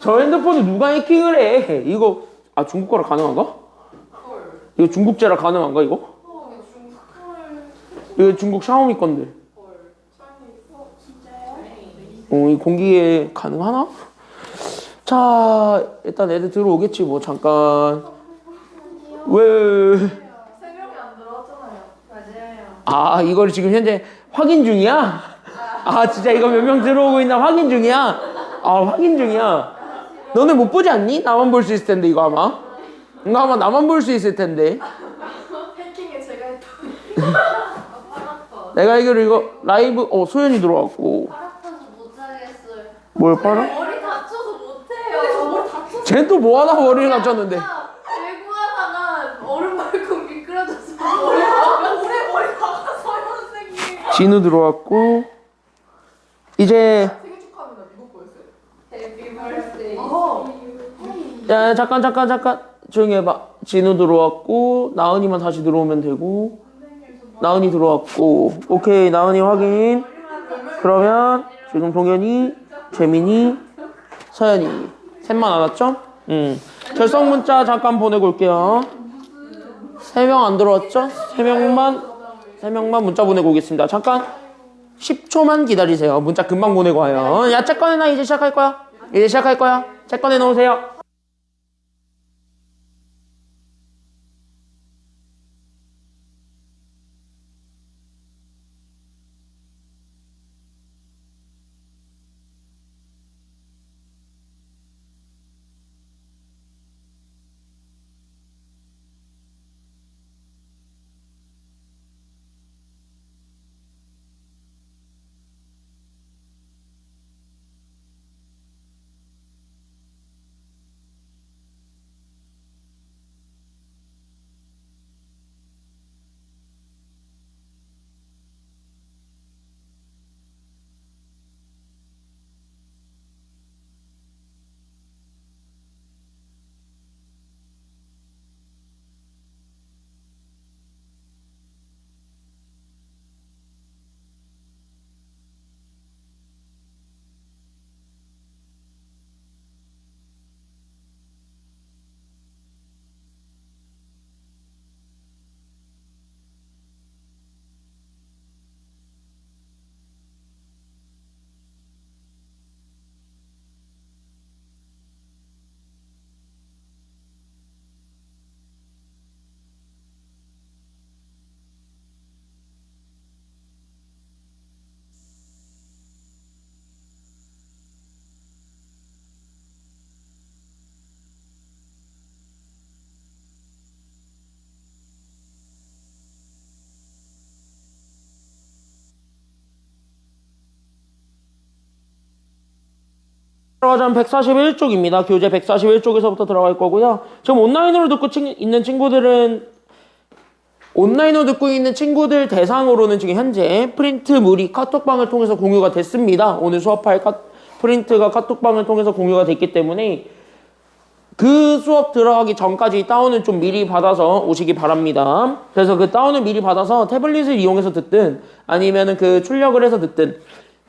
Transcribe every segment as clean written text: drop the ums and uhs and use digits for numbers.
저 핸드폰을 누가 해킹을 해? 이거 중국 거라 가능한가? 이거 중국제라 가능한가 이거? 이거 중국 샤오미 건데. 이 공기에 가능하나? 자, 일단 애들 들어오겠지 뭐 잠깐. 왜? 3명이 안 들어왔잖아요. 맞아요. 이걸 지금 현재 확인 중이야? 진짜 이거 몇 명 들어오고 있나 확인 중이야? 확인 중이야. 너네 못 보지 않니? 나만 볼 수 있을 텐데 이거 아마. 이거 아마 나만 볼 수 있을 텐데. 해킹에 제가 했다. 내가 알기로 이거 라이브 소연이 들어왔고. 팔아파서 못하겠어요. 뭘 팔아? 머리 다쳐서 못해요. 머리 다쳤어. 쟤 또 뭐 하다가 머리를 다쳤는데. 외구하다가 얼음만큼 미끄러져서 머리 박았어요, 선생님. 진우 들어왔고. 이제 생일 축하합니다. 미국 거였어요? 해피 버스데이. 야 잠깐 조용히 해봐. 진우 들어왔고 나은이만 다시 들어오면 되고. 나은이 들어왔고. 오케이 나은이 확인. 그러면 지금 동현이, 재민이, 서연이 셋만 안 왔죠? 결성 문자 잠깐 보내고 올게요. 3명 안 들어왔죠? 3명만 문자 보내고 오겠습니다. 잠깐 10초만 기다리세요. 문자 금방 보내고 와요. 야, 책 꺼내놔. 이제 시작할 거야. 책 꺼내놓으세요. 들어가자면 141쪽입니다. 교재 141쪽에서부터 들어갈 거고요. 지금 온라인으로 듣고 있는 친구들 대상으로는 지금 현재 프린트물이 카톡방을 통해서 공유가 됐습니다. 오늘 수업할 프린트가 카톡방을 통해서 공유가 됐기 때문에 그 수업 들어가기 전까지 다운을 좀 미리 받아서 오시기 바랍니다. 그래서 그 다운을 미리 받아서 태블릿을 이용해서 듣든 아니면은 그 출력을 해서 듣든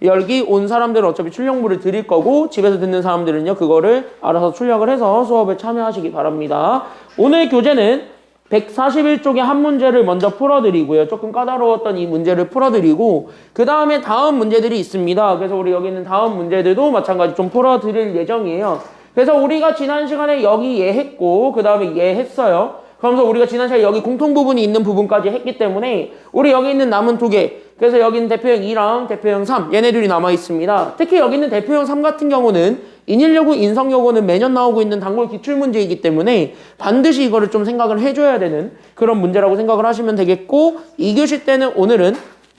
여기 온 사람들은 어차피 출력물을 드릴 거고 집에서 듣는 사람들은요 그거를 알아서 출력을 해서 수업에 참여하시기 바랍니다. 오늘 교재는 141쪽의 한 문제를 먼저 풀어드리고요. 조금 까다로웠던 이 문제를 풀어드리고 그 다음에 다음 문제들이 있습니다. 그래서 우리 여기 있는 다음 문제들도 마찬가지 좀 풀어드릴 예정이에요. 그래서 우리가 지난 시간에 여기 얘 했고 그 다음에 얘 했어요. 그러면서 우리가 지난 시간에 여기 공통 부분이 있는 부분까지 했기 때문에 우리 여기 있는 남은 두 개, 그래서 여기 있는 대표형 2랑 대표형 3 얘네들이 남아 있습니다. 특히 여기 있는 대표형 3 같은 경우는 인일여고, 인성여고는 매년 나오고 있는 단골 기출문제이기 때문에 반드시 이거를 좀 생각을 해줘야 되는 그런 문제라고 생각을 하시면 되겠고 2교시 때는 오늘은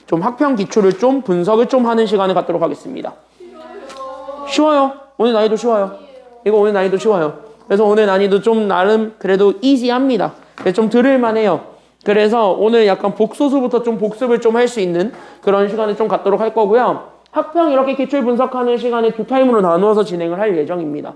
좀 학평 기출을 좀 분석을 좀 하는 시간을 갖도록 하겠습니다. 쉬워요. 오늘 난이도 쉬워요. 이거 오늘 난이도 쉬워요. 그래서 오늘 난이도 좀 나름 그래도 이지합니다. 좀 들을만해요. 그래서 오늘 약간 복소수부터 좀 복습을 좀 할 수 있는 그런 시간을 좀 갖도록 할 거고요. 학평 이렇게 기출 분석하는 시간에 두 타임으로 나누어서 진행을 할 예정입니다.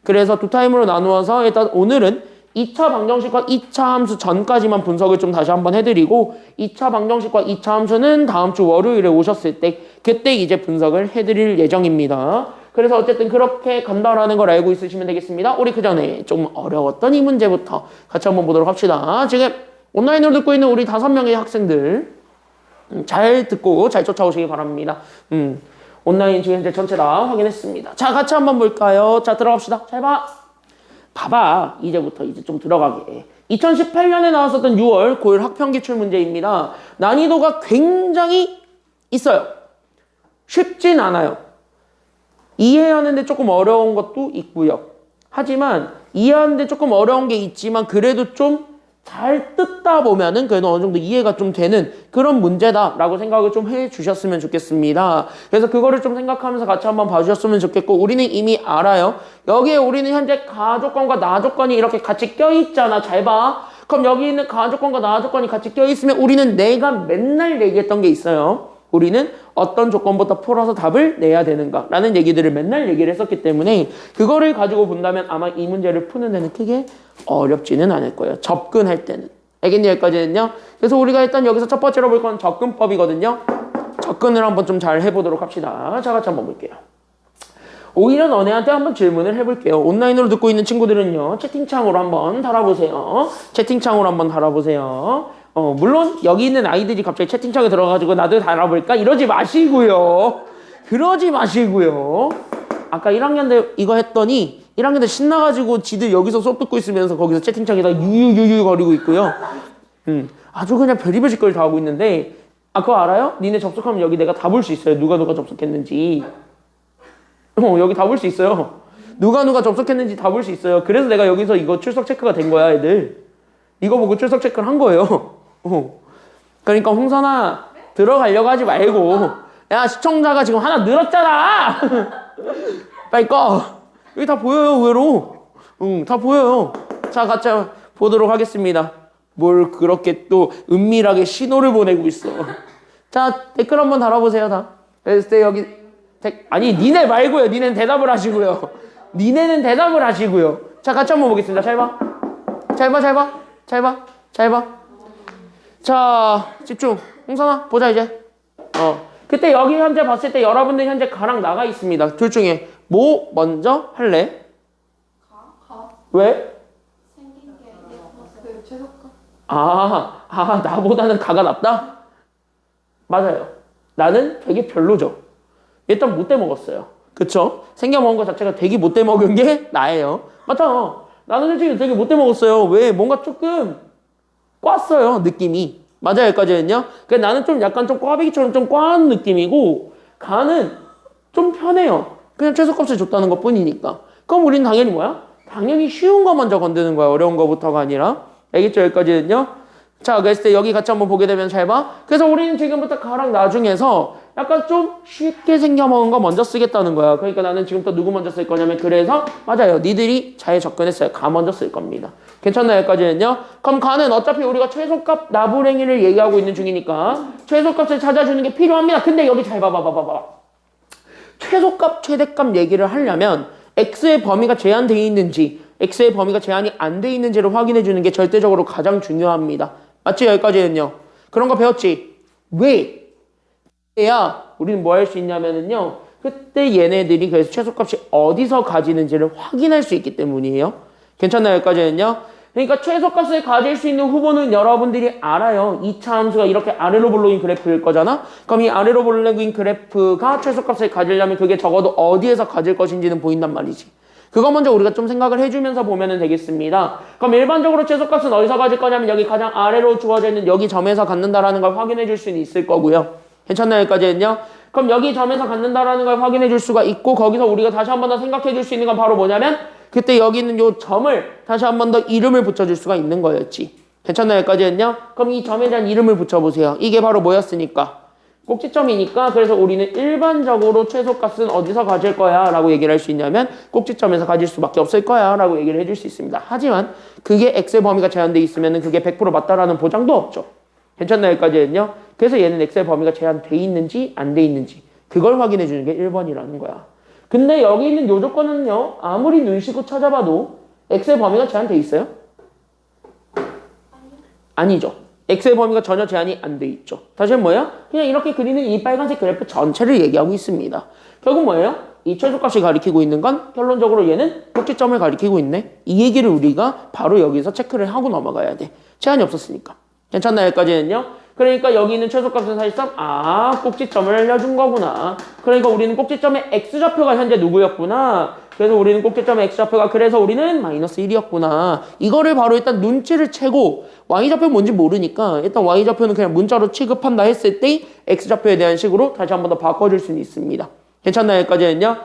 그래서 두 타임으로 나누어서 일단 오늘은 2차 방정식과 2차 함수 전까지만 분석을 좀 다시 한번 해드리고 2차 방정식과 2차 함수는 다음 주 월요일에 오셨을 때 그때 이제 분석을 해드릴 예정입니다. 그래서 어쨌든 그렇게 간다라는 걸 알고 있으시면 되겠습니다. 우리 그 전에 좀 어려웠던 이 문제부터 같이 한번 보도록 합시다. 지금 온라인으로 듣고 있는 우리 5명의 학생들 잘 듣고 잘 쫓아오시기 바랍니다. 온라인 지금 현재 전체 다 확인했습니다. 자, 같이 한번 볼까요? 자, 들어갑시다. 잘 봐. 봐봐. 이제부터 이제 좀 들어가게. 2018년에 나왔었던 6월 고일 학평기출 문제입니다. 난이도가 굉장히 있어요. 쉽진 않아요. 이해하는데 조금 어려운 것도 있고요. 하지만 이해하는데 조금 어려운 게 있지만 그래도 좀 잘 뜯다 보면은 그래도 어느 정도 이해가 좀 되는 그런 문제다라고 생각을 좀 해주셨으면 좋겠습니다. 그래서 그거를 좀 생각하면서 같이 한번 봐주셨으면 좋겠고, 우리는 이미 알아요. 여기에 우리는 현재 가조건과 나조건이 이렇게 같이 껴있잖아. 잘 봐. 그럼 여기 있는 가조건과 나조건이 같이 껴있으면 우리는 내가 맨날 얘기했던 게 있어요. 우리는 어떤 조건부터 풀어서 답을 내야 되는가 라는 얘기들을 맨날 얘기를 했었기 때문에 그거를 가지고 본다면 아마 이 문제를 푸는 데는 크게 어렵지는 않을 거예요. 접근할 때는. 알겠니? 여기까지는요. 그래서 우리가 일단 여기서 첫 번째로 볼 건 접근법이거든요. 접근을 한번 좀 잘 해보도록 합시다. 자, 같이 한번 볼게요. 오히려 너네한테 한번 질문을 해볼게요. 온라인으로 듣고 있는 친구들은요, 채팅창으로 한번 달아보세요. 채팅창으로 한번 달아보세요. 물론 여기 있는 아이들이 갑자기 채팅창에 들어가가지고 나도 달아볼까? 이러지 마시고요. 그러지 마시고요. 아까 1학년 때 이거 했더니 1학년 때 신나가지고 지들 여기서 수업 듣고 있으면서 거기서 채팅창에다 유유유유 거리고 있고요. 아주 그냥 별의별 짓거리 다 하고 있는데, 아, 그거 알아요? 니네 접속하면 여기 내가 다 볼 수 있어요. 누가 접속했는지. 여기 다 볼 수 있어요. 누가 접속했는지 다 볼 수 있어요. 그래서 내가 여기서 이거 출석 체크가 된 거야, 애들. 이거 보고 출석 체크를 한 거예요. 그러니까 홍선아, 들어가려고 하지 말고. 야, 시청자가 지금 하나 늘었잖아. 빨리 꺼. 여기 다 보여요, 의외로. 다 보여요. 자, 같이 보도록 하겠습니다. 뭘 그렇게 또 은밀하게 신호를 보내고 있어. 자, 댓글 한번 달아보세요, 다. 그랬을 때 여기 아니, 니네 말고요. 니네는 대답을 하시고요. 니네는 대답을 하시고요. 자, 같이 한번 보겠습니다. 잘 봐. 잘 봐, 잘 봐. 잘 봐. 잘 봐. 자, 집중. 홍선아, 보자, 이제. 그때 여기 현재 봤을 때 여러분들 현재 가랑 나가 있습니다. 둘 중에 뭐 먼저 할래? 가. 왜? 생긴 게 예뻐서. 그 최소가. 나보다는 가가 낫다? 맞아요. 나는 되게 별로죠. 일단 못돼 먹었어요. 그쵸? 생겨 먹은 것 자체가 되게 못돼 먹은 게 나예요. 맞아. 나는 솔직히 되게 못돼 먹었어요. 왜? 뭔가 조금 꽈어요, 느낌이. 맞아요, 여기까지는요. 그래서 나는 좀 약간 좀 꽈배기처럼 좀 꽈한 느낌이고, 가는 좀 편해요. 그냥 최소값을 줬다는 것 뿐이니까. 그럼 우린 당연히 뭐야? 당연히 쉬운 거 먼저 건드는 거야. 어려운 거부터가 아니라. 알겠죠, 여기까지는요? 자, 그랬을 때 여기 같이 한번 보게 되면 잘 봐. 그래서 우리는 지금부터 가랑 나중에서 약간 좀 쉽게 생겨먹은 거 먼저 쓰겠다는 거야. 그러니까 나는 지금부터 누구 먼저 쓸 거냐면, 그래서 맞아요. 니들이 잘 접근했어요. 가 먼저 쓸 겁니다. 괜찮나요? 여기까지는요? 그럼 가는 어차피 우리가 최소값 나부랭이를 얘기하고 있는 중이니까 최소값을 찾아주는 게 필요합니다. 근데 여기 잘 봐봐. 최소값, 최대값 얘기를 하려면 x의 범위가 제한되어 있는지 x의 범위가 제한이 안 돼 있는지를 확인해 주는 게 절대적으로 가장 중요합니다. 맞지? 여기까지는요. 그런 거 배웠지? 왜? 야, 우리는 뭐 할 수 있냐면은요, 그때 얘네들이 그래서 최소값이 어디서 가지는지를 확인할 수 있기 때문이에요. 괜찮나요? 여기까지는요. 그러니까 최소값을 가질 수 있는 후보는 여러분들이 알아요. 2차 함수가 이렇게 아래로 볼록인 그래프일 거잖아. 그럼 이 아래로 볼록인 그래프가 최소값을 가지려면 그게 적어도 어디에서 가질 것인지는 보인단 말이지. 그거 먼저 우리가 좀 생각을 해주면서 보면 되겠습니다. 그럼 일반적으로 최소값은 어디서 가질 거냐면 여기 가장 아래로 주어져 있는 여기 점에서 갖는다라는 걸 확인해 줄 수는 있을 거고요. 괜찮나요? 여기까지는요. 그럼 여기 점에서 갖는다라는 걸 확인해 줄 수가 있고, 거기서 우리가 다시 한 번 더 생각해 줄 수 있는 건 바로 뭐냐면 그때 여기 있는 요 점을 다시 한 번 더 이름을 붙여줄 수가 있는 거였지. 괜찮나요? 여기까지는요. 그럼 이 점에 대한 이름을 붙여보세요. 이게 바로 뭐였으니까? 꼭지점이니까. 그래서 우리는 일반적으로 최소값은 어디서 가질 거야 라고 얘기를 할 수 있냐면 꼭지점에서 가질 수밖에 없을 거야 라고 얘기를 해줄 수 있습니다. 하지만 그게 x의 범위가 제한되어 있으면 그게 100% 맞다라는 보장도 없죠. 괜찮나요? 여기까지는요. 그래서 얘는 x의 범위가 제한돼 있는지 안 돼 있는지 그걸 확인해 주는 게 1번이라는 거야. 근데 여기 있는 요 조건은요, 아무리 눈 씻고 찾아봐도 x의 범위가 제한돼 있어요? 아니죠. x의 범위가 전혀 제한이 안 돼 있죠. 다시 뭐예요? 그냥 이렇게 그리는 이 빨간색 그래프 전체를 얘기하고 있습니다. 결국 뭐예요? 이 최소값이 가리키고 있는 건 결론적으로 얘는 꼭지점을 가리키고 있네. 이 얘기를 우리가 바로 여기서 체크를 하고 넘어가야 돼. 제한이 없었으니까. 괜찮나요? 여기까지는요? 그러니까 여기 있는 최소값은 사실상 꼭지점을 알려준 거구나. 그러니까 우리는 꼭지점의 x좌표가 현재 누구였구나. 그래서 우리는 꼭지점의 x좌표가 그래서 우리는 마이너스 1이었구나. 이거를 바로 일단 눈치를 채고 y좌표 뭔지 모르니까 일단 y좌표는 그냥 문자로 취급한다 했을 때 x좌표에 대한 식으로 다시 한 번 더 바꿔줄 수는 있습니다. 괜찮나요? 여기까지는요?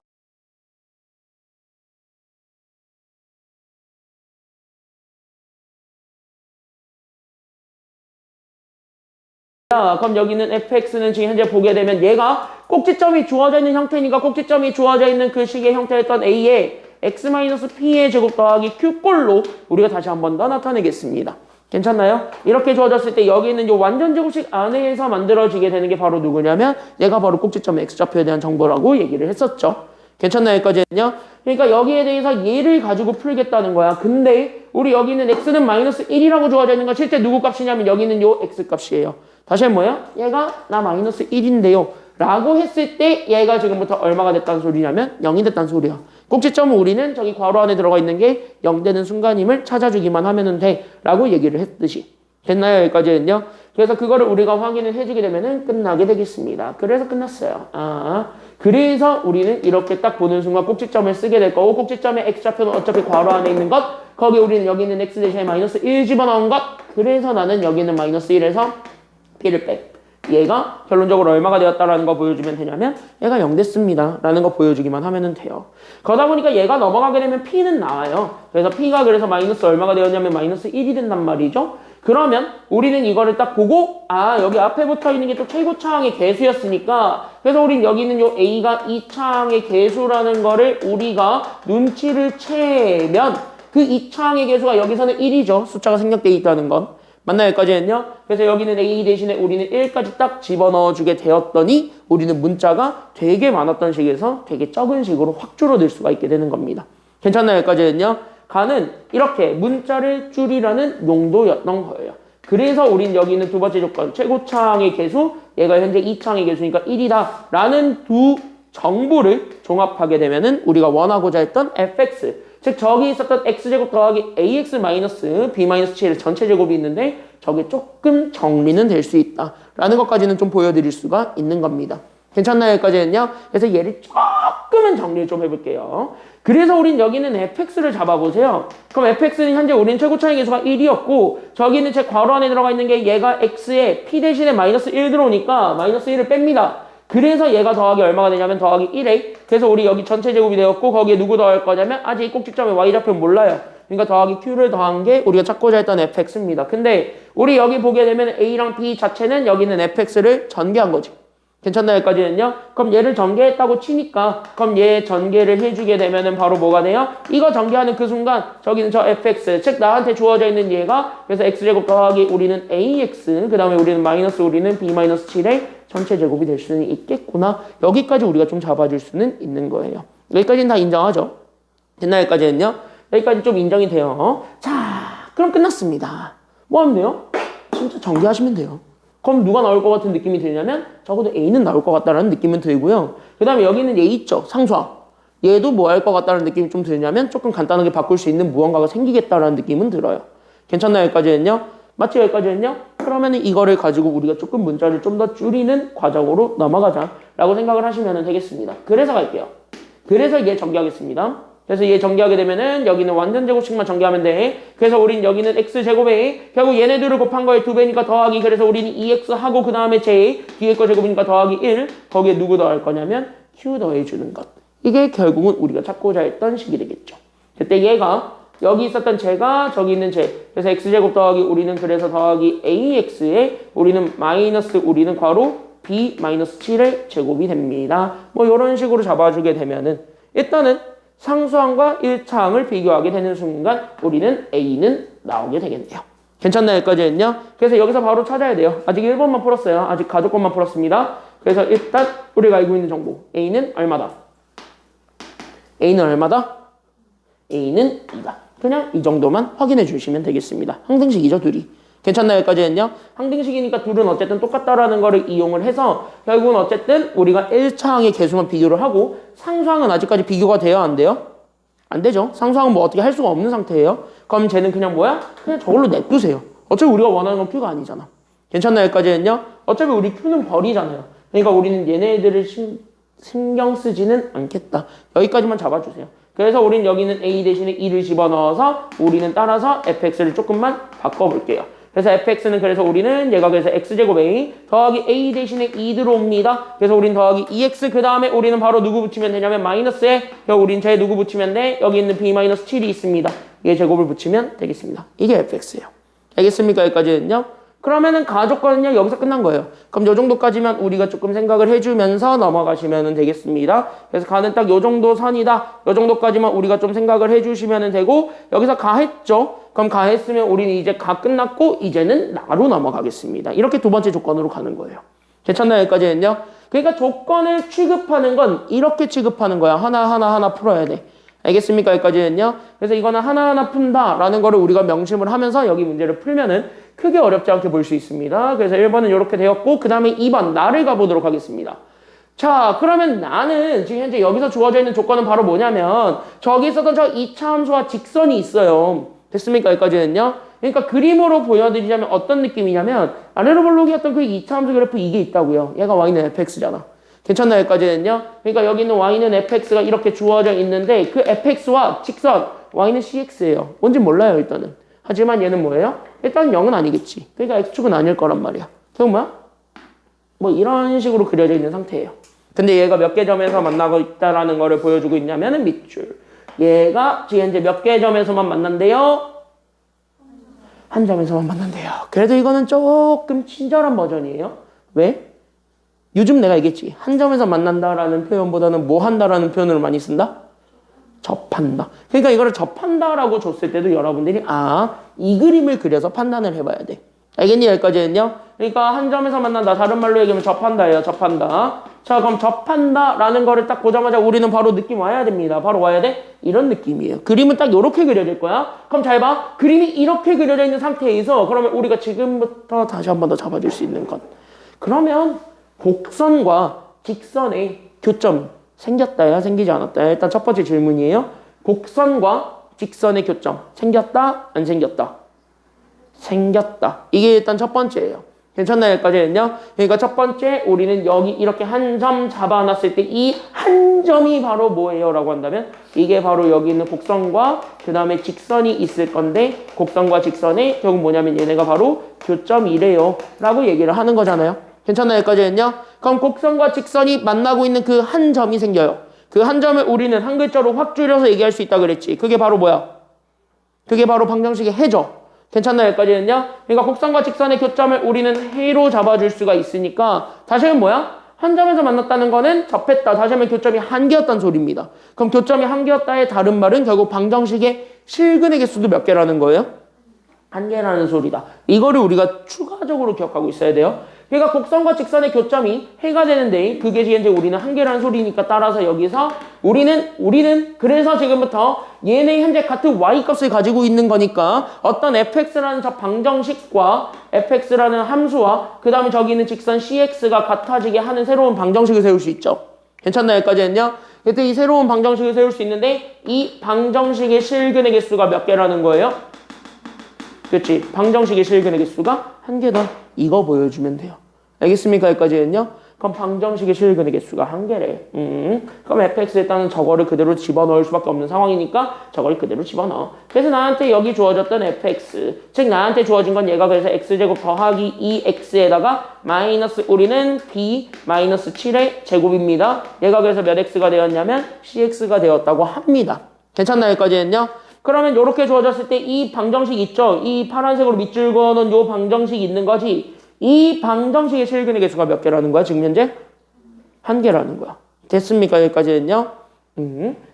그럼 여기는 fx는 지금 현재 보게 되면 얘가 꼭지점이 주어져 있는 형태니까 꼭지점이 주어져 있는 그 식의 형태였던 a에 x-p의 제곱 더하기 q꼴로 우리가 다시 한 번 더 나타내겠습니다. 괜찮나요? 이렇게 주어졌을 때 여기 있는 이 완전 제곱식 안에서 만들어지게 되는 게 바로 누구냐면 얘가 바로 꼭지점의 x좌표에 대한 정보라고 얘기를 했었죠. 괜찮나요? 여기까지는요? 그러니까 여기에 대해서 얘를 가지고 풀겠다는 거야. 근데 우리 여기는 x는 마이너스 1이라고 주어져 있는 건 실제 누구 값이냐면 여기는 요 x 값이에요. 다시 한번 뭐예요? 얘가 나 마이너스 1인데요. 라고 했을 때 얘가 지금부터 얼마가 됐다는 소리냐면 0이 됐다는 소리야. 꼭지점은 우리는 저기 괄호 안에 들어가 있는 게 0 되는 순간임을 찾아주기만 하면 돼. 라고 얘기를 했듯이. 됐나요? 여기까지는요? 그래서 그거를 우리가 확인을 해주게 되면은 끝나게 되겠습니다. 그래서 끝났어요. 그래서 우리는 이렇게 딱 보는 순간 꼭지점을 쓰게 될 거고 꼭지점의 x좌표는 어차피 괄호 안에 있는 것 거기 우리는 여기 있는 x 대신에 마이너스 1 집어넣은 것 그래서 나는 여기 있는 마이너스 1에서 p를 빼. 얘가 결론적으로 얼마가 되었다라는 거 보여주면 되냐면 얘가 0 됐습니다 라는 거 보여주기만 하면 돼요. 그러다 보니까 얘가 넘어가게 되면 p는 나와요. 그래서 p가 그래서 마이너스 얼마가 되었냐면 마이너스 1이 된단 말이죠. 그러면 우리는 이거를 딱 보고 여기 앞에 붙어 있는 게 또 최고차항의 개수였으니까 그래서 우린 여기 있는 요 a가 이 차항의 개수라는 거를 우리가 눈치를 채면 그 이 차항의 개수가 여기서는 1이죠. 숫자가 생략되어 있다는 건. 맞나요? 여기까지는요? 그래서 여기는 A 대신에 우리는 1까지 딱 집어넣어 주게 되었더니 우리는 문자가 되게 많았던 식에서 되게 적은 식으로 확 줄어들 수가 있게 되는 겁니다. 괜찮나요? 여기까지는요? 가는 이렇게 문자를 줄이라는 용도였던 거예요. 그래서 우린 여기 있는 두 번째 조건 최고차항의 개수 얘가 현재 2차항의 개수니까 1이다 라는 두 정보를 종합하게 되면은 우리가 원하고자 했던 fx 즉 저기 있었던 x제곱 더하기 ax 마이너스 b 마이너스 7 전체 제곱이 있는데 저게 조금 정리는 될 수 있다 라는 것까지는 좀 보여드릴 수가 있는 겁니다. 괜찮나요? 여기까지는요? 그래서 얘를 조금은 정리를 좀 해볼게요. 그래서 우린 여기는 fx를 잡아보세요. 그럼 fx는 현재 우린 최고차항의 개수가 1이었고 저기는 제 괄호 안에 들어가 있는 게 얘가 x에 p 대신에 마이너스 1 들어오니까 마이너스 1을 뺍니다. 그래서 얘가 더하기 얼마가 되냐면 더하기 1에 그래서 우리 여기 전체 제곱이 되었고 거기에 누구 더할 거냐면 아직 이 꼭지점에 y좌표는 몰라요. 그러니까 더하기 q를 더한 게 우리가 찾고자 했던 fx입니다. 근데 우리 여기 보게 되면 a랑 b 자체는 여기는 fx를 전개한 거지. 괜찮나요? 여기까지는요? 그럼 얘를 전개했다고 치니까 그럼 얘 전개를 해주게 되면은 바로 뭐가 돼요? 이거 전개하는 그 순간 저기는 저 fx 즉 나한테 주어져 있는 얘가 그래서 x제곱 더하기 우리는 ax 그 다음에 우리는 마이너스 우리는 b 마이너스 7의 전체 제곱이 될 수는 있겠구나. 여기까지 우리가 좀 잡아줄 수는 있는 거예요. 여기까지는 다 인정하죠? 됐나요? 여기까지는요? 여기까지 좀 인정이 돼요. 자, 그럼 끝났습니다. 뭐 하면 돼요? 진짜 전개하시면 돼요. 그럼 누가 나올 것 같은 느낌이 들냐면 적어도 A는 나올 것 같다는 느낌은 들고요. 그 다음에 여기는 얘 있죠. 상수항. 얘도 뭐 할 것 같다는 느낌이 좀 들냐면 조금 간단하게 바꿀 수 있는 무언가가 생기겠다라는 느낌은 들어요. 괜찮나요? 여기까지는요? 맞죠? 여기까지는요? 그러면 이거를 가지고 우리가 조금 문자를 좀 더 줄이는 과정으로 넘어가자라고 생각을 하시면 되겠습니다. 그래서 갈게요. 그래서 얘 전개하겠습니다. 그래서 얘 전개하게 되면은 여기는 완전 제곱식만 전개하면 돼. 그래서 우린 여기는 x제곱에 결국 얘네들을 곱한 거에 2배니까 더하기 그래서 우리는 2x 하고 그 다음에 j 뒤에 거 제곱이니까 더하기 1 거기에 누구 더할 거냐면 q 더해주는 것. 이게 결국은 우리가 찾고자 했던 식이 되겠죠. 그때 얘가 여기 있었던 쟤가 저기 있는 쟤 그래서 x제곱 더하기 우리는 그래서 더하기 ax에 우리는 마이너스 우리는 괄호 b 마이너스 7의 제곱이 됩니다. 뭐 이런 식으로 잡아주게 되면은 일단은 상수항과 1차항을 비교하게 되는 순간 우리는 A는 나오게 되겠네요. 괜찮나요? 여기까지는요? 그래서 여기서 바로 찾아야 돼요. 아직 1번만 풀었어요. 아직 가족권만 풀었습니다. 그래서 일단 우리가 알고 있는 정보 A는 얼마다? A는 얼마다? A는 2다. 그냥 이 정도만 확인해 주시면 되겠습니다. 항등식이죠, 둘이. 괜찮나요? 여기까지는요? 항등식이니까 둘은 어쨌든 똑같다라는 거를 이용을 해서 결국은 어쨌든 우리가 1차항의 개수만 비교를 하고 상수항은 아직까지 비교가 돼요? 안 돼요? 안 되죠. 상수항은 뭐 어떻게 할 수가 없는 상태예요. 그럼 쟤는 그냥 뭐야? 그냥 저걸로 냅두세요. 어차피 우리가 원하는 건 Q가 아니잖아. 괜찮나요? 여기까지는요? 어차피 우리 Q는 버리잖아요. 그러니까 우리는 얘네들을 신경 쓰지는 않겠다. 여기까지만 잡아주세요. 그래서 우리는 여기는 A 대신에 2를 집어넣어서 우리는 따라서 fx를 조금만 바꿔볼게요. 그래서 fx는 그래서 우리는 얘가 그래서 x제곱 a 더하기 a 대신에 2 들어옵니다. 그래서 우리는 더하기 2x 그 다음에 우리는 바로 누구 붙이면 되냐면 마이너스에 우리는 제 누구 붙이면 돼? 여기 있는 b-7이 있습니다. 얘 제곱을 붙이면 되겠습니다. 이게 fx예요. 알겠습니까? 여기까지는요. 그러면은 가족과는요 여기서 끝난 거예요. 그럼 요 정도까지만 우리가 조금 생각을 해주면서 넘어가시면 되겠습니다. 그래서 가는 딱 요 정도 선이다. 요 정도까지만 우리가 좀 생각을 해주시면 되고 여기서 가했죠. 그럼 가했으면 우리는 이제 가 끝났고 이제는 나로 넘어가겠습니다. 이렇게 두 번째 조건으로 가는 거예요. 괜찮나요? 여기까지는요. 그러니까 조건을 취급하는 건 이렇게 취급하는 거야. 하나 풀어야 돼. 알겠습니까? 여기까지는요. 그래서 이거는 하나하나 푼다라는 거를 우리가 명심을 하면서 여기 문제를 풀면은 크게 어렵지 않게 볼 수 있습니다. 그래서 1번은 이렇게 되었고 그 다음에 2번 나를 가보도록 하겠습니다. 자, 그러면 나는 지금 현재 여기서 주어져 있는 조건은 바로 뭐냐면 저기 있었던 저 2차 함수와 직선이 있어요. 됐습니까? 여기까지는요. 그러니까 그림으로 보여드리자면 어떤 느낌이냐면 아래로 볼록이었던 그 2차 함수 그래프 이게 있다고요. 얘가 y는 fx잖아. 괜찮나요? 여기까지는요. 그러니까 여기 있는 y는 fx가 이렇게 주어져 있는데 그 fx와 직선 y는 cx예요. 뭔지 몰라요 일단은. 하지만 얘는 뭐예요? 일단 0은 아니겠지. 그러니까 x축은 아닐 거란 말이야. 그럼 뭐야? 뭐 이런 식으로 그려져 있는 상태예요. 근데 얘가 몇 개 점에서 만나고 있다라는 거를 보여주고 있냐면은 밑줄. 얘가 지금 현재 몇 개 점에서만 만난대요? 한 점에서만 만난대요. 그래도 이거는 조금 친절한 버전이에요. 왜? 요즘 내가 얘기했지. 한 점에서 만난다라는 표현보다는 뭐 한다라는 표현으로 많이 쓴다? 접한다. 그러니까 이거를 접한다라고 줬을 때도 여러분들이 이 그림을 그려서 판단을 해봐야 돼. 알겠니? 여기까지는요. 그러니까 한 점에서 만난다. 다른 말로 얘기하면 접한다예요. 접한다. 자, 그럼 접한다라는 거를 딱 보자마자 우리는 바로 느낌 와야 됩니다. 바로 와야 돼? 이런 느낌이에요. 그림은 딱 이렇게 그려질 거야. 그럼 잘 봐. 그림이 이렇게 그려져 있는 상태에서 그러면 우리가 지금부터 다시 한 번 더 잡아줄 수 있는 것. 그러면 곡선과 직선의 교점 생겼다야? 생기지 않았다야? 일단 첫 번째 질문이에요. 곡선과 직선의 교점 생겼다? 안 생겼다? 생겼다. 이게 일단 첫 번째예요. 괜찮나요? 여기까지는요. 그러니까 첫 번째 우리는 여기 이렇게 한 점 잡아놨을 때 이 한 점이 바로 뭐예요? 라고 한다면 이게 바로 여기 있는 곡선과 그 다음에 직선이 있을 건데 곡선과 직선의 결국 뭐냐면 얘네가 바로 교점이래요 라고 얘기를 하는 거잖아요. 괜찮나요? 여기까지는요. 그럼 곡선과 직선이 만나고 있는 그 한 점이 생겨요. 그 한 점을 우리는 한 글자로 확 줄여서 얘기할 수 있다 그랬지. 그게 바로 뭐야? 그게 바로 방정식의 해죠. 괜찮나요? 여기까지는요. 그러니까 곡선과 직선의 교점을 우리는 해로 잡아줄 수가 있으니까 다시 하면 뭐야? 한 점에서 만났다는 거는 접했다. 다시 하면 교점이 한 개였다는 소리입니다. 그럼 교점이 한 개였다의 다른 말은 결국 방정식의 실근의 개수도 몇 개라는 거예요? 한 개라는 소리다. 이거를 우리가 추가적으로 기억하고 있어야 돼요. 그러니까 곡선과 직선의 교점이 해가 되는데 그게 이제 우리는 한 개라는 소리니까 따라서 여기서 우리는 그래서 지금부터 얘네 현재 같은 y 값을 가지고 있는 거니까 어떤 fx라는 저 방정식과 fx라는 함수와 그 다음에 저기 있는 직선 cx가 같아지게 하는 새로운 방정식을 세울 수 있죠. 괜찮나요? 여기까지는요. 그때 이 새로운 방정식을 세울 수 있는데 이 방정식의 실근의 개수가 몇 개라는 거예요? 그렇지. 방정식의 실근의 개수가 한 개다. 이거 보여주면 돼요. 알겠습니까? 여기까지는요. 그럼 방정식의 실근의 개수가 한 개래. 그럼 fx 일단은 저거를 그대로 집어넣을 수밖에 없는 상황이니까 저걸 그대로 집어넣어. 그래서 나한테 여기 주어졌던 fx, 즉 나한테 주어진 건 얘가 그래서 x제곱 더하기 2x에다가 마이너스 우리는 b-7의 제곱입니다. 얘가 그래서 몇 x가 되었냐면 cx가 되었다고 합니다. 괜찮나요? 여기까지는요. 그러면 이렇게 주어졌을 때 이 방정식 있죠? 이 파란색으로 밑줄 그어놓은 요 방정식이 있는 거지. 이 방정식의 실근의 개수가 몇 개라는 거야? 지금 현재? 한 개라는 거야. 됐습니까? 여기까지는요.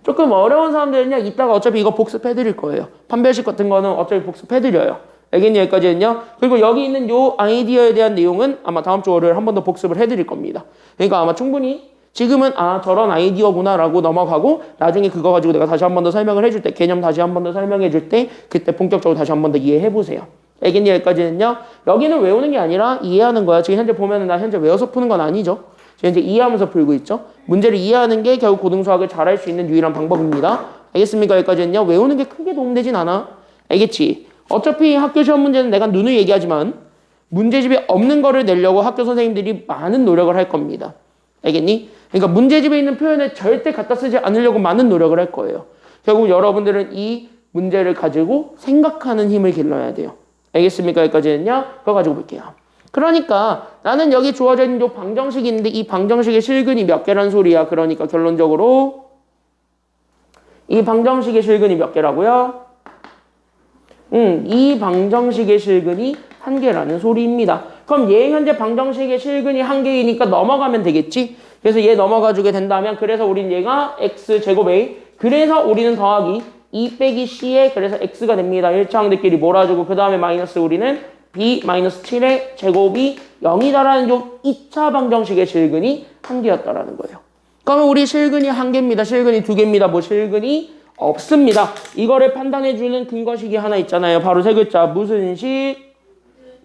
조금 어려운 사람들은요. 이따가 어차피 이거 복습해 드릴 거예요. 판별식 같은 거는 어차피 복습해 드려요. 알겠니? 여기까지는요. 그리고 여기 있는 요 아이디어에 대한 내용은 아마 다음 주 월요일 한 번 더 복습을 해 드릴 겁니다. 그러니까 아마 충분히 지금은 저런 아이디어구나 라고 넘어가고 나중에 그거 가지고 내가 다시 한 번 더 설명을 해줄 때 개념 다시 한 번 더 설명해 줄 때 그때 본격적으로 다시 한 번 더 이해해 보세요. 알겠니? 여기까지는요. 여기는 외우는 게 아니라 이해하는 거야. 지금 현재 보면은 나 현재 외워서 푸는 건 아니죠. 지금 현재 이해하면서 풀고 있죠. 문제를 이해하는 게 결국 고등수학을 잘할 수 있는 유일한 방법입니다. 알겠습니까? 여기까지는요. 외우는 게 크게 도움되진 않아. 알겠지? 어차피 학교 시험 문제는 내가 누누이 얘기하지만 문제집에 없는 거를 내려고 학교 선생님들이 많은 노력을 할 겁니다. 알겠니? 그러니까 문제집에 있는 표현을 절대 갖다 쓰지 않으려고 많은 노력을 할 거예요. 결국 여러분들은 이 문제를 가지고 생각하는 힘을 길러야 돼요. 알겠습니까? 여기까지는요. 그거 가지고 볼게요. 그러니까 나는 여기 주어져 있는 요 방정식이 있는데 이 방정식의 실근이 몇 개란 소리야. 그러니까 결론적으로 이 방정식의 실근이 몇 개라고요? 이 방정식의 실근이 한 개라는 소리입니다. 그럼 얘 현재 방정식의 실근이 한 개이니까 넘어가면 되겠지? 그래서 얘 넘어가주게 된다면 그래서 우린 얘가 x제곱에 그래서 우리는 더하기 2 빼기 c에 그래서 x가 됩니다. 1차항들끼리 몰아주고 그 다음에 마이너스 우리는 b 마이너스 7의 제곱이 0이다라는 요 2차 방정식의 실근이 한 개였다라는 거예요. 그러면 우리 실근이 한 개입니다. 실근이 두 개입니다. 뭐 실근이 없습니다. 이거를 판단해주는 근거식이 하나 있잖아요. 바로 세 글자. 무슨 식?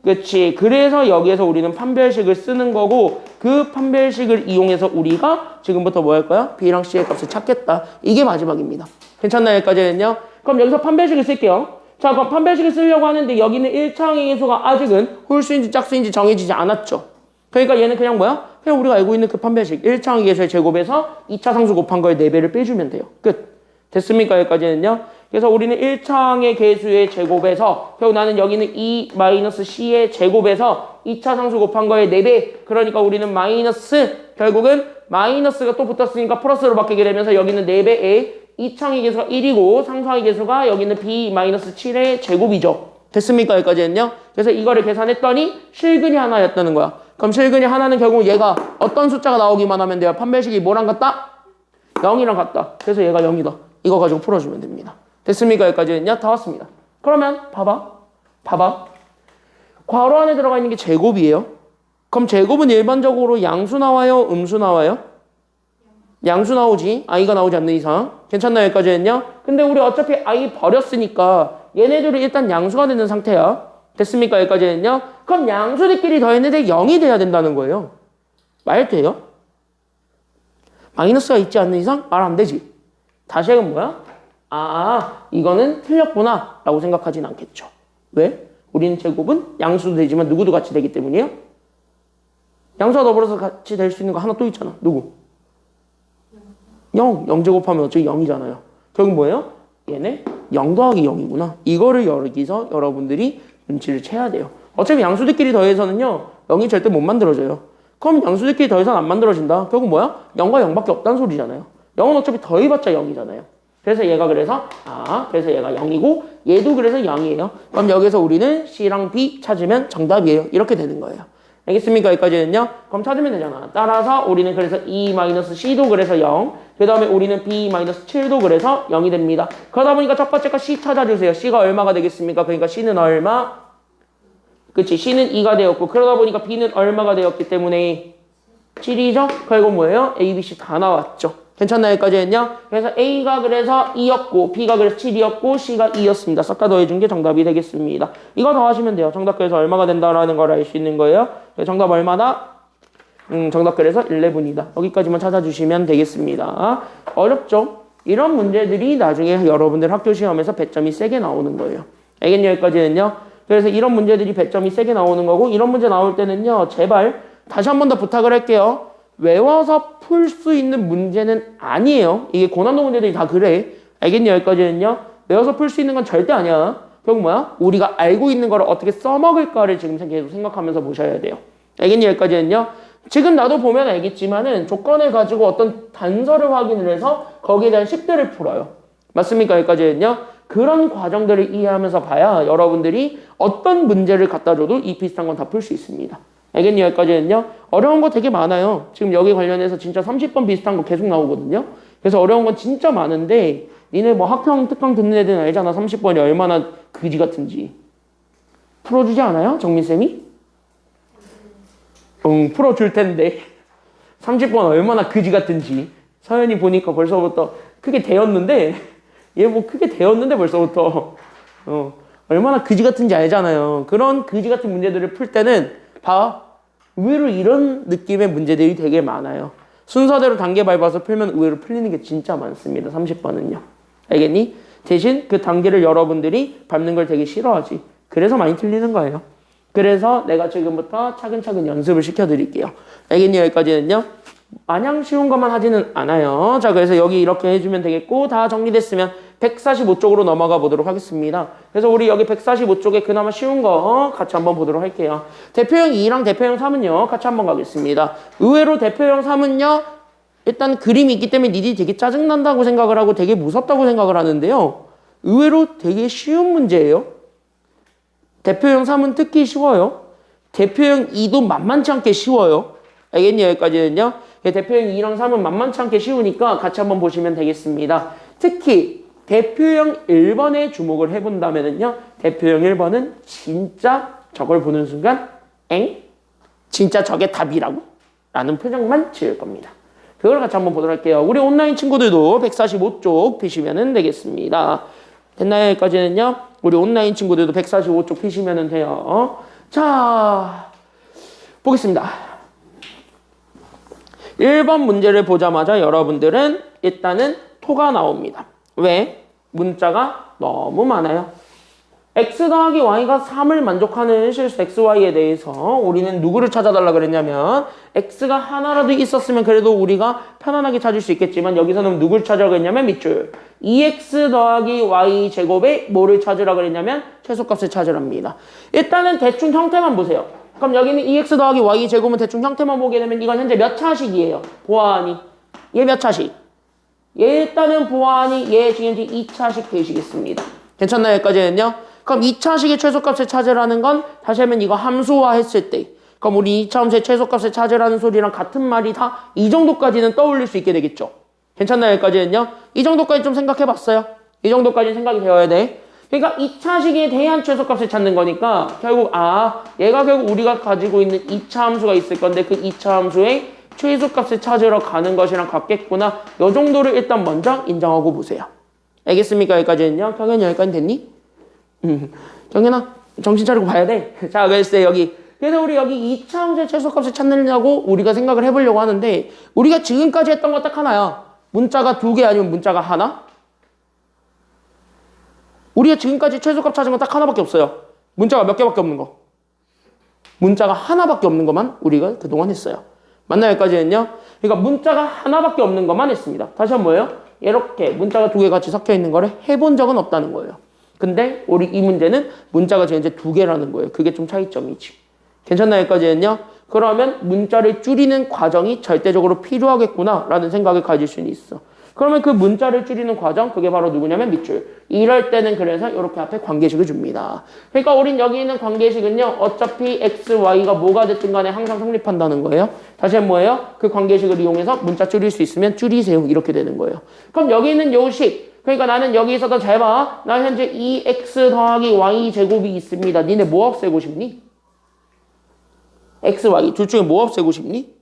그치. 그래서 여기에서 우리는 판별식을 쓰는 거고 그 판별식을 이용해서 우리가 지금부터 뭐 할 거야? B랑 C의 값을 찾겠다. 이게 마지막입니다. 괜찮나요? 여기까지는요? 그럼 여기서 판별식을 쓸게요. 자, 그럼 판별식을 쓰려고 하는데 여기는 1차항의 계수가 아직은 홀수인지 짝수인지 정해지지 않았죠. 그러니까 얘는 그냥 뭐야? 그냥 우리가 알고 있는 그 판별식 1차항의 계수의 제곱에서 2차 상수 곱한 거에 4배를 빼주면 돼요. 끝. 됐습니까? 여기까지는요. 그래서 우리는 1차항의 계수의 제곱에서 결국 나는 여기는 2-c의 제곱에서 2차 상수 곱한 거에 4배. 그러니까 우리는 마이너스 결국은 마이너스가 또 붙었으니까 플러스로 바뀌게 되면서 여기는 4배에 2차항의 계수가 1이고 상수항의 계수가 여기는 b-7의 제곱이죠. 됐습니까? 여기까지는요. 그래서 이거를 계산했더니 실근이 하나였다는 거야. 그럼 실근이 하나는 결국 얘가 어떤 숫자가 나오기만 하면 돼요. 판별식이 뭐랑 같다? 0이랑 같다. 그래서 얘가 0이다. 이거 가지고 풀어주면 됩니다. 됐습니까? 여기까지는요. 다 왔습니다. 그러면 봐봐. 괄호 안에 들어가 있는 게 제곱이에요. 그럼 제곱은 일반적으로 양수 나와요? 음수 나와요? 양수 나오지. i가 나오지 않는 이상. 괜찮나요? 여기까지는요. 근데 우리 어차피 i 버렸으니까 얘네들은 일단 양수가 되는 상태야. 됐습니까? 여기까지는요. 그럼 양수들끼리 더했는데 0이 돼야 된다는 거예요. 말 돼요? 마이너스가 있지 않는 이상 말 안 되지. 다시 해은 뭐야? 이거는 틀렸구나 라고 생각하진 않겠죠. 왜? 우리는 제곱은 양수도 되지만 누구도 같이 되기 때문이에요. 양수와 더불어서 같이 될 수 있는 거 하나 또 있잖아. 누구? 0. 0제곱하면 어차피 0이잖아요. 결국 뭐예요? 얘네 0 더하기 0이구나. 이거를 여기서 여러분들이 눈치를 채야 돼요. 어차피 양수들끼리 더해서는요 0이 절대 못 만들어져요. 그럼 양수들끼리 더해서는 안 만들어진다. 결국 뭐야? 0과 0밖에 없다는 소리잖아요. 0은 어차피 더해봤자 0이잖아요. 그래서 얘가 그래서 얘가 0이고 얘도 그래서 0이에요. 그럼 여기서 우리는 C랑 B 찾으면 정답이에요. 이렇게 되는 거예요. 알겠습니까? 여기까지는요. 그럼 찾으면 되잖아. 따라서 우리는 그래서 E-C도 그래서 0. 그 다음에 우리는 B-7도 그래서 0이 됩니다. 그러다 보니까 첫 번째 거 C 찾아주세요. C가 얼마가 되겠습니까? 그러니까 C는 얼마? 그치. C는 2가 되었고 그러다 보니까 B는 얼마가 되었기 때문에 7이죠? 결국 뭐예요? A, B, C 다 나왔죠. 괜찮나요? 여기까지는요. 그래서 A가 그래서 2였고 B가 그래서 7이었고 C가 2였습니다. 싹 다 더해준 게 정답이 되겠습니다. 이거 더하시면 돼요. 정답 그래서 얼마가 된다라는 걸 알 수 있는 거예요. 정답 얼마다? 정답 그래서 11이다. 여기까지만 찾아주시면 되겠습니다. 어렵죠? 이런 문제들이 나중에 여러분들 학교 시험에서 배점이 세게 나오는 거예요. 알겠냐? 여기까지는요. 그래서 이런 문제들이 배점이 세게 나오는 거고 이런 문제 나올 때는요. 제발 다시 한 번 더 부탁을 할게요. 외워서 풀 수 있는 문제는 아니에요. 이게 고난도 문제들이 다 그래. 알겠냐? 여기까지는요. 외워서 풀 수 있는 건 절대 아니야. 결국 뭐야? 우리가 알고 있는 거를 어떻게 써먹을까를 지금 계속 생각하면서 보셔야 돼요. 알겠냐? 여기까지는요. 지금 나도 보면 알겠지만은 조건을 가지고 어떤 단서를 확인을 해서 거기에 대한 식들을 풀어요. 맞습니까? 여기까지는요. 그런 과정들을 이해하면서 봐야 여러분들이 어떤 문제를 갖다 줘도 이 비슷한 건 다 풀 수 있습니다. 알겠니? 여기까지는요. 어려운 거 되게 많아요. 지금 여기 관련해서 진짜 30번 비슷한 거 계속 나오거든요. 그래서 어려운 건 진짜 많은데 니네 뭐 학평, 특강 듣는 애들은 알잖아. 30번이 얼마나 그지 같은지. 풀어주지 않아요? 정민쌤이? 풀어줄 텐데. 30번 얼마나 그지 같은지. 서연이 보니까 벌써부터 크게 되었는데 얘 뭐 크게 되었는데 벌써부터 얼마나 그지 같은지 알잖아요. 그런 그지 같은 문제들을 풀 때는 봐. 의외로 이런 느낌의 문제들이 되게 많아요. 순서대로 단계 밟아서 풀면 의외로 풀리는 게 진짜 많습니다. 30번은요. 알겠니? 대신 그 단계를 여러분들이 밟는 걸 되게 싫어하지. 그래서 많이 틀리는 거예요. 그래서 내가 지금부터 차근차근 연습을 시켜드릴게요. 알겠니? 여기까지는요. 마냥 쉬운 것만 하지는 않아요. 자, 그래서 여기 이렇게 해주면 되겠고, 다 정리됐으면 145쪽으로 넘어가 보도록 하겠습니다. 그래서 우리 여기 145쪽에 그나마 쉬운 거 같이 한번 보도록 할게요. 대표형 2랑 대표형 3은요, 같이 한번 가겠습니다. 의외로 대표형 3은요, 일단 그림이 있기 때문에 니들이 되게 짜증난다고 생각을 하고 되게 무섭다고 생각을 하는데요. 의외로 되게 쉬운 문제예요. 대표형 3은 특히 쉬워요. 대표형 2도 만만치 않게 쉬워요. 알겠니? 여기까지는요. 대표형 2랑 3은 만만치 않게 쉬우니까 같이 한번 보시면 되겠습니다. 특히 대표형 1번에 주목을 해본다면요. 대표형 1번은 진짜 저걸 보는 순간 엥? 진짜 저게 답이라고? 라는 표정만 지을 겁니다. 그걸 같이 한번 보도록 할게요. 우리 온라인 친구들도 145쪽 피시면 되겠습니다. 됐나요? 여기까지는요. 우리 온라인 친구들도 145쪽 피시면 돼요. 자, 보겠습니다. 1번 문제를 보자마자 여러분들은 일단은 토가 나옵니다. 왜? 문자가 너무 많아요. x 더하기 y가 3을 만족하는 실수 xy에 대해서 우리는 누구를 찾아달라 그랬냐면 x가 하나라도 있었으면 그래도 우리가 편안하게 찾을 수 있겠지만 여기서는 누굴 찾으라고 했냐면 밑줄 2x 더하기 y 제곱에 뭐를 찾으라고 그랬냐면 최소값을 찾으랍니다. 일단은 대충 형태만 보세요. 그럼 여기는 2x 더하기 y 제곱은 대충 형태만 보게 되면 이건 현재 몇 차식이에요? 보아하니 얘 몇 차식? 얘 일단은 보아하니 얘 지금 2차식 되시겠습니다. 괜찮나요? 여기까지는요? 그럼 2차식의 최소값을 찾으라는 건 다시 하면 이거 함수화 했을 때 그럼 우리 2차 함수의 최소값을 찾으라는 소리랑 같은 말이 다 이 정도까지는 떠올릴 수 있게 되겠죠. 괜찮나요? 여기까지는요? 이 정도까지 좀 생각해 봤어요. 이 정도까지 생각이 되어야 돼. 그러니까 2차식에 대한 최소값을 찾는 거니까 결국 얘가 결국 우리가 가지고 있는 2차 함수가 있을 건데 그 2차 함수의 최소값을 찾으러 가는 것이랑 같겠구나. 이 정도를 일단 먼저 인정하고 보세요. 알겠습니까? 여기까지는요? 경현이 여기까지 됐니? 경현아 정신 차리고 봐야 돼. 자, 그래서 그래서 우리 여기 2차 함수의 최소값을 찾느냐고 우리가 생각을 해보려고 하는데 우리가 지금까지 했던 거 딱 하나야. 문자가 2개 아니면 문자가 하나? 우리가 지금까지 최소값 찾은 건 딱 하나밖에 없어요. 문자가 몇 개밖에 없는 거. 문자가 하나밖에 없는 것만 우리가 그동안 했어요. 맞나요? 여기까지는요? 그러니까 문자가 하나밖에 없는 것만 했습니다. 다시 한번 뭐예요? 이렇게 문자가 2개 같이 섞여 있는 거를 해본 적은 없다는 거예요. 근데 우리 이 문제는 문자가 지금 이제 2개라는 거예요. 그게 좀 차이점이지. 괜찮나요? 여기까지는요? 그러면 문자를 줄이는 과정이 절대적으로 필요하겠구나 라는 생각을 가질 수는 있어. 그러면 그 문자를 줄이는 과정 그게 바로 누구냐면 밑줄. 이럴 때는 그래서 이렇게 앞에 관계식을 줍니다. 그러니까 우린 여기 있는 관계식은요. 어차피 x, y가 뭐가 됐든 간에 항상 성립한다는 거예요. 다시 한번 뭐예요? 그 관계식을 이용해서 문자 줄일 수 있으면 줄이세요. 이렇게 되는 거예요. 그럼 여기 있는 요 식. 그러니까 나는 여기서도 잘 봐. 나 현재 2x 더하기 y 제곱이 있습니다. 니네 뭐 없애고 싶니? x, y 둘 중에 뭐 없애고 싶니?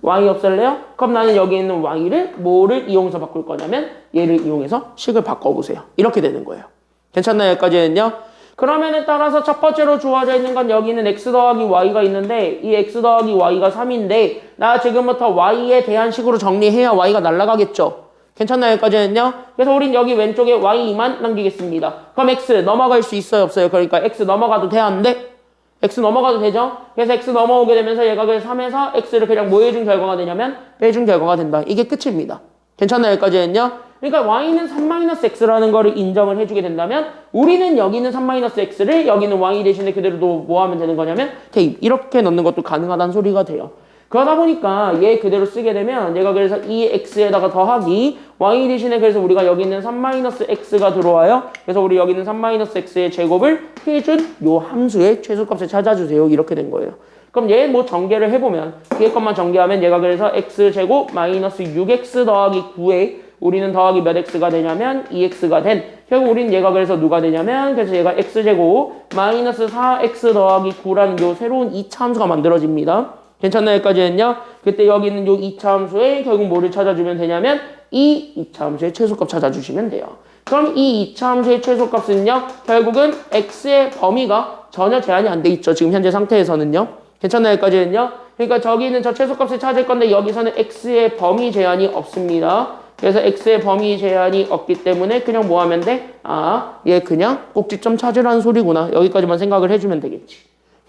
y 없앨래요? 그럼 나는 여기 있는 y를 뭐를 이용해서 바꿀 거냐면 얘를 이용해서 식을 바꿔보세요. 이렇게 되는 거예요. 괜찮나요? 여기까지는요? 그러면에 따라서 첫 번째로 주어져 있는 건 여기는 x 더하기 y가 있는데 이 x 더하기 y가 3인데 나 지금부터 y에 대한 식으로 정리해야 y가 날아가겠죠. 괜찮나요? 여기까지는요? 그래서 우린 여기 왼쪽에 y만 남기겠습니다. 그럼 x 넘어갈 수 있어요? 없어요? 그러니까 x 넘어가도 돼? 안 돼? x 넘어가도 되죠? 그래서 x 넘어오게 되면서 얘가 그래서 3에서 x를 그냥 뭐 해준 결과가 되냐면 빼준 결과가 된다. 이게 끝입니다. 괜찮나요? 여기까지는요? 그러니까 y는 3-x라는 거를 인정을 해주게 된다면 우리는 여기는 3-x를 여기는 y 대신에 그대로 뭐 하면 되는 거냐면 대입 이렇게 넣는 것도 가능하다는 소리가 돼요. 그러다 보니까 얘 그대로 쓰게 되면 얘가 그래서 2x에다가 더하기 y 대신에 그래서 우리가 여기 있는 3-x가 들어와요. 그래서 우리 여기 있는 3-x의 제곱을 해준 요 함수의 최소값을 찾아주세요. 이렇게 된 거예요. 그럼 얘 뭐 전개를 해보면 뒤에 것만 전개하면 얘가 그래서 x제곱 마이너스 6x 더하기 9에 우리는 더하기 몇 x가 되냐면 2x가 된 결국 우리는 얘가 그래서 누가 되냐면 그래서 얘가 x제곱 마이너스 4x 더하기 9라는 요 새로운 2차 함수가 만들어집니다. 괜찮나요? 여기까지는요? 그때 여기 있는 요 2차 함수에 결국 뭐를 찾아주면 되냐면 이 2차 함수의 최소값 찾아주시면 돼요. 그럼 이 이차함수의 최소값은요, 결국은 x의 범위가 전혀 제한이 안 돼 있죠. 지금 현재 상태에서는요. 괜찮나요? 여기까지는요. 그러니까 저기는 저 최소값을 찾을 건데 여기서는 x의 범위 제한이 없습니다. 그래서 x의 범위 제한이 없기 때문에 그냥 뭐 하면 돼? 아, 얘 그냥 꼭지점 찾으라는 소리구나. 여기까지만 생각을 해주면 되겠지.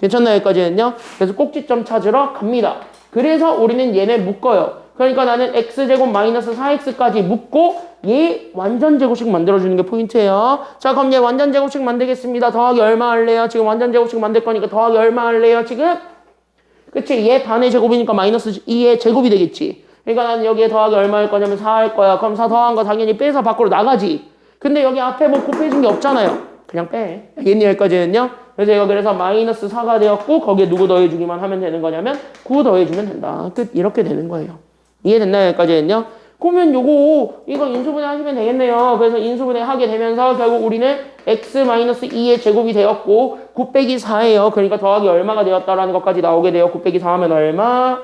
괜찮나요? 여기까지는요. 그래서 꼭지점 찾으러 갑니다. 그래서 우리는 얘네 묶어요. 그러니까 나는 x제곱 마이너스 4x까지 묶고 얘 완전 제곱식 만들어주는 게 포인트예요. 자, 그럼 얘 완전 제곱식 만들겠습니다. 더하기 얼마 할래요? 지금 완전 제곱식 만들 거니까 더하기 얼마 할래요? 지금? 그치? 얘 반의 제곱이니까 마이너스 2의 제곱이 되겠지. 그러니까 나는 여기에 더하기 얼마 할 거냐면 4 할 거야. 그럼 4 더한 거 당연히 빼서 밖으로 나가지. 근데 여기 앞에 뭐 곱해진 게 없잖아요. 그냥 빼. 알겠니? 여기까지는요. 그래서 이거 그래서 마이너스 4가 되었고 거기에 누구 더해주기만 하면 되는 거냐면 9 더해주면 된다. 끝. 이렇게 되는 거예요. 이해됐나요? 여기까지는요. 그러면 이거 인수분해 하시면 되겠네요. 그래서 인수분해 하게 되면서 결국 우리는 x-2의 제곱이 되었고 9 빼기 4예요. 그러니까 더하기 얼마가 되었다라는 것까지 나오게 돼요. 9 빼기 4 하면 얼마?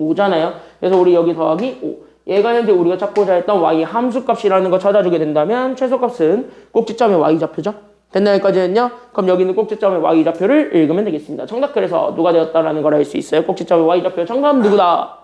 5잖아요. 그래서 우리 여기 더하기 5. 얘가 현재 우리가 찾고자 했던 y 함수값이라는 거 찾아주게 된다면 최소값은 꼭지점의 y좌표죠. 됐나요? 여기까지는요. 그럼 여기는 꼭지점의 y좌표를 읽으면 되겠습니다. 정답 그래서 누가 되었다라는 걸 알 수 있어요. 꼭지점의 y좌표 정답은 누구다?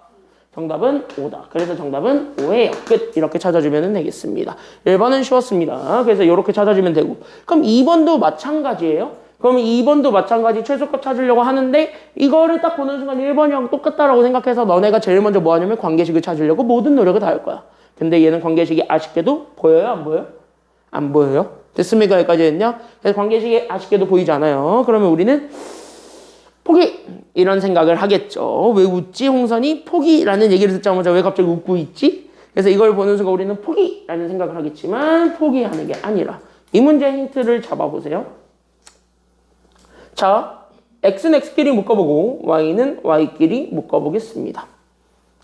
정답은 5다. 그래서 정답은 5예요. 끝. 이렇게 찾아주면 되겠습니다. 1번은 쉬웠습니다. 그래서 이렇게 찾아주면 되고. 그럼 2번도 마찬가지예요. 그럼 2번도 마찬가지 최소값 찾으려고 하는데 이거를 딱 보는 순간 1번이랑 똑같다라고 생각해서 너네가 제일 먼저 뭐 하냐면 관계식을 찾으려고 모든 노력을 다 할 거야. 근데 얘는 관계식이 아쉽게도 보여요? 안 보여요? 안 보여요? 됐습니까? 여기까지는요. 그래서 관계식이 아쉽게도 보이지 않아요. 그러면 우리는 포기! 이런 생각을 하겠죠. 왜 웃지? 홍선이 포기라는 얘기를 듣자마자 왜 갑자기 웃고 있지? 그래서 이걸 보는 순간 우리는 포기라는 생각을 하겠지만 포기하는 게 아니라 이 문제 힌트를 잡아보세요. 자, x는 x끼리 묶어보고 y는 y끼리 묶어보겠습니다.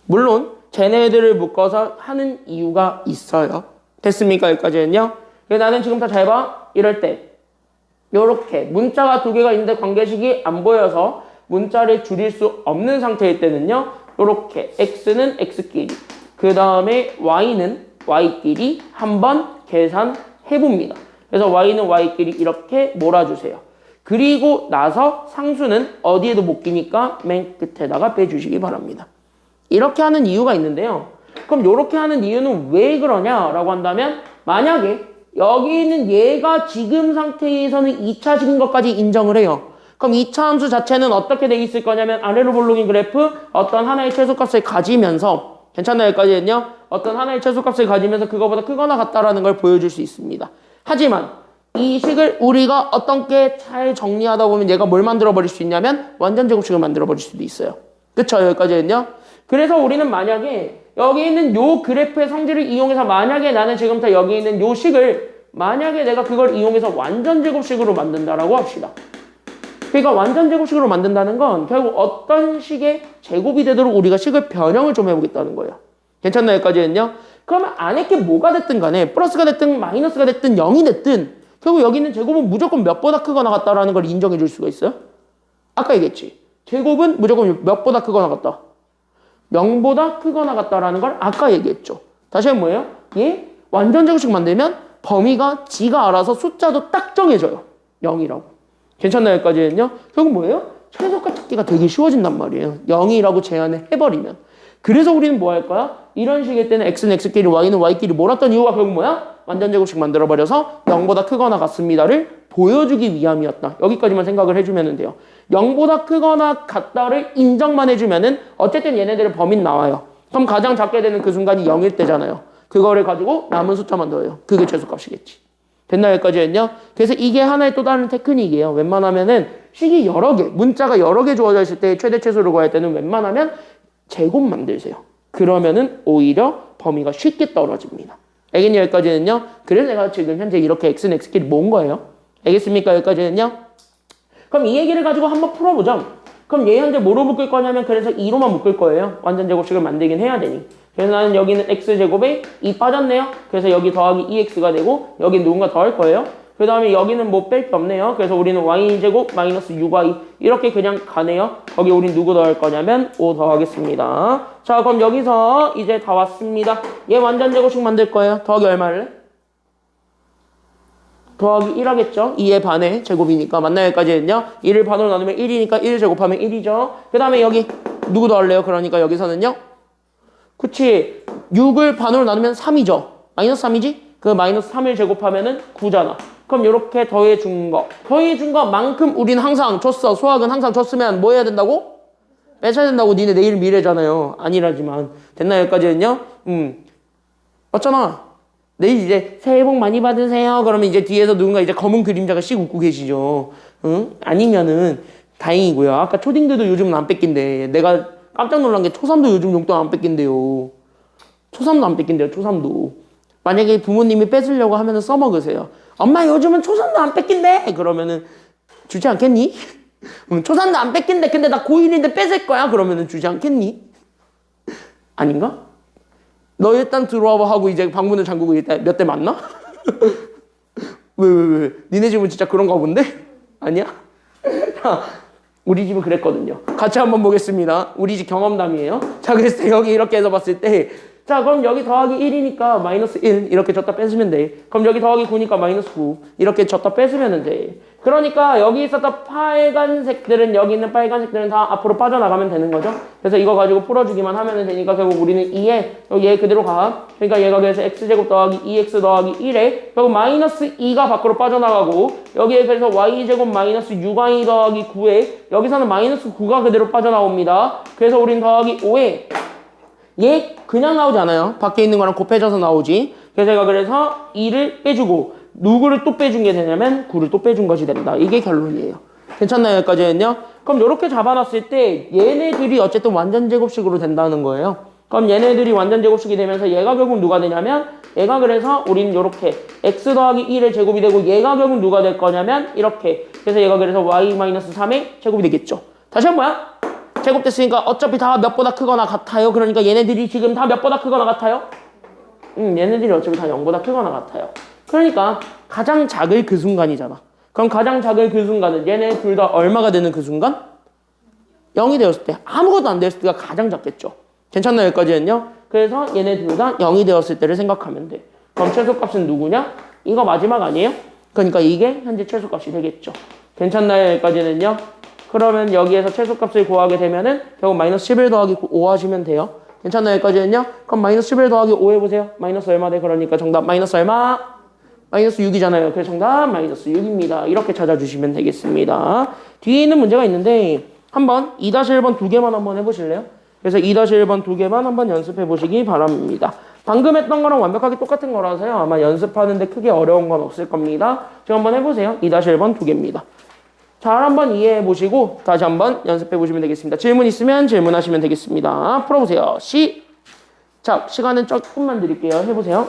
물론 쟤네들을 묶어서 하는 이유가 있어요. 됐습니까? 여기까지는요. 나는 지금 다 잘 봐. 이럴 때 요렇게 문자가 두 개가 있는데 관계식이 안 보여서 문자를 줄일 수 없는 상태일 때는요. 요렇게 x는 x끼리 그 다음에 y는 y끼리 한번 계산해봅니다. 그래서 y는 y끼리 이렇게 몰아주세요. 그리고 나서 상수는 어디에도 못 끼니까 맨 끝에다가 빼주시기 바랍니다. 이렇게 하는 이유가 있는데요. 그럼 이렇게 하는 이유는 왜 그러냐라고 한다면 만약에 여기 있는 얘가 지금 상태에서는 2차식인 것까지 인정을 해요. 그럼 2차 함수 자체는 어떻게 돼 있을 거냐면 아래로 볼록인 그래프 어떤 하나의 최소값을 가지면서 괜찮나요? 여기까지는요. 어떤 하나의 최소값을 가지면서 그거보다 크거나 같다라는 걸 보여줄 수 있습니다. 하지만 이 식을 우리가 어떻게 잘 정리하다 보면 얘가 뭘 만들어 버릴 수 있냐면 완전 제곱식을 만들어 버릴 수도 있어요. 그쵸? 여기까지는요. 그래서 우리는 만약에 여기 있는 요 그래프의 성질을 이용해서 만약에 나는 지금부터 여기 있는 요 식을 만약에 내가 그걸 이용해서 완전 제곱식으로 만든다라고 합시다. 그러니까 완전 제곱식으로 만든다는 건 결국 어떤 식의 제곱이 되도록 우리가 식을 변형을 좀 해보겠다는 거예요. 괜찮나요? 여기까지는요. 그러면 안에 게 뭐가 됐든 간에 플러스가 됐든 마이너스가 됐든 0이 됐든 결국 여기 있는 제곱은 무조건 몇보다 크거나 같다라는 걸 인정해 줄 수가 있어요. 아까 얘기했지. 제곱은 무조건 몇보다 크거나 같다. 0보다 크거나 같다라는 걸 아까 얘기했죠. 다시 한번 뭐예요? 얘 완전 제곱식 만들면 범위가 지가 알아서 숫자도 딱 정해져요. 0이라고. 괜찮나요? 여기까지는요. 결국 뭐예요? 최소값 찾기가 되게 쉬워진단 말이에요. 0이라고 제한을 해버리면. 그래서 우리는 뭐 할 거야? 이런 식일 때는 x는 x끼리 y는 y끼리 몰았던 이유가 결국 뭐야? 완전 제곱식 만들어버려서 0보다 크거나 같습니다를 보여주기 위함이었다. 여기까지만 생각을 해주면 돼요. 0보다 크거나 같다를 인정만 해주면은 어쨌든 얘네들의 범위는 나와요. 그럼 가장 작게 되는 그 순간이 0일 때잖아요. 그거를 가지고 남은 숫자만 더해요. 그게 최소값이겠지. 됐나요? 여기까지는요. 그래서 이게 하나의 또 다른 테크닉이에요. 웬만하면은 식이 여러 개, 문자가 여러 개 주어져 있을 때 최대 최소를 구할 때는 웬만하면 제곱 만들세요. 그러면은 오히려 범위가 쉽게 떨어집니다. 알겠니? 여기까지는요. 그래서 내가 지금 현재 이렇게 x는 x끼리 모은 거예요. 알겠습니까? 여기까지는요. 그럼 이 얘기를 가지고 한번 풀어보죠. 그럼 얘 현재 뭐로 묶을 거냐면 그래서 2로만 묶을 거예요. 완전 제곱식을 만들긴 해야 되니. 그래서 나는 여기는 x제곱에 2 빠졌네요. 그래서 여기 더하기 2x가 되고 여기 누군가 더할 거예요. 그 다음에 여기는 뭐 뺄 게 없네요. 그래서 우리는 y제곱 마이너스 6y 이렇게 그냥 가네요. 거기 우린 누구 더할 거냐면 5 더하겠습니다. 자, 그럼 여기서 이제 다 왔습니다. 얘 완전 제곱식 만들 거예요. 더하기 얼마를? 더하기 1 하겠죠? 2의 반의 제곱이니까 맞나요? 여기까지는요. 1을 반으로 나누면 1이니까 1 제곱하면 1이죠. 그 다음에 여기 누구 더할래요? 그러니까 여기서는요. 그치. 6을 반으로 나누면 3이죠. 마이너스 3이지? 그 마이너스 3을 제곱하면은 9잖아. 그럼 이렇게 더해준 거. 더해준 것만큼 우리는 항상 줬어. 수학은 항상 줬으면 뭐 해야 된다고? 빼셔야 된다고. 니네 내일 미래잖아요. 아니라지만. 됐나요? 여기까지는요? 맞잖아. 내일 이제 새해 복 많이 받으세요. 그러면 이제 뒤에서 누군가 이제 검은 그림자가 씩 웃고 계시죠. 응? 아니면은 다행이고요. 아까 초딩들도 요즘은 안 뺏긴대. 내가 깜짝 놀란 게 초3도 요즘 용돈 안 뺏긴대요. 초3도 안 뺏긴대요. 초3도. 만약에 부모님이 뺏으려고 하면은 써먹으세요. 엄마 요즘은 초3도 안 뺏긴대. 그러면은 주지 않겠니? 초3도 안 뺏긴대. 근데 나 고1인데 뺏을 거야. 그러면은 주지 않겠니? 아닌가? 너 일단 들어와봐 하고 이제 방문을 잠그고 일단 몇 대 맞나? 왜? 니네 집은 진짜 그런가 본데? 아니야? 우리 집은 그랬거든요. 같이 한번 보겠습니다. 우리 집 경험담이에요. 자, 그래서 여기 이렇게 해서 봤을 때, 자, 그럼 여기 더하기 1이니까 마이너스 1 이렇게 줬다 뺏으면 돼. 그럼 여기 더하기 9니까 마이너스 9 이렇게 줬다 뺏으면 돼. 그러니까 여기 있었던 빨간색들은 여기 있는 빨간색들은 다 앞으로 빠져나가면 되는 거죠. 그래서 이거 가지고 풀어주기만 하면 되니까 결국 우리는 2에 얘 그대로 가. 그러니까 얘가 그래서 x제곱 더하기 2x 더하기 1에 결국 마이너스 2가 밖으로 빠져나가고 여기에 그래서 y제곱 마이너스 6y 더하기 9에 여기서는 마이너스 9가 그대로 빠져나옵니다. 그래서 우린 더하기 5에 얘 그냥 나오지 않아요. 밖에 있는 거랑 곱해져서 나오지. 그래서 제가 그래서 2를 빼주고 누구를 또 빼준 게 되냐면 9를 또 빼준 것이 된다. 이게 결론이에요. 괜찮나요? 여기까지는요? 그럼 이렇게 잡아놨을 때 얘네들이 어쨌든 완전 제곱식으로 된다는 거예요. 그럼 얘네들이 완전 제곱식이 되면서 얘가 결국 누가 되냐면 얘가 그래서 우리는 이렇게 x 더하기 1의 제곱이 되고 얘가 결국 누가 될 거냐면 이렇게 그래서 얘가 그래서 y-3의 제곱이 되겠죠. 다시 한 번야. 제곱됐으니까 어차피 다 몇보다 크거나 같아요. 그러니까 얘네들이 지금 다 몇보다 크거나 같아요? 얘네들이 어차피 다 0보다 크거나 같아요. 그러니까 가장 작을 그 순간이잖아. 그럼 가장 작을 그 순간은 얘네 둘 다 얼마가 되는 그 순간? 0이 되었을 때 아무것도 안 되었을 때가 가장 작겠죠. 괜찮나요? 여기까지는요? 그래서 얘네 둘 다 0이 되었을 때를 생각하면 돼. 그럼 최소값은 누구냐? 이거 마지막 아니에요? 그러니까 이게 현재 최소값이 되겠죠. 괜찮나요? 여기까지는요? 그러면 여기에서 최소값을 구하게 되면은 결국 마이너스 11 더하기 5 하시면 돼요. 괜찮나요? 여기까지는요? 그럼 마이너스 11 더하기 5 해보세요. 마이너스 얼마 돼? 그러니까 정답 마이너스 얼마? 마이너스 6이잖아요. 그래서 정답 마이너스 6입니다. 이렇게 찾아주시면 되겠습니다. 뒤에 있는 문제가 있는데 한번 2-1번 두 개만 한번 해보실래요? 그래서 2-1번 두 개만 한번 연습해 보시기 바랍니다. 방금 했던 거랑 완벽하게 똑같은 거라서요. 아마 연습하는데 크게 어려운 건 없을 겁니다. 지금 한번 해보세요. 2-1번 두 개입니다. 잘 한번 이해해 보시고 다시 한번 연습해 보시면 되겠습니다. 질문 있으면 질문하시면 되겠습니다. 풀어보세요. 자, 시간은 조금만 드릴게요. 해보세요.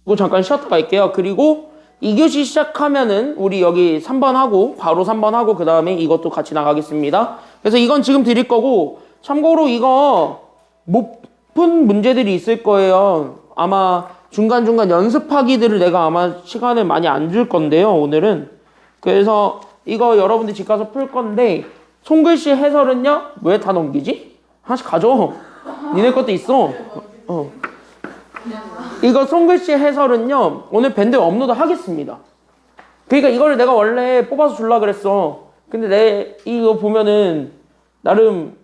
이거 잠깐 쉬었다 갈게요. 그리고 2교시 시작하면은 우리 여기 3번 하고 바로 3번 하고 그 다음에 이것도 같이 나가겠습니다. 그래서 이건 지금 드릴 거고 참고로 이거 못 푼 문제들이 있을 거예요. 아마 중간중간 연습하기들을 내가 아마 시간을 많이 안 줄 건데요. 오늘은. 그래서 이거 여러분들 집 가서 풀 건데 손글씨 해설은요? 왜 다 넘기지? 하나씩 가져. 니네 것도 있어. 이거 손글씨 해설은요 오늘 밴드 업로드 하겠습니다. 그러니까 이거를 내가 원래 뽑아서 줄라 그랬어. 근데 내 이거 보면은 나름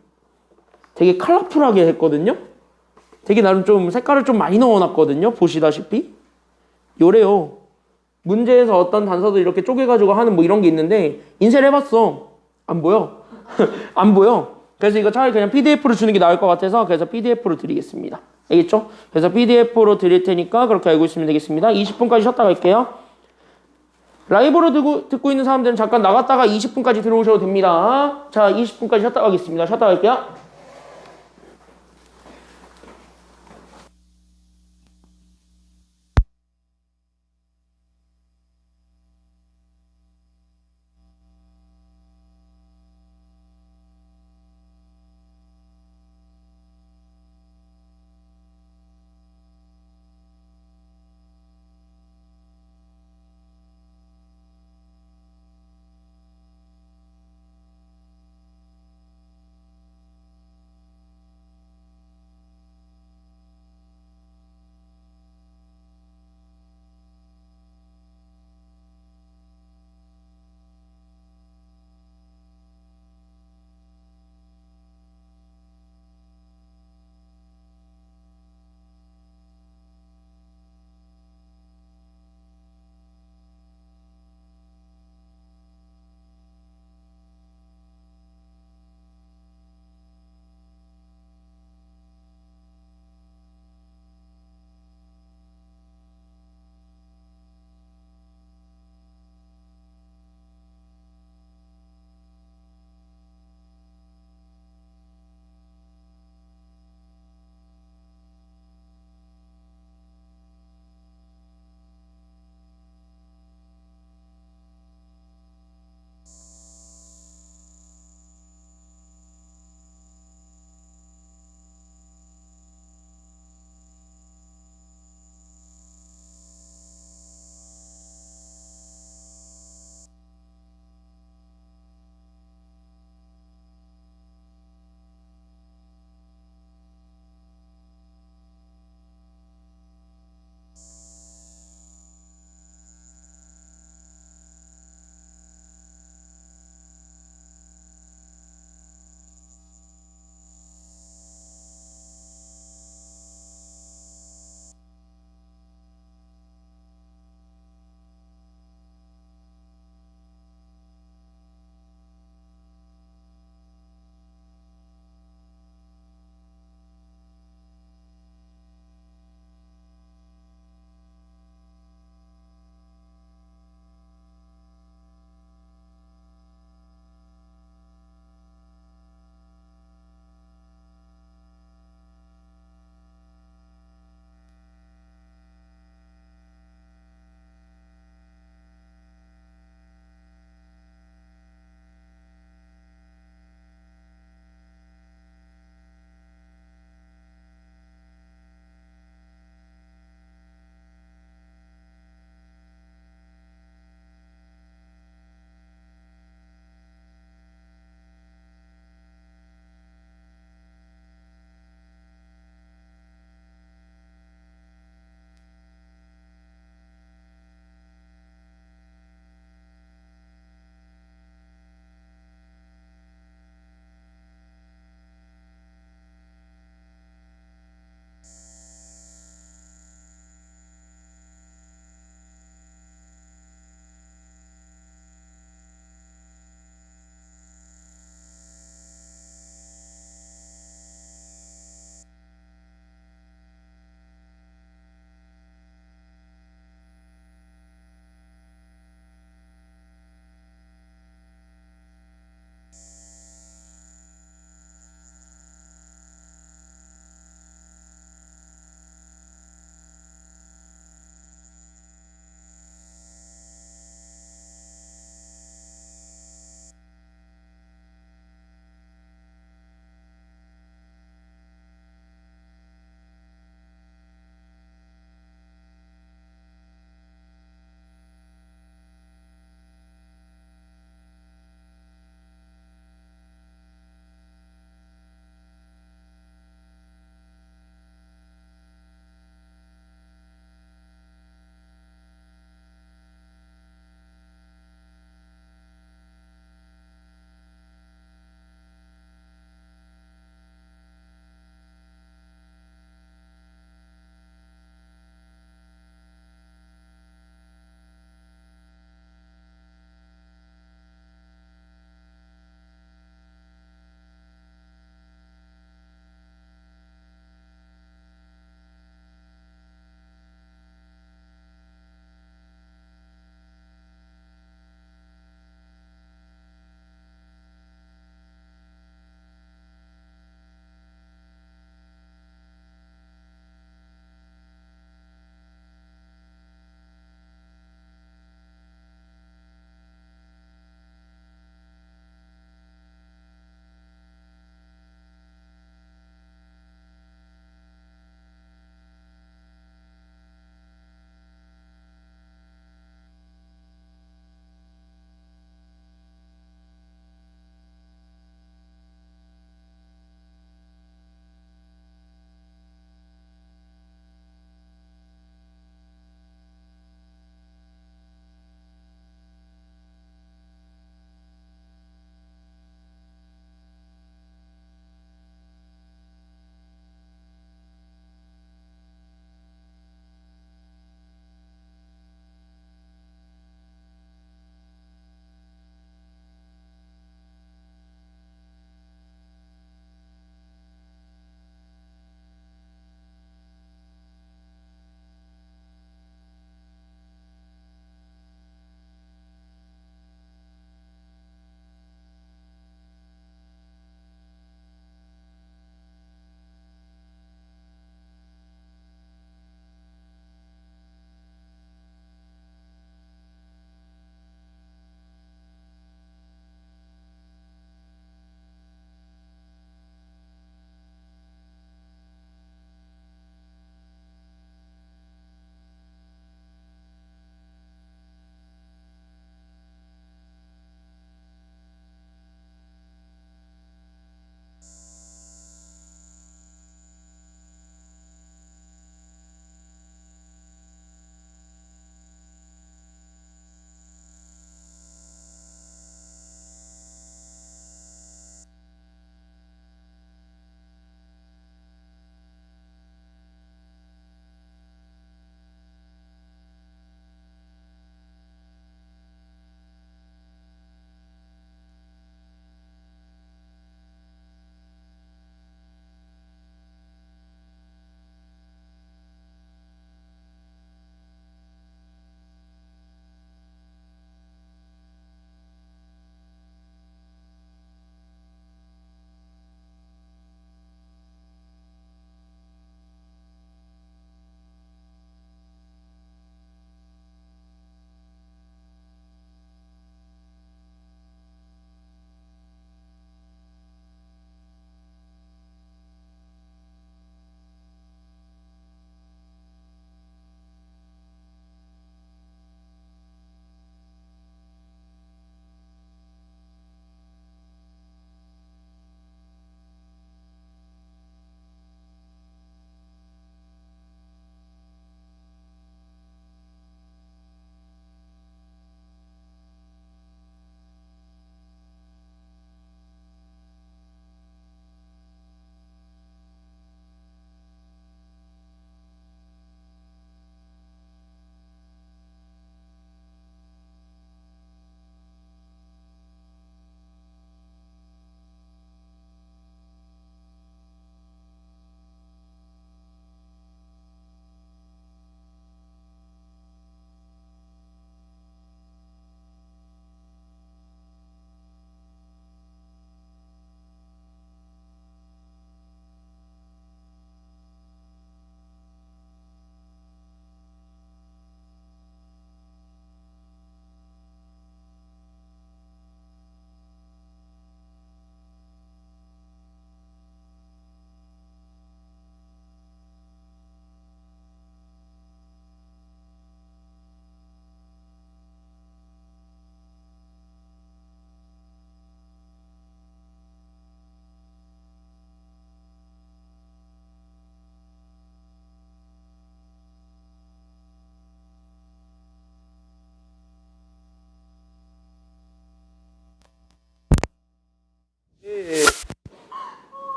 되게 컬러풀하게 했거든요. 되게 나름 좀 색깔을 좀 많이 넣어놨거든요. 보시다시피 요래요. 문제에서 어떤 단서도 이렇게 쪼개가지고 하는 뭐 이런 게 있는데 인쇄를 해봤어. 안 보여. 안 보여. 그래서 이거 차라리 그냥 PDF로 주는 게 나을 것 같아서 그래서 PDF로 드리겠습니다. 알겠죠? 그래서 PDF로 드릴 테니까 그렇게 알고 있으면 되겠습니다. 20분까지 쉬었다 갈게요. 라이브로 듣고 있는 사람들은 잠깐 나갔다가 20분까지 들어오셔도 됩니다. 자, 20분까지 쉬었다 가겠습니다. 쉬었다 갈게요.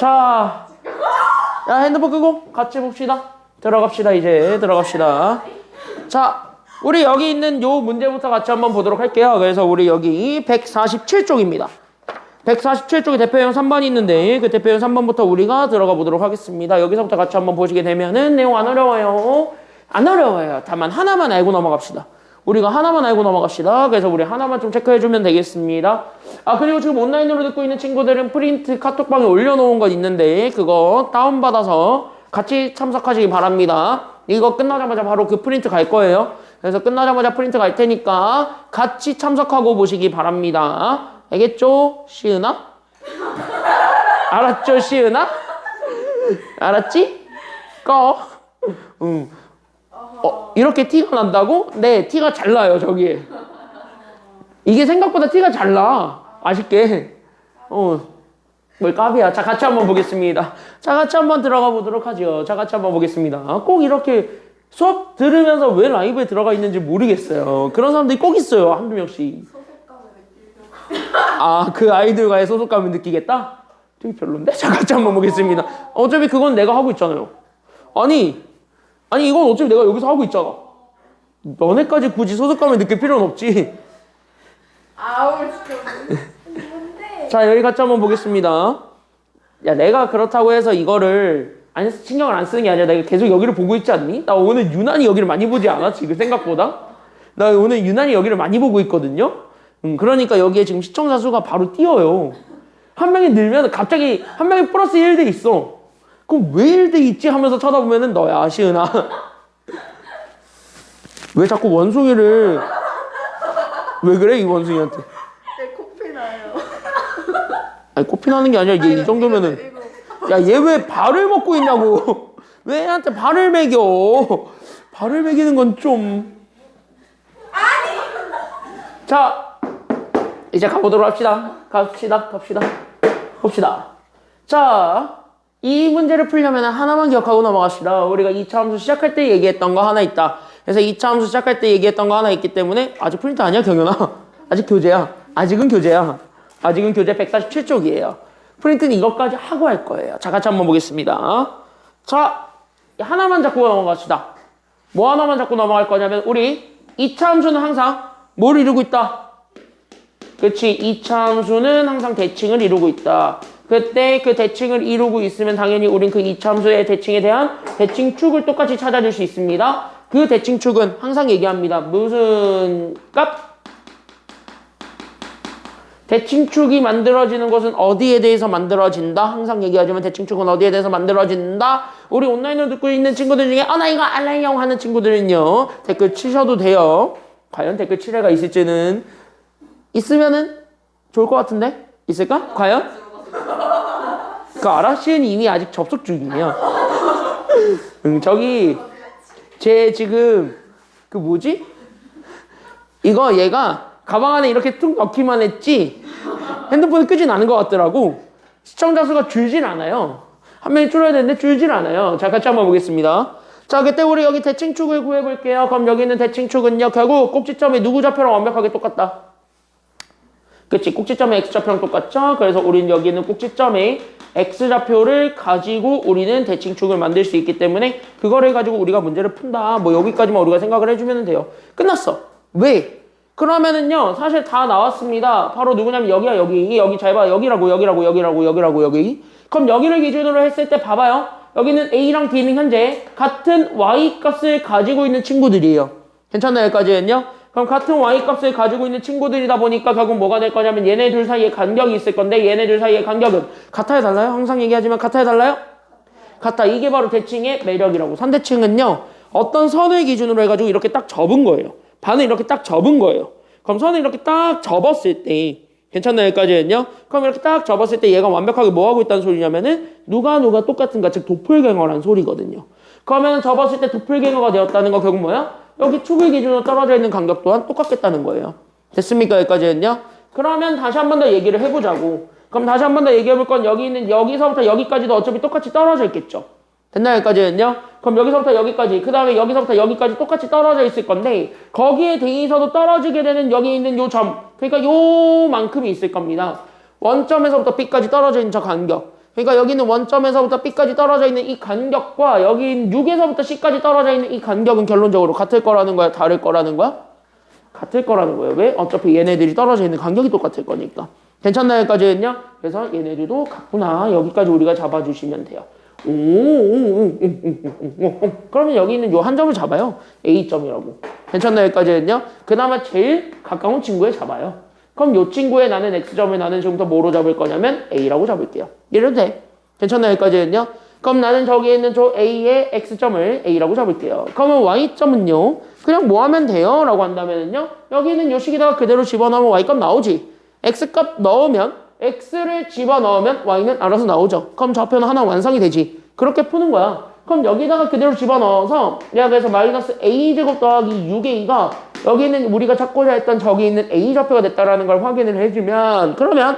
자, 야, 핸드폰 끄고 같이 봅시다. 들어갑시다. 이제 들어갑시다. 자, 우리 여기 있는 요 문제부터 같이 한번 보도록 할게요. 그래서 우리 여기 147쪽입니다. 147쪽에 대표형 3번이 있는데 그 대표형 3번부터 우리가 들어가 보도록 하겠습니다. 여기서부터 같이 한번 보시게 되면은 내용 안 어려워요. 안 어려워요. 다만 하나만 알고 넘어갑시다. 우리가 하나만 알고 넘어갑시다. 그래서 우리 하나만 좀 체크해주면 되겠습니다. 아, 그리고 지금 온라인으로 듣고 있는 친구들은 프린트 카톡방에 올려놓은 거 있는데 그거 다운받아서 같이 참석하시기 바랍니다. 이거 끝나자마자 바로 그 프린트 갈 거예요. 그래서 끝나자마자 프린트 갈 테니까 같이 참석하고 보시기 바랍니다. 알겠죠? 시은아? 알았죠? 시은아? 알았지? 꺼. 응. 이렇게 티가 난다고? 네, 티가 잘 나요, 저기에. 이게 생각보다 티가 잘 나. 아쉽게. 뭘 까비야. 자, 같이 한번 보겠습니다. 자, 같이 한번 들어가 보도록 하죠. 자, 같이 한번 보겠습니다. 꼭 이렇게 수업 들으면서 왜 라이브에 들어가 있는지 모르겠어요. 그런 사람들이 꼭 있어요. 한두 명씩. 소속감을 느끼려고. 아, 그 아이들과의 소속감을 느끼겠다? 되게 별론데? 자, 같이 한번 보겠습니다. 어차피 그건 내가 하고 있잖아요. 아니, 이건 어차피 내가 여기서 하고 있잖아. 너네까지 굳이 소속감을 느낄 필요는 없지. 아우 진짜 뭔데? 자, 여기 같이 한번 보겠습니다. 야, 내가 그렇다고 해서 이거를 신경을 안 쓰는 게 아니라 내가 계속 여기를 보고 있지 않니? 나 오늘 유난히 여기를 많이 보지 않아? 지금 생각보다? 나 오늘 유난히 여기를 많이 보고 있거든요? 그러니까 여기에 지금 시청자 수가 바로 뛰어요. 한 명이 늘면 갑자기 한 명이 플러스 1돼 있어. 그럼 왜 1돼 있지? 하면서 쳐다보면은 너야, 시은아. 왜 자꾸 원숭이를. 왜 그래, 이 원숭이한테? 내 코피 나요. 아니, 코피 나는 게 아니라 얘 이 정도면은. 야, 얘 왜 발을 먹고 있냐고. 왜 얘한테 발을 먹여. 발을 먹이는 건 좀. 아니. 자, 이제 가보도록 합시다. 갑시다. 봅시다. 자, 이 문제를 풀려면 하나만 기억하고 넘어갑시다. 우리가 2차 함수 시작할 때 얘기했던 거 하나 있다. 그래서 2차 함수 시작할 때 얘기했던 거 하나 있기 때문에 아직 프린트 아니야, 경연아? 아직 교재야. 아직은 교재 147쪽이에요. 프린트는 이것까지 하고 할 거예요. 자, 같이 한번 보겠습니다. 자, 하나만 잡고 넘어갑시다. 뭐 하나만 잡고 넘어갈 거냐면 우리 2차 함수는 항상 뭘 이루고 있다? 그치, 2차 함수는 항상 대칭을 이루고 있다. 그때 그 대칭을 이루고 있으면 당연히 우린 그 2차 함수의 대칭에 대한 대칭축을 똑같이 찾아줄 수 있습니다. 그 대칭축은 항상 얘기합니다. 무슨 값? 대칭축이 만들어지는 것은 어디에 대해서 만들어진다? 항상 얘기하지만 대칭축은 어디에 대해서 만들어진다? 우리 온라인으로 듣고 있는 친구들 중에 나 이거 알라요 하는 친구들은요. 댓글 치셔도 돼요. 과연 댓글 칠애가 있을지는 있으면은 좋을 것 같은데? 있을까? 과연? 그거 알아? 시은이 이미 아직 접속 중이에요. 저기 제 지금 그 뭐지? 이거 얘가 가방 안에 이렇게 툭 넣기만 했지 핸드폰을 끄진 않은 것 같더라고. 시청자 수가 줄진 않아요. 한 명이 줄어야 되는데 줄진 않아요. 자, 같이 한번 보겠습니다. 자, 그때 우리 여기 대칭축을 구해볼게요. 그럼 여기 있는 대칭축은요, 결국 꼭지점이 누구 좌표랑 완벽하게 똑같다. 그치, 꼭지점의 x좌표랑 똑같죠? 그래서 우리는 여기 있는 꼭지점의 x좌표를 가지고 우리는 대칭축을 만들 수 있기 때문에 그거를 가지고 우리가 문제를 푼다. 뭐 여기까지만 우리가 생각을 해주면 돼요. 끝났어. 왜? 그러면은요, 사실 다 나왔습니다. 바로 누구냐면 여기야, 여기 잘 봐. 여기라고. 여기. 그럼 여기를 기준으로 했을 때 봐봐요. 여기는 A랑 B는 현재 같은 Y 값을 가지고 있는 친구들이에요. 괜찮나요? 여기까지는요? 그럼 같은 Y 값을 가지고 있는 친구들이다 보니까 결국 뭐가 될 거냐면 얘네 둘 사이에 간격이 있을 건데 얘네 둘 사이의 간격은 같아요, 달라요? 항상 얘기하지만 같아요, 달라요? 같아. 이게 바로 대칭의 매력이라고. 선대칭은요, 어떤 선을 기준으로 해가지고 이렇게 딱 접은 거예요. 반을 이렇게 딱 접은 거예요. 그럼 선을 이렇게 딱 접었을 때, 괜찮나요? 여기까지는요? 그럼 이렇게 딱 접었을 때 얘가 완벽하게 뭐 하고 있다는 소리냐면은 누가 똑같은가, 즉 도플갱어라는 소리거든요. 그러면 접었을 때 도플갱어가 되었다는 거 결국 뭐야? 여기 축을 기준으로 떨어져 있는 간격 또한 똑같겠다는 거예요. 됐습니까? 여기까지는요? 그러면 다시 한 번 더 얘기를 해보자고. 그럼 다시 한 번 더 얘기해볼 건 여기 있는 여기서부터 여기까지도 어차피 똑같이 떨어져 있겠죠. 됐나요? 여기까지는요? 그럼 여기서부터 여기까지, 그 다음에 여기서부터 여기까지 똑같이 떨어져 있을 건데 거기에 대해서도 떨어지게 되는 여기 있는 요 점, 그러니까 요만큼이 있을 겁니다. 원점에서부터 B까지 떨어져 있는 저 간격. 그러니까 여기는 원점에서부터 B까지 떨어져 있는 이 간격과 여기 6에서부터 C까지 떨어져 있는 이 간격은 결론적으로 같을 거라는 거야? 다를 거라는 거야? 같을 거라는 거예요. 왜? 어차피 얘네들이 떨어져 있는 간격이 똑같을 거니까. 괜찮나요? 여기까지는요? 그래서 얘네들도 같구나. 여기까지 우리가 잡아주시면 돼요. 그러면 여기 있는 요 한 점을 잡아요. A점이라고. 괜찮나요? 여기까지는요? 그나마 제일 가까운 친구에 잡아요. 그럼 요 친구에 나는 X점을 나는 지금부터 뭐로 잡을 거냐면 A라고 잡을게요. 이래도 돼. 괜찮나요? 여기까지는요? 그럼 나는 저기에 있는 저 A의 X점을 A라고 잡을게요. 그러면 Y점은요? 그냥 뭐 하면 돼요? 라고 한다면요? 여기는 요 식에다가 그대로 집어넣으면 Y값 나오지. X값 넣으면 X를 집어넣으면 Y는 알아서 나오죠. 그럼 좌표는 하나 완성이 되지. 그렇게 푸는 거야. 그럼 여기다가 그대로 집어넣어서 내가 그래서 마이너스 A제곱 더하기 6A가 여기는 우리가 찾고자 했던 저기 있는 A 좌표가 됐다라는 걸 확인을 해주면 그러면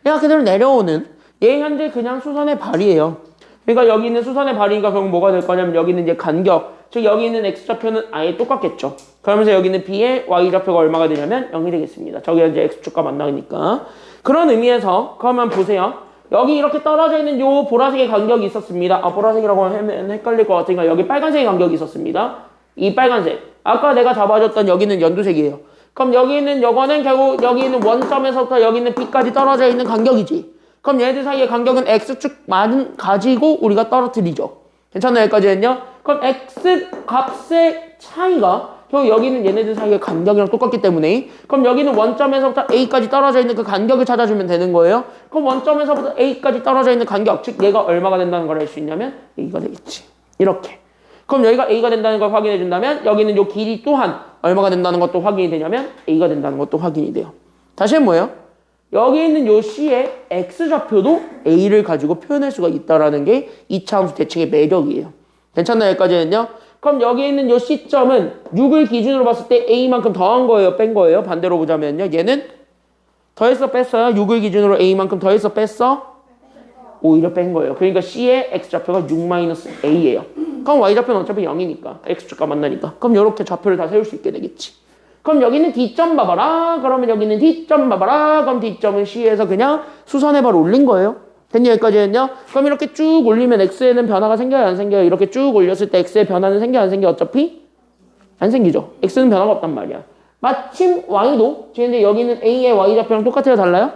얘가 그대로 내려오는 얘 현재 그냥 수선의 발이에요. 그러니까 여기 있는 수선의 발이니까 그럼 뭐가 될 거냐면 여기 있는 이제 간격 즉 여기 있는 X좌표는 아예 똑같겠죠. 그러면서 여기 있는 B의 Y좌표가 얼마가 되냐면 0이 되겠습니다. 저기가 이제 X축과 만나니까 그런 의미에서 그러면 보세요. 여기 이렇게 떨어져 있는 요 보라색의 간격이 있었습니다. 아 보라색이라고 하면 헷갈릴 것 같으니까 여기 빨간색의 간격이 있었습니다. 이 빨간색 아까 내가 잡아줬던 여기는 연두색이에요. 그럼 여기 있는 요거는 결국 여기 있는 원점에서부터 여기 있는 B까지 떨어져 있는 간격이지. 그럼 얘들 사이의 간격은 X축만 가지고 우리가 떨어뜨리죠. 괜찮나요? 여기까지는요? 그럼 X 값의 차이가 결국 여기는 얘네들 사이의 간격이랑 똑같기 때문에 그럼 여기는 원점에서부터 A까지 떨어져 있는 그 간격을 찾아주면 되는 거예요. 그럼 원점에서부터 A까지 떨어져 있는 간격 즉 얘가 얼마가 된다는 걸 알 수 있냐면 A가 되겠지. 이렇게. 그럼 여기가 A가 된다는 걸 확인해 준다면 여기는 요 길이 또한 얼마가 된다는 것도 확인이 되냐면 A가 된다는 것도 확인이 돼요. 다시 뭐예요? 여기 있는 요 C의 X좌표도 A를 가지고 표현할 수가 있다는 게 이차함수 대칭의 매력이에요. 괜찮나요? 여기까지는요? 그럼 여기 있는 요 C점은 6을 기준으로 봤을 때 A만큼 더한 거예요? 뺀 거예요? 반대로 보자면요. 얘는 더했어? 뺐어요? 6을 기준으로 A만큼 더했어? 뺐어? 오히려 뺀 거예요. 그러니까 C의 X좌표가 6-A예요. 그럼 Y좌표는 어차피 0이니까 X축과 만나니까 그럼 이렇게 좌표를 다 세울 수 있게 되겠지. 그럼 여기는 D점 봐봐라. 그러면 여기는 D점 봐봐라. 그럼 D점은 C에서 그냥 수선의 발 올린 거예요. 됐냐? 여기까지는요? 그럼 이렇게 쭉 올리면 X에는 변화가 생겨요? 안 생겨요? 이렇게 쭉 올렸을 때 X의 변화는 생겨? 안 생겨? 어차피? 안 생기죠. X는 변화가 없단 말이야. 마침 Y도 근데 여기는 A의 Y좌표랑 똑같아요? 달라요?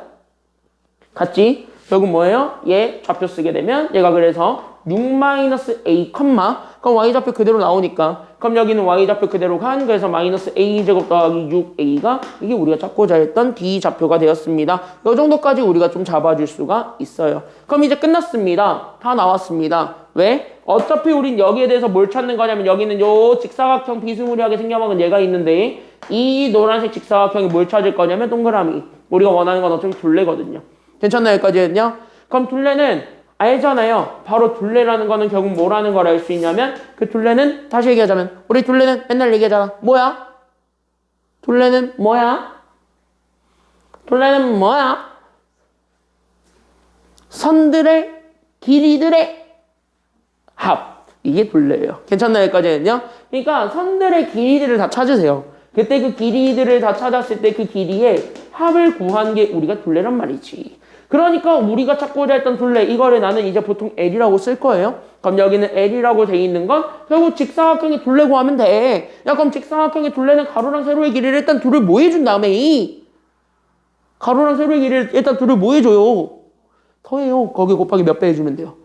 같지? 결국 뭐예요? 얘 좌표 쓰게 되면 얘가 그래서 6-A, 그럼 Y좌표 그대로 나오니까 그럼 여기는 Y좌표 그대로 간 그래서 마이너스 A제곱 더하기 6A가 이게 우리가 찾고자 했던 D좌표가 되었습니다. 이 정도까지 우리가 좀 잡아줄 수가 있어요. 그럼 이제 끝났습니다. 다 나왔습니다. 왜? 어차피 우린 여기에 대해서 뭘 찾는 거냐면 여기는 요 직사각형 비스무리하게 생겨먹은 얘가 있는데 이 노란색 직사각형이 뭘 찾을 거냐면 동그라미. 우리가 원하는 건 어차피 둘레거든요. 괜찮나요? 여기까지는요? 그럼 둘레는 알잖아요. 바로 둘레라는 거는 결국 뭐라는 걸 알 수 있냐면 그 둘레는 다시 얘기하자면 우리 둘레는 맨날 얘기하잖아. 뭐야? 둘레는 뭐야? 둘레는 뭐야? 선들의 길이들의 합. 이게 둘레예요. 괜찮나요? 여기까지는요? 그러니까 선들의 길이들을 다 찾으세요. 그때 그 길이들을 다 찾았을 때 그 길이의 합을 구한 게 우리가 둘레란 말이지. 그러니까 우리가 찾고자 했던 둘레 이거를 나는 이제 보통 L이라고 쓸 거예요. 그럼 여기는 L이라고 돼 있는 건 결국 직사각형의 둘레 구하면 돼. 야 그럼 직사각형의 둘레는 가로랑 세로의 길이를 일단 둘을 뭐 해준 다음에 가로랑 세로의 길이를 일단 둘을 뭐 해줘요? 더해요. 거기 곱하기 몇 배 해주면 돼요?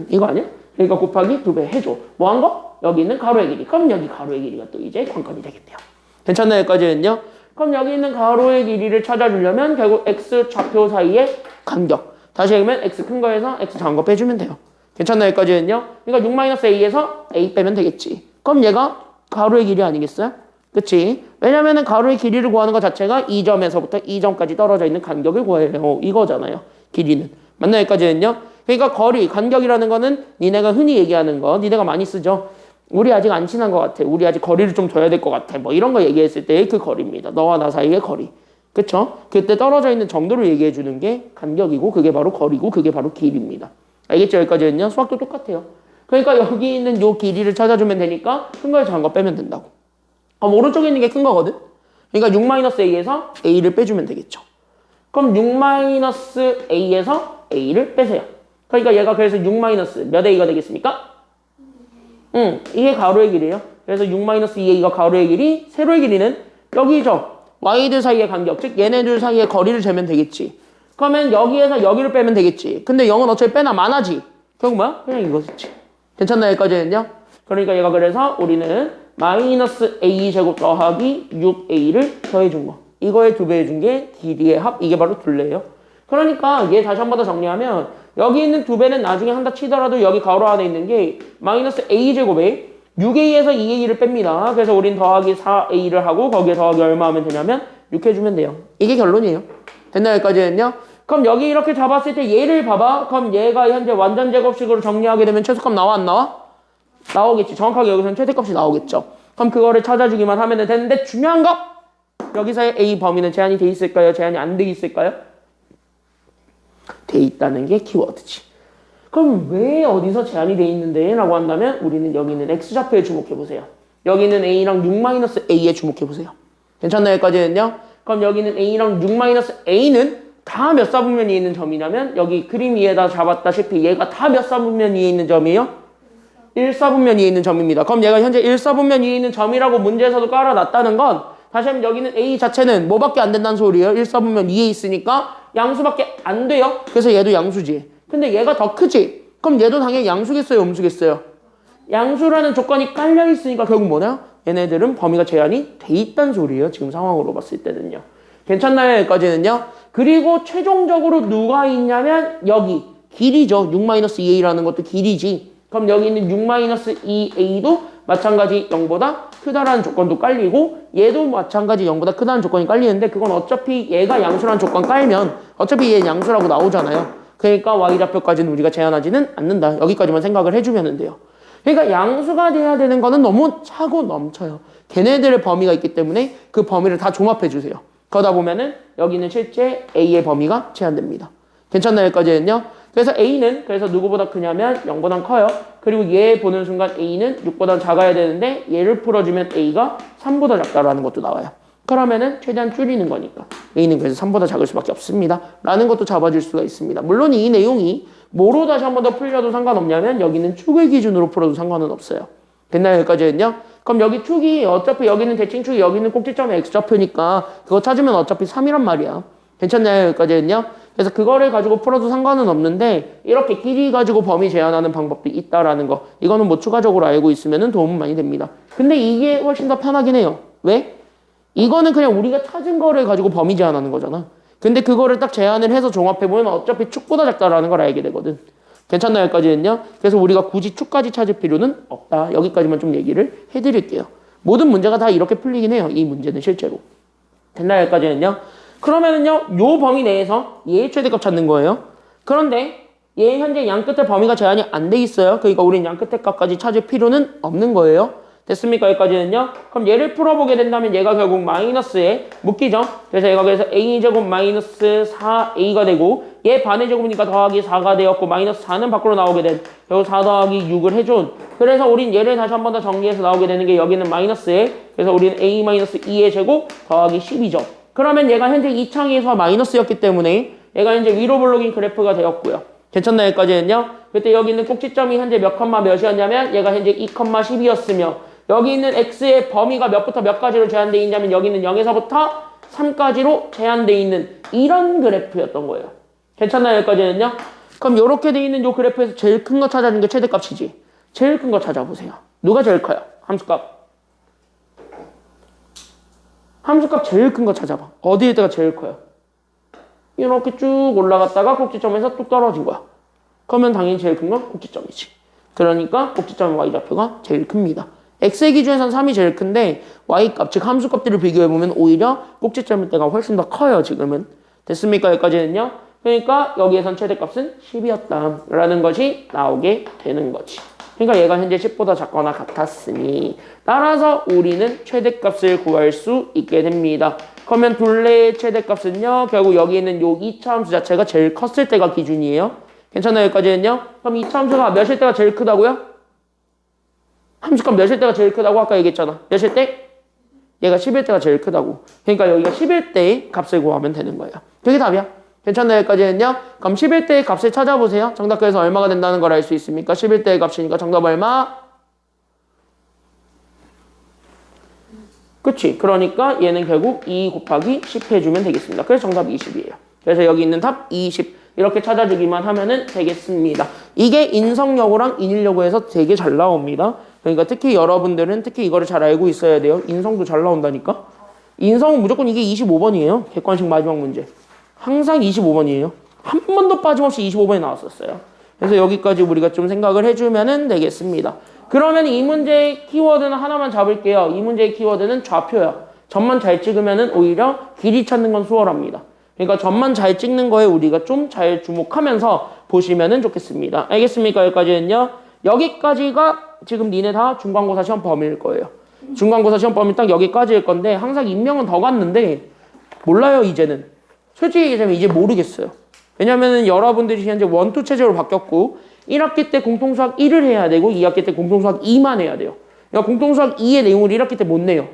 이거 아니야? 그러니까 곱하기 2배 해줘. 뭐 한 거? 여기 있는 가로의 길이. 그럼 여기 가로의 길이가 또 이제 관건이 되겠네요. 괜찮나요? 여기까지는요? 그럼 여기 있는 가로의 길이를 찾아주려면 결국 X 좌표 사이의 간격. 다시 얘기하면 X 큰 거에서 X 작은 거 빼주면 돼요. 괜찮나요? 여기까지는요? 그러니까 6-A에서 A 빼면 되겠지. 그럼 얘가 가로의 길이 아니겠어요? 그치? 왜냐면은 가로의 길이를 구하는 것 자체가 2점에서부터 2점까지 떨어져 있는 간격을 구해요. 이거잖아요. 길이는. 맞나요? 여기까지는요? 그러니까 거리, 간격이라는 거는 니네가 흔히 얘기하는 거, 니네가 많이 쓰죠. 우리 아직 안 친한 것 같아. 우리 아직 거리를 좀 둬야 될 것 같아. 뭐 이런 거 얘기했을 때 그 거리입니다. 너와 나 사이의 거리. 그쵸? 그때 떨어져 있는 정도를 얘기해 주는 게 간격이고 그게 바로 거리고 그게 바로 길입니다. 알겠죠? 여기까지는요? 수학도 똑같아요. 그러니까 여기 있는 요 길이를 찾아주면 되니까 큰 거에 작은 거 빼면 된다고. 그럼 오른쪽에 있는 게 큰 거거든? 그러니까 6-A에서 A를 빼주면 되겠죠. 그럼 6-A에서 a를 빼세요. 그러니까 얘가 그래서 6 마이너스 몇 a가 되겠습니까? 이게 가로의 길이에요. 그래서 6 마이너스 2a가 가로의 길이, 세로의 길이는 여기죠. y들 사이의 간격, 즉 얘네들 사이의 거리를 재면 되겠지. 그러면 여기에서 여기를 빼면 되겠지. 근데 0은 어차피 빼나 마나지. 결국 뭐야? 그냥 이거지. 괜찮나요? 여기까지는요? 그러니까 얘가 그래서 우리는 마이너스 a 제곱 더하기 6a를 더해준 거. 이거에 2배 해준 게 길이의 합. 이게 바로 둘레예요. 그러니까 얘 다시 한 번 더 정리하면 여기 있는 2배는 나중에 한다 치더라도 여기 가로 안에 있는 게 마이너스 a 제곱에 6a에서 2a를 뺍니다. 그래서 우린 더하기 4a를 하고 거기에 더하기 얼마 하면 되냐면 6 해주면 돼요. 이게 결론이에요. 됐나요? 여기까지는요? 그럼 여기 이렇게 잡았을 때 얘를 봐봐. 그럼 얘가 현재 완전 제곱식으로 정리하게 되면 최소값 나와 안 나와? 나오겠지. 정확하게 여기서는 최대값이 나오겠죠. 그럼 그거를 찾아주기만 하면 되는데 중요한 거! 여기서의 a 범위는 제한이 돼 있을까요? 제한이 안 돼 있을까요? 돼 있다는 게 키워드지. 그럼 왜 어디서 제한이 돼 있는데? 라고 한다면 우리는 여기 있는 x좌표에 주목해보세요. 여기는 a랑 6-a에 주목해보세요. 괜찮나요? 여기까지는요? 그럼 여기는 a랑 6-a는 다 몇 사분면 위에 있는 점이냐면 여기 그림 위에다 잡았다시피 얘가 다 몇 사분면 위에 있는 점이에요? 1사분면 위에 있는 점입니다. 그럼 얘가 현재 1사분면 위에 있는 점이라고 문제에서도 깔아놨다는 건 다시 한번 여기는 a 자체는 뭐밖에 안 된다는 소리예요? 1사분면 위에 있으니까 양수밖에 안 돼요. 그래서 얘도 양수지. 근데 얘가 더 크지? 그럼 얘도 당연히 양수겠어요? 음수겠어요? 양수라는 조건이 깔려있으니까 결국 뭐냐? 얘네들은 범위가 제한이 돼 있다는 소리예요. 지금 상황으로 봤을 때는요. 괜찮나요? 여기까지는요. 그리고 최종적으로 누가 있냐면 여기 길이죠. 6-2a라는 것도 길이지. 그럼 여기 있는 6-2a도 마찬가지 0보다 크다라는 조건도 깔리고 얘도 마찬가지 0보다 크다는 조건이 깔리는데 그건 어차피 얘가 양수라는 조건 깔면 어차피 얘는 양수라고 나오잖아요. 그러니까 y좌표까지는 우리가 제한하지는 않는다. 여기까지만 생각을 해주면 돼요. 그러니까 양수가 돼야 되는 거는 너무 차고 넘쳐요. 걔네들의 범위가 있기 때문에 그 범위를 다 종합해주세요. 그러다 보면은 여기는 실제 a의 범위가 제한됩니다. 괜찮나요? 여기까지는요? 그래서 a는 그래서 누구보다 크냐면 0보다 커요. 그리고 얘 보는 순간 a는 6보다 작아야 되는데 얘를 풀어주면 a가 3보다 작다라는 것도 나와요. 그러면은 최대한 줄이는 거니까 a는 그래서 3보다 작을 수밖에 없습니다. 라는 것도 잡아줄 수가 있습니다. 물론 이 내용이 뭐로 다시 한 번 더 풀려도 상관없냐면 여기는 축을 기준으로 풀어도 상관은 없어요. 됐나요? 여기까지는요? 그럼 여기 축이 어차피 여기는 대칭축이 여기는 꼭지점이 x좌표니까 그거 찾으면 어차피 3이란 말이야. 괜찮나요? 여기까지는요? 그래서 그거를 가지고 풀어도 상관은 없는데 이렇게 길이 가지고 범위 제한하는 방법도 있다라는 거 이거는 뭐 추가적으로 알고 있으면 도움은 많이 됩니다. 근데 이게 훨씬 더 편하긴 해요. 왜? 이거는 그냥 우리가 찾은 거를 가지고 범위 제한하는 거잖아. 근데 그거를 딱 제한을 해서 종합해보면 어차피 축보다 작다라는 걸 알게 되거든. 괜찮나요? 여기까지는요? 그래서 우리가 굳이 축까지 찾을 필요는 없다. 여기까지만 좀 얘기를 해드릴게요. 모든 문제가 다 이렇게 풀리긴 해요. 이 문제는 실제로. 됐나요? 여기까지는요? 그러면은요, 요 범위 내에서 얘의 최대값 찾는 거예요. 그런데 얘 현재 양 끝에 범위가 제한이 안 돼 있어요. 그러니까 우린 양 끝에 값까지 찾을 필요는 없는 거예요. 됐습니까? 여기까지는요? 그럼 얘를 풀어보게 된다면 얘가 결국 마이너스에 묶이죠? 그래서 얘가 그래서 a제곱 마이너스 4a가 되고 얘 반의 제곱이니까 더하기 4가 되었고 마이너스 4는 밖으로 나오게 된 결국 4 더하기 6을 해준 그래서 우린 얘를 다시 한 번 더 정리해서 나오게 되는 게 여기는 마이너스에 그래서 우리는 a 마이너스 2의 제곱 더하기 10이죠. 그러면 얘가 현재 이 창에서 마이너스였기 때문에 얘가 현재 위로 블록인 그래프가 되었고요. 괜찮나요? 여기까지는요? 그때 여기 있는 꼭지점이 현재 몇 컴마 몇이었냐면 얘가 현재 2,10이었으며 여기 있는 x의 범위가 몇부터 몇 가지로 제한되어 있냐면 여기는 0에서부터 3까지로 제한되어 있는 이런 그래프였던 거예요. 괜찮나요? 여기까지는요? 그럼 이렇게 되어 있는 이 그래프에서 제일 큰 거 찾아주는 게 최대값이지. 제일 큰 거 찾아보세요. 누가 제일 커요? 함수값. 함수값 제일 큰 거 찾아봐. 어디에다가 제일 커요? 이렇게 쭉 올라갔다가 꼭지점에서 뚝 떨어진 거야. 그러면 당연히 제일 큰 건 꼭지점이지. 그러니까 꼭지점의 y좌표가 제일 큽니다. x의 기준에서는 3이 제일 큰데 y값, 즉 함수값들을 비교해보면 오히려 꼭지점일 때가 훨씬 더 커요. 지금은. 됐습니까? 여기까지는요. 그러니까 여기에선 최대값은 10이었다 라는 것이 나오게 되는 거지. 그러니까 얘가 현재 10보다 작거나 같았으니 따라서 우리는 최대값을 구할 수 있게 됩니다. 그러면 둘레의 최대값은요. 결국 여기 있는 요 2차 함수 자체가 제일 컸을 때가 기준이에요. 괜찮아요? 여기까지는요. 그럼 2차 함수가 몇일 때가 제일 크다고요? 함수값 몇일 때가 제일 크다고 아까 얘기했잖아. 몇일 때? 얘가 10일 때가 제일 크다고. 그러니까 여기가 10일 때의 값을 구하면 되는 거예요. 그게 답이야. 괜찮나요? 여기까지는요? 그럼 11대의 값을 찾아보세요. 정답 그래서 얼마가 된다는 걸 알 수 있습니까? 11대의 값이니까 정답 얼마? 그치? 그러니까 얘는 결국 2 곱하기 10 해주면 되겠습니다. 그래서 정답 20이에요. 그래서 여기 있는 답 20 이렇게 찾아주기만 하면은 되겠습니다. 이게 인성여고랑 인일여고에서 되게 잘 나옵니다. 그러니까 특히 여러분들은 특히 이거를 잘 알고 있어야 돼요. 인성도 잘 나온다니까. 인성은 무조건 이게 25번이에요. 객관식 마지막 문제. 항상 25번이에요. 한 번도 빠짐없이 25번이 나왔었어요. 그래서 여기까지 우리가 좀 생각을 해주면 되겠습니다. 그러면 이 문제의 키워드는 하나만 잡을게요. 이 문제의 키워드는 좌표야. 점만 잘 찍으면 오히려 길이 찾는 건 수월합니다. 그러니까 점만 잘 찍는 거에 우리가 좀 잘 주목하면서 보시면 좋겠습니다. 알겠습니까? 여기까지는요. 여기까지가 지금 니네 다 중간고사 시험 범위일 거예요. 중간고사 시험 범위 딱 여기까지일 건데 항상 인명은 더 갔는데 몰라요 이제는. 솔직히 얘기하자면 이제 모르겠어요. 왜냐면은 여러분들이 현재 원투 체제로 바뀌었고 1학기 때 공통수학 1을 해야 되고 2학기 때 공통수학 2만 해야 돼요. 그러니까 공통수학 2의 내용을 1학기 때 못 내요.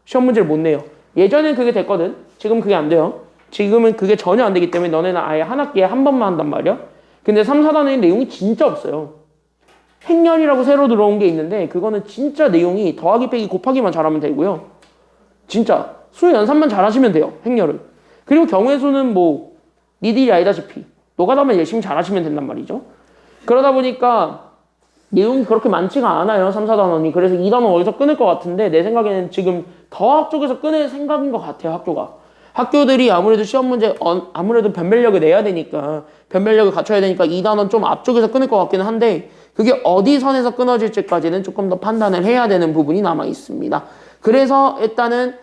시험 문제를 못 내요. 예전엔 그게 됐거든. 지금 그게 안 돼요. 지금은 그게 전혀 안 되기 때문에 너네는 아예 한 학기에 한 번만 한단 말이야. 근데 3, 4단의 내용이 진짜 없어요. 행렬이라고 새로 들어온 게 있는데 그거는 진짜 내용이 더하기 빼기 곱하기만 잘하면 되고요. 진짜 수요 연산만 잘하시면 돼요. 행렬은. 그리고 경우의 수는 뭐 니들이 알다시피 노가다만 열심히 잘하시면 된단 말이죠. 그러다 보니까 내용이 그렇게 많지가 않아요. 3, 4단원이. 그래서 2단원 어디서 끊을 것 같은데 내 생각에는 지금 더학 쪽에서 끊을 생각인 것 같아요. 학교가. 학교들이 아무래도 시험 문제 아무래도 변별력을 내야 되니까 변별력을 갖춰야 되니까 2단원 좀 앞쪽에서 끊을 것 같기는 한데 그게 어디 선에서 끊어질지까지는 조금 더 판단을 해야 되는 부분이 남아 있습니다. 그래서 일단은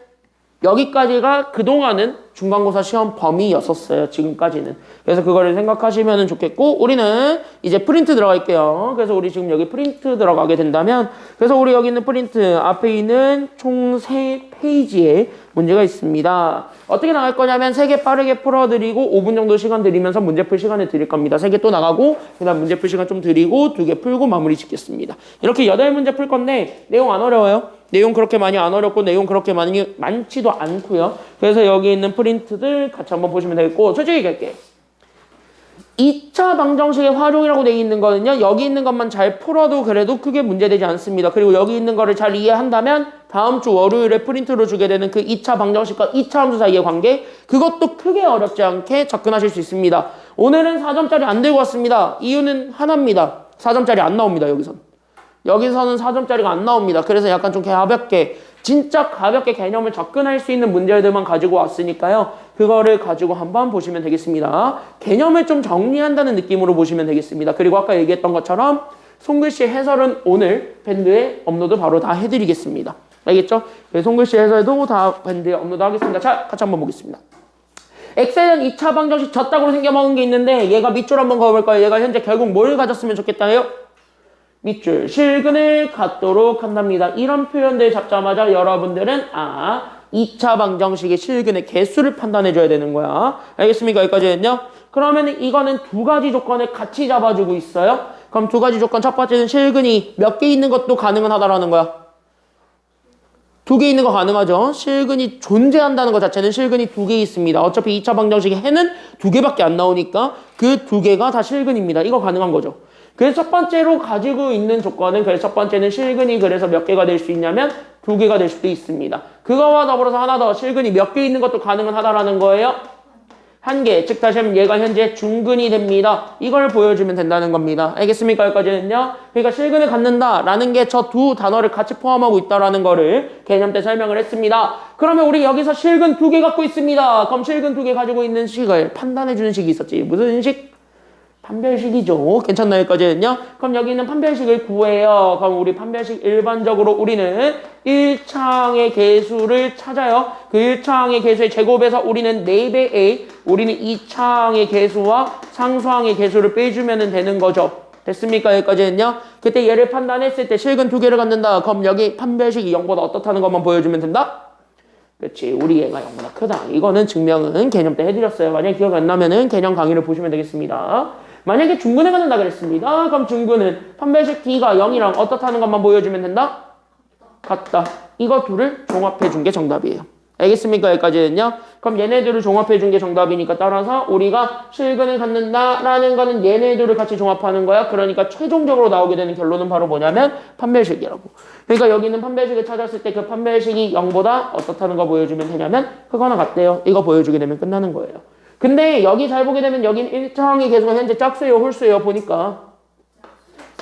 여기까지가 그동안은 중간고사 시험 범위였었어요. 지금까지는. 그래서 그거를 생각하시면 좋겠고 우리는 이제 프린트 들어갈게요. 그래서 우리 지금 여기 프린트 들어가게 된다면 그래서 우리 여기 있는 프린트 앞에 있는 총 3페이지에 문제가 있습니다. 어떻게 나갈 거냐면 3개 빠르게 풀어드리고 5분 정도 시간 드리면서 문제 풀 시간을 드릴 겁니다. 3개 또 나가고 그 다음 문제 풀 시간 좀 드리고 2개 풀고 마무리 짓겠습니다. 이렇게 8문제 풀 건데 내용 안 어려워요. 내용 그렇게 많이 안 어렵고 내용 그렇게 많지도 않고요. 그래서 여기 있는 프린트들 같이 한번 보시면 되겠고 솔직히 얘기할게. 2차 방정식의 활용이라고 되어 있는 거는요. 여기 있는 것만 잘 풀어도 그래도 크게 문제되지 않습니다. 그리고 여기 있는 거를 잘 이해한다면 다음 주 월요일에 프린트로 주게 되는 그 2차 방정식과 2차 함수 사이의 관계 그것도 크게 어렵지 않게 접근하실 수 있습니다. 오늘은 4점짜리 안 들고 왔습니다. 이유는 하나입니다. 4점짜리 안 나옵니다. 여기서는 4점짜리가 안 나옵니다. 그래서 약간 좀 가볍게 진짜 가볍게 개념을 접근할 수 있는 문제들만 가지고 왔으니까요. 그거를 가지고 한번 보시면 되겠습니다. 개념을 좀 정리한다는 느낌으로 보시면 되겠습니다. 그리고 아까 얘기했던 것처럼 손글씨 해설은 오늘 밴드에 업로드 바로 다 해드리겠습니다. 알겠죠? 손글씨 해설도 다 밴드에 업로드 하겠습니다. 자, 같이 한번 보겠습니다. 엑셀은 2차 방정식 졌다고 생겨먹은 게 있는데 얘가 밑줄 한번 그어볼까요? 얘가 현재 결국 뭘 가졌으면 좋겠다요? 밑줄 실근을 갖도록 한답니다. 이런 표현들 잡자마자 여러분들은 2차 방정식의 실근의 개수를 판단해줘야 되는 거야. 알겠습니까? 여기까지는요. 그러면 이거는 2가지 조건을 같이 잡아주고 있어요. 그럼 2가지 조건 첫 번째는 실근이 몇 개 있는 것도 가능은 하다라는 거야. 2개 있는 거 가능하죠. 실근이 존재한다는 것 자체는 실근이 2개 있습니다. 어차피 2차 방정식의 해는 2개밖에 안 나오니까 그 2개가 다 실근입니다. 이거 가능한 거죠. 그래서 첫 번째로 가지고 있는 조건은 그래서 첫 번째는 실근이 그래서 몇 개가 될 수 있냐면 2개가 될 수도 있습니다. 그거와 더불어서 하나 더 실근이 몇 개 있는 것도 가능은 하다라는 거예요. 1개. 즉 다시 하면 얘가 현재 중근이 됩니다. 이걸 보여주면 된다는 겁니다. 알겠습니까? 여기까지는요. 그러니까 실근을 갖는다라는 게 저 2 단어를 같이 포함하고 있다라는 거를 개념 때 설명을 했습니다. 그러면 우리 여기서 실근 2개 갖고 있습니다. 그럼 실근 2개 가지고 있는 식을 판단해주는 식이 있었지. 무슨 식? 판별식이죠. 괜찮나요? 여기까지는요. 그럼 여기 있는 판별식을 구해요. 그럼 우리 판별식 일반적으로 우리는 1차항의 개수를 찾아요. 그 1차항의 개수의 제곱에서 우리는 4배의 우리는 2차항의 개수와 상수항의 개수를 빼주면 되는 거죠. 됐습니까? 여기까지는요. 그때 얘를 판단했을 때 실근 2개를 갖는다. 그럼 여기 판별식이 0보다 어떻다는 것만 보여주면 된다? 그렇지. 우리 얘가 0보다 크다. 이거는 증명은 개념 때 해드렸어요. 만약에 기억이 안 나면은 개념 강의를 보시면 되겠습니다. 만약에 중근을 갖는다 그랬습니다. 그럼 중근은 판별식 D가 0이랑 어떻다는 것만 보여주면 된다? 같다. 이거 둘을 종합해 준 게 정답이에요. 알겠습니까? 여기까지는요. 그럼 얘네들을 종합해 준 게 정답이니까 따라서 우리가 실근을 갖는다라는 거는 얘네들을 같이 종합하는 거야. 그러니까 최종적으로 나오게 되는 결론은 바로 뭐냐면 판별식이라고. 그러니까 여기는 판별식을 찾았을 때 그 판별식이 0보다 어떻다는 거 보여주면 되냐면 크거나 같대요. 이거 보여주게 되면 끝나는 거예요. 근데 여기 잘 보게 되면 여기는 일정의 개수가 현재 짝수예요, 홀수예요. 보니까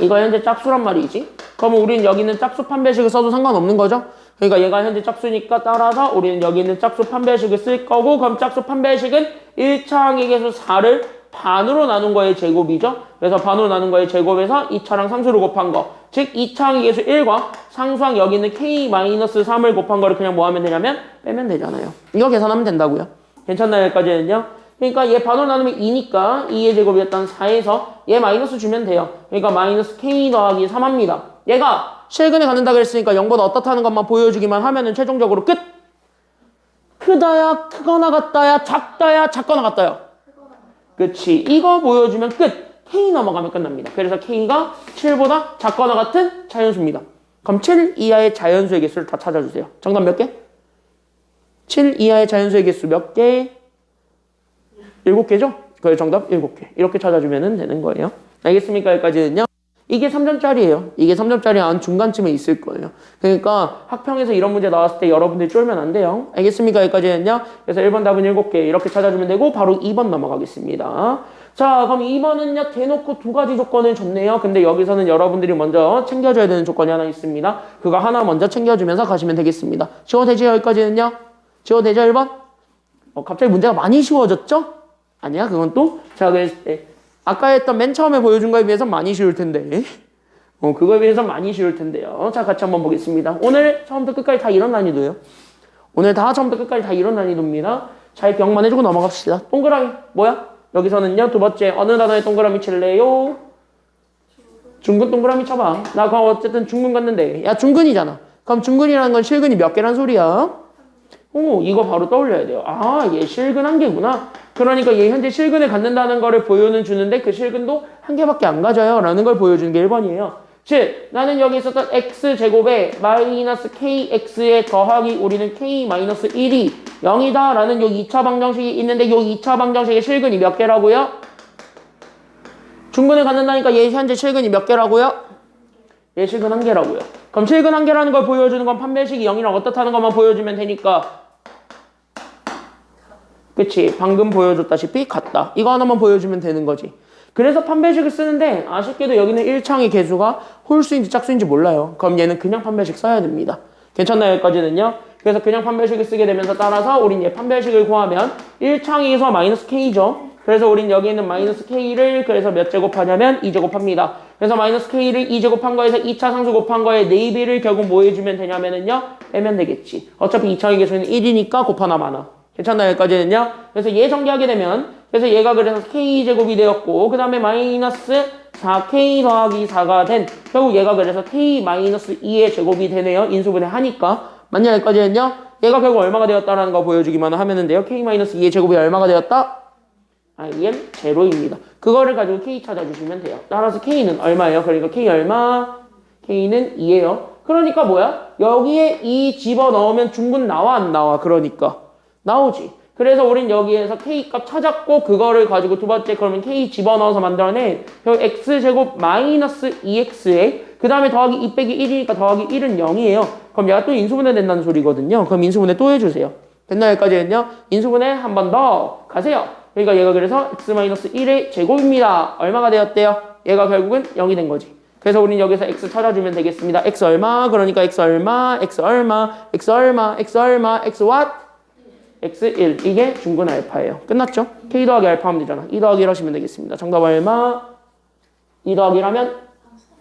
이거 현재 짝수란 말이지. 그러면 우리는 여기는 짝수 판별식을 써도 상관없는 거죠. 그러니까 얘가 현재 짝수니까 따라서 우리는 여기 있는 짝수 판별식을 쓸 거고, 그럼 짝수 판별식은 1차항의 개수 4를 반으로 나눈 거의 제곱이죠. 그래서 반으로 나눈 거의 제곱에서 2차랑 상수를 곱한 거. 즉 2차항의 개수 1과 상수항 여기 있는 k-3을 곱한 거를 그냥 뭐 하면 되냐면 빼면 되잖아요. 이거 계산하면 된다고요. 괜찮나요? 여기까지는요. 그러니까 얘 반으로 나누면 2니까 2의 제곱이었던 4에서 얘 마이너스 주면 돼요. 그러니까 마이너스 k 더하기 3합니다. 얘가 실근에 갖는다 그랬으니까 0보다 어떻다는 것만 보여주기만 하면은 최종적으로 끝! 크다야, 크거나 같다야, 작다야, 작거나 같다야. 그치. 이거 보여주면 끝! k 넘어가면 끝납니다. 그래서 k가 7보다 작거나 같은 자연수입니다. 그럼 7 이하의 자연수의 개수를 다 찾아주세요. 정답 몇 개? 7 이하의 자연수의 개수 몇 개? 7개죠? 그래서 정답 7개. 이렇게 찾아주면 되는 거예요. 알겠습니까? 여기까지는요. 이게 3점짜리예요. 이게 3점짜리 안 중간쯤에 있을 거예요. 그러니까 학평에서 이런 문제 나왔을 때 여러분들이 쫄면 안 돼요. 알겠습니까? 여기까지는요. 그래서 1번 답은 7개 이렇게 찾아주면 되고 바로 2번 넘어가겠습니다. 자, 그럼 2번은요. 대놓고 두 가지 조건을 줬네요. 근데 여기서는 여러분들이 먼저 챙겨줘야 되는 조건이 하나 있습니다. 그거 하나 먼저 챙겨주면서 가시면 되겠습니다. 쉬워되죠? 여기까지는요. 쉬워되죠? 1번? 갑자기 문제가 많이 쉬워졌죠? 아니야, 그건 또? 자, 그랬을 때 아까 했던 맨 처음에 보여준 거에 비해서 많이 쉬울 텐데. 그거에 비해서 많이 쉬울 텐데요. 자, 같이 한번 보겠습니다. 오늘 처음부터 끝까지 다 이런 난이도예요. 오늘 다 처음부터 끝까지 다 이런 난이도입니다. 잘 기억만 해주고 넘어갑시다. 동그라미 뭐야? 여기서는요, 두 번째 어느 단어에 동그라미 칠래요? 중근 동그라미 쳐봐. 나 그럼 어쨌든 중근 갔는데 야, 중근이잖아. 그럼 중근이라는 건 실근이 몇 개란 소리야? 이거 바로 떠올려야 돼요. 아, 얘 실근 한 개구나. 그러니까 얘 현재 실근을 갖는다는 거를 보여는 주는데 그 실근도 한 개밖에 안 가져요 라는 걸 보여주는 게 1번이에요. 즉 나는 여기 있었던 x제곱에 마이너스 kx에 더하기 우리는 k-1이 0이다 라는 요 2차 방정식이 있는데 요 2차 방정식의 실근이 몇 개라고요? 중근을 갖는다니까 얘 현재 실근이 몇 개라고요? 얘 실근 한 개라고요. 그럼 실근 한 개라는 걸 보여주는 건 판별식이 0이랑 어떻다는 것만 보여주면 되니까 그치? 방금 보여줬다시피 같다. 이거 하나만 보여주면 되는 거지. 그래서 판별식을 쓰는데 아쉽게도 여기는 1창의 개수가 홀수인지 짝수인지 몰라요. 그럼 얘는 그냥 판별식 써야 됩니다. 괜찮나요? 여기까지는요? 그래서 그냥 판별식을 쓰게 되면서 따라서 우린 얘 판별식을 구하면 1창에서 마이너스 k죠. 그래서 우린 여기 있는 마이너스 k를 그래서 몇 제곱하냐면 2제곱합니다. 그래서 마이너스 k를 2제곱한 거에서 2차 상수 곱한 거에 4배를 결국 뭐 해주면 되냐면은요? 빼면 되겠지. 어차피 2창의 개수는 1이니까 곱하나 마나. 괜찮나요? 여기까지는요? 그래서 얘 전개하게 되면 그래서 얘가 그래서 k제곱이 되었고 그 다음에 마이너스 4k 더하기 4가 된 결국 얘가 그래서 k-2의 제곱이 되네요. 인수분해 하니까. 맞냐? 여기까지는요? 얘가 결국 얼마가 되었다라는 거 보여주기만 하면 돼요. k-2의 제곱이 얼마가 되었다? 얘는 제로입니다. 그거를 가지고 k 찾아주시면 돼요. 따라서 k는 얼마예요? 그러니까 k 얼마? k는 2예요. 그러니까 뭐야? 여기에 2 집어넣으면 중근 나와 안 나와? 그러니까 나오지. 그래서 우린 여기에서 k값 찾았고 그거를 가지고 두 번째 그러면 k 집어넣어서 만들어낸 여기 x제곱 마이너스 2x에 그 다음에 더하기 2 빼기 1이니까 더하기 1은 0이에요. 그럼 얘가 또 인수분해 된다는 소리거든요. 그럼 인수분해 또 해주세요. 됐나요? 여기까지는요. 인수분해 한 번 더 가세요. 그러니까 얘가 그래서 x-1의 제곱입니다. 얼마가 되었대요? 얘가 결국은 0이 된 거지. 그래서 우린 여기서 x 찾아주면 되겠습니다. x 얼마? 그러니까 x 얼마? x 얼마? x 얼마? x 얼마? x what? x1 이게 중근 알파예요. 끝났죠? k 더하기 알파 하면 되잖아. 2 더하기 1 하시면 되겠습니다. 정답 얼마? 2 더하기 1하면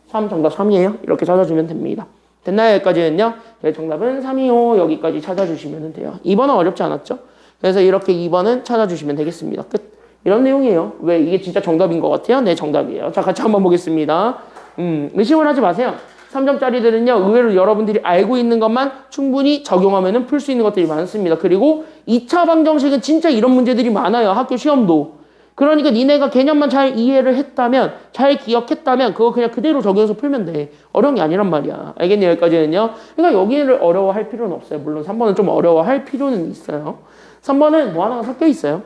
3. 정답 3이에요. 이렇게 찾아주면 됩니다. 됐나요? 여기까지는요. 네, 정답은 3이요. 여기까지 찾아주시면 돼요. 2번은 어렵지 않았죠? 그래서 이렇게 2번은 찾아주시면 되겠습니다. 끝. 이런 내용이에요. 왜? 이게 진짜 정답인 것 같아요? 네, 정답이에요. 자, 같이 한번 보겠습니다. 의심을 하지 마세요. 3점짜리들은요, 의외로 여러분들이 알고 있는 것만 충분히 적용하면 풀 수 있는 것들이 많습니다. 그리고 2차 방정식은 진짜 이런 문제들이 많아요. 학교 시험도. 그러니까 니네가 개념만 잘 이해를 했다면, 잘 기억했다면 그거 그냥 그대로 적용해서 풀면 돼. 어려운 게 아니란 말이야. 알겠니? 여기까지는요. 그러니까 여기를 어려워할 필요는 없어요. 물론 3번은 좀 어려워할 필요는 있어요. 3번은 뭐 하나가 섞여 있어요.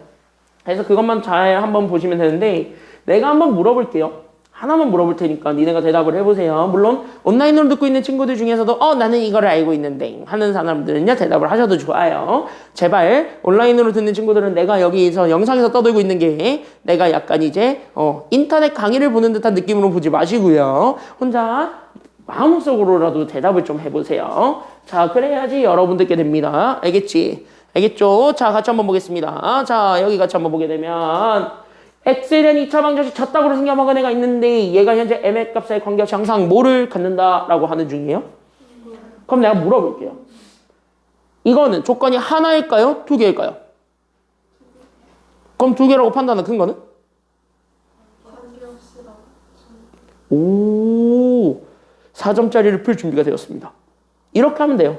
그래서 그것만 잘 한번 보시면 되는데 내가 한번 물어볼게요. 하나만 물어볼 테니까 니네가 대답을 해보세요. 물론 온라인으로 듣고 있는 친구들 중에서도 나는 이거를 알고 있는데 하는 사람들은요 대답을 하셔도 좋아요. 제발 온라인으로 듣는 친구들은 내가 여기서 영상에서 떠들고 있는 게 내가 약간 이제 인터넷 강의를 보는 듯한 느낌으로 보지 마시고요. 혼자 마음속으로라도 대답을 좀 해보세요. 자, 그래야지 여러분들께 됩니다. 알겠지? 알겠죠? 자, 같이 한번 보겠습니다. 자, 여기 같이 한번 보게 되면 x에 대한 2차 방정식 졌다고 생각하는 애가 있는데 얘가 현재 m의 값에 관계없이 항상 뭐를 갖는다라고 하는 중이에요? 그럼 내가 물어볼게요. 이거는 조건이 하나일까요? 두 개일까요? 그럼 두 개라고 판단한 근거는? 오, 4점짜리를 풀 준비가 되었습니다. 이렇게 하면 돼요.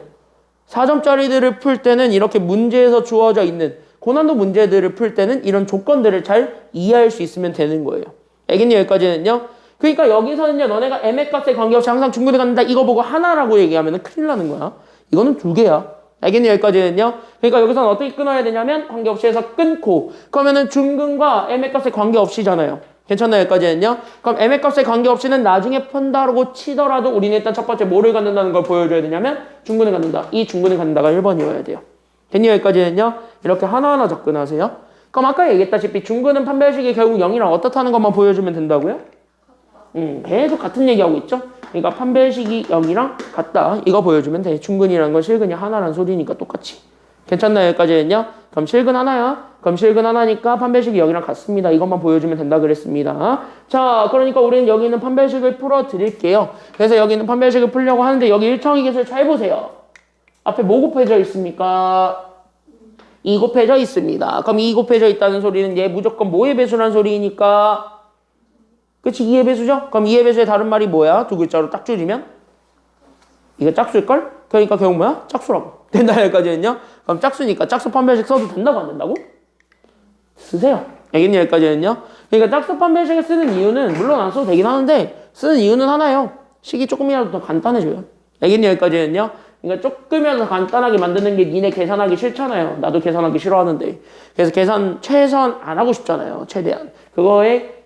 4점짜리들을 풀 때는 이렇게 문제에서 주어져 있는 고난도 문제들을 풀 때는 이런 조건들을 잘 이해할 수 있으면 되는 거예요. 알겠니? 여기까지는요. 그러니까 여기서는요. 너네가 m의 값에 관계없이 항상 중근에 갖는다. 이거 보고 하나라고 얘기하면 큰일 나는 거야. 이거는 두 개야. 알겠니? 여기까지는요. 그러니까 여기서는 어떻게 끊어야 되냐면 관계없이 해서 끊고 그러면은 중근과 m의 값에 관계없이잖아요. 괜찮나요? 여기까지는요. 그럼 m의 값에 관계없이는 나중에 푼다라고 치더라도 우리는 일단 첫 번째 뭐를 갖는다는 걸 보여줘야 되냐면 중근을 갖는다. 이 중근을 갖는다가 1번이어야 돼요. 됐니? 여기까지는요. 이렇게 하나하나 접근하세요. 그럼 아까 얘기했다시피 중근은 판별식이 결국 0이랑 어떻다는 것만 보여주면 된다고요? 계속 같은 얘기하고 있죠? 그러니까 판별식이 0이랑 같다. 이거 보여주면 돼. 중근이라는 건 실근이 하나란 소리니까 똑같이. 괜찮나요? 여기까지는요. 그럼 실근 하나야. 그럼 실근 하나니까 판별식이 0이랑 같습니다. 이것만 보여주면 된다 그랬습니다. 자, 그러니까 우리는 여기 있는 판별식을 풀어드릴게요. 그래서 여기 있는 판별식을 풀려고 하는데 여기 일정의 개수를 잘 보세요. 앞에 뭐 곱해져 있습니까? 2 곱해져 있습니다. 그럼 2 곱해져 있다는 소리는 얘 무조건 뭐의 배수란 소리니까? 그치? 2의 배수죠? 그럼 2의 배수의 다른 말이 뭐야? 두 글자로 딱 줄이면? 이거 짝수일걸? 그러니까 결국 뭐야? 짝수라고. 된다 여기까지는요? 그럼 짝수니까 짝수 판별식 써도 된다고 안 된다고? 쓰세요. 알겠니? 여기까지는요? 그러니까 짝수 판별식을 쓰는 이유는 물론 안 써도 되긴 하는데 쓰는 이유는 하나예요. 식이 조금이라도 더 간단해져요. 알겠니? 여기까지는요? 그러니까 조금이라도 간단하게 만드는 게 니네 계산하기 싫잖아요. 나도 계산하기 싫어하는데. 그래서 계산 최선 안 하고 싶잖아요. 최대한. 그거에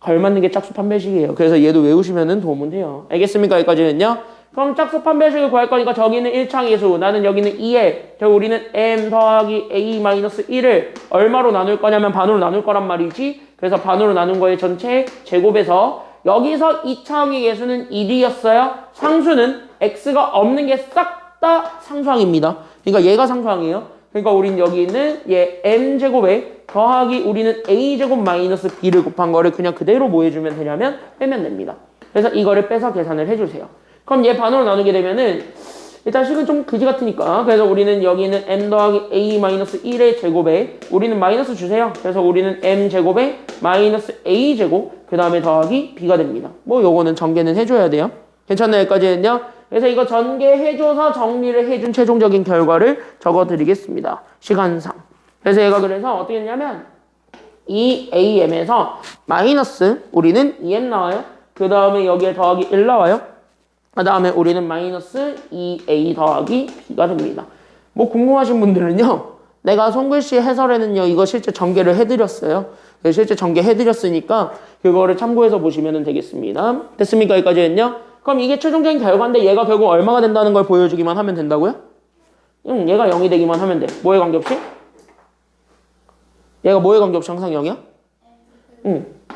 걸맞는 게 짝수 판별식이에요. 그래서 얘도 외우시면 도움은 돼요. 알겠습니까? 여기까지는요. 그럼 짝수 판별식을 구할 거니까 저기는 1창의 수, 나는 여기는 2에, 저 우리는 m 더하기 a-1을 얼마로 나눌 거냐면 반으로 나눌 거란 말이지. 그래서 반으로 나눈 거의 전체 제곱에서 여기서 2차항의 개수는 1이었어요. 상수는 x가 없는 게 싹 다 상수항입니다. 그러니까 얘가 상수항이에요. 그러니까 우린 여기 있는 얘 m제곱에 더하기 우리는 a제곱 마이너스 b를 곱한 거를 그냥 그대로 뭐 해주면 되냐면 빼면 됩니다. 그래서 이거를 빼서 계산을 해주세요. 그럼 얘 반으로 나누게 되면은 일단 식은 좀 그지 같으니까 그래서 우리는 여기는 m 더하기 a 마이너스 1의 제곱에 우리는 마이너스 주세요. 그래서 우리는 m 제곱에 마이너스 a 제곱 그 다음에 더하기 b가 됩니다. 뭐 요거는 전개는 해줘야 돼요. 괜찮나요? 여기까지는요. 그래서 이거 전개해줘서 정리를 해준 최종적인 결과를 적어드리겠습니다. 시간상. 그래서 얘가 그래서 어떻게 했냐면 이 am에서 마이너스 우리는 2m 나와요. 그 다음에 여기에 더하기 1 나와요. 그 다음에 우리는 마이너스 2a 더하기 b가 됩니다. 뭐 궁금하신 분들은요. 내가 손글씨 해설에는요. 이거 실제 전개를 해드렸어요. 실제 전개해드렸으니까 그거를 참고해서 보시면 되겠습니다. 됐습니까? 여기까지는요. 그럼 이게 최종적인 결과인데 얘가 결국 얼마가 된다는 걸 보여주기만 하면 된다고요? 얘가 0이 되기만 하면 돼. 뭐에 관계없이? 얘가 뭐에 관계없이 항상 0이야?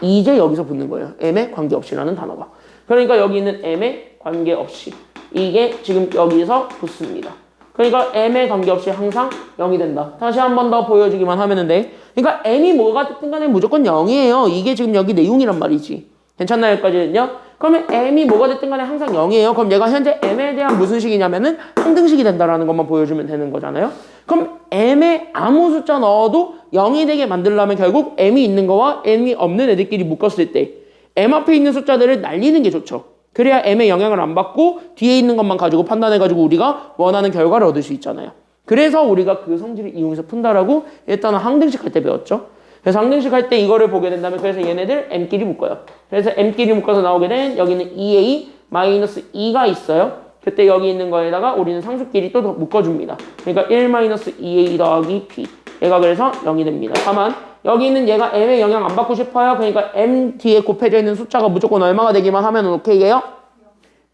이제 여기서 붙는 거예요. m에 관계없이라는 단어가. 그러니까 여기 있는 m에 관계없이. 이게 지금 여기서 붙습니다. 그러니까 m에 관계없이 항상 0이 된다. 다시 한 번 더 보여주기만 하면 돼. 그러니까 m이 뭐가 됐든 간에 무조건 0이에요. 이게 지금 여기 내용이란 말이지. 괜찮나요? 여기까지는요? 그러면 m이 뭐가 됐든 간에 항상 0이에요. 그럼 얘가 현재 m에 대한 무슨 식이냐면은 항등식이 된다라는 것만 보여주면 되는 거잖아요. 그럼 m에 아무 숫자 넣어도 0이 되게 만들려면 결국 m이 있는 거와 m이 없는 애들끼리 묶었을 때 m 앞에 있는 숫자들을 날리는 게 좋죠. 그래야 m의 영향을 안 받고 뒤에 있는 것만 가지고 판단해가지고 우리가 원하는 결과를 얻을 수 있잖아요. 그래서 우리가 그 성질을 이용해서 푼다라고 일단은 항등식 할 때 배웠죠. 그래서 항등식 할 때 이거를 보게 된다면 그래서 얘네들 m끼리 묶어요. 그래서 m끼리 묶어서 나오게 된 여기는 2a 마이너스 2가 있어요. 그때 여기 있는 거에다가 우리는 상수끼리 또 묶어줍니다. 그러니까 1 마이너스 2a 더하기 p. 얘가 그래서 0이 됩니다. 다만 여기 있는 얘가 m의 영향 안 받고 싶어요. 그러니까 m 뒤에 곱해져 있는 숫자가 무조건 얼마가 되기만 하면 오케이예요?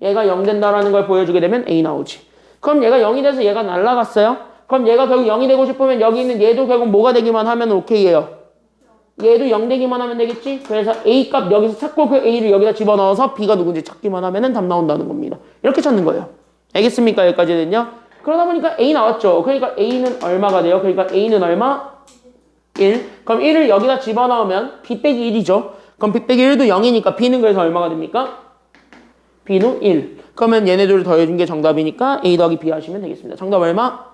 얘가 0 된다라는 걸 보여주게 되면 a 나오지. 그럼 얘가 0이 돼서 얘가 날라갔어요. 그럼 얘가 결국 0이 되고 싶으면 여기 있는 얘도 결국 뭐가 되기만 하면 오케이예요. 얘도 0 되기만 하면 되겠지? 그래서 a 값 여기서 찾고 그 a를 여기다 집어넣어서 b가 누군지 찾기만 하면 답 나온다는 겁니다. 이렇게 찾는 거예요. 알겠습니까? 여기까지는요. 그러다 보니까 a 나왔죠. 그러니까 a는 얼마가 돼요? 그러니까 a는 얼마? 1. 그럼 1을 여기다 집어넣으면 b 빼기 1이죠. 그럼 b 빼기 1도 0이니까 b는 그래서 얼마가 됩니까? b는 1. 그러면 얘네들을 더해준 게 정답이니까 a 더하기 b 하시면 되겠습니다. 정답 얼마?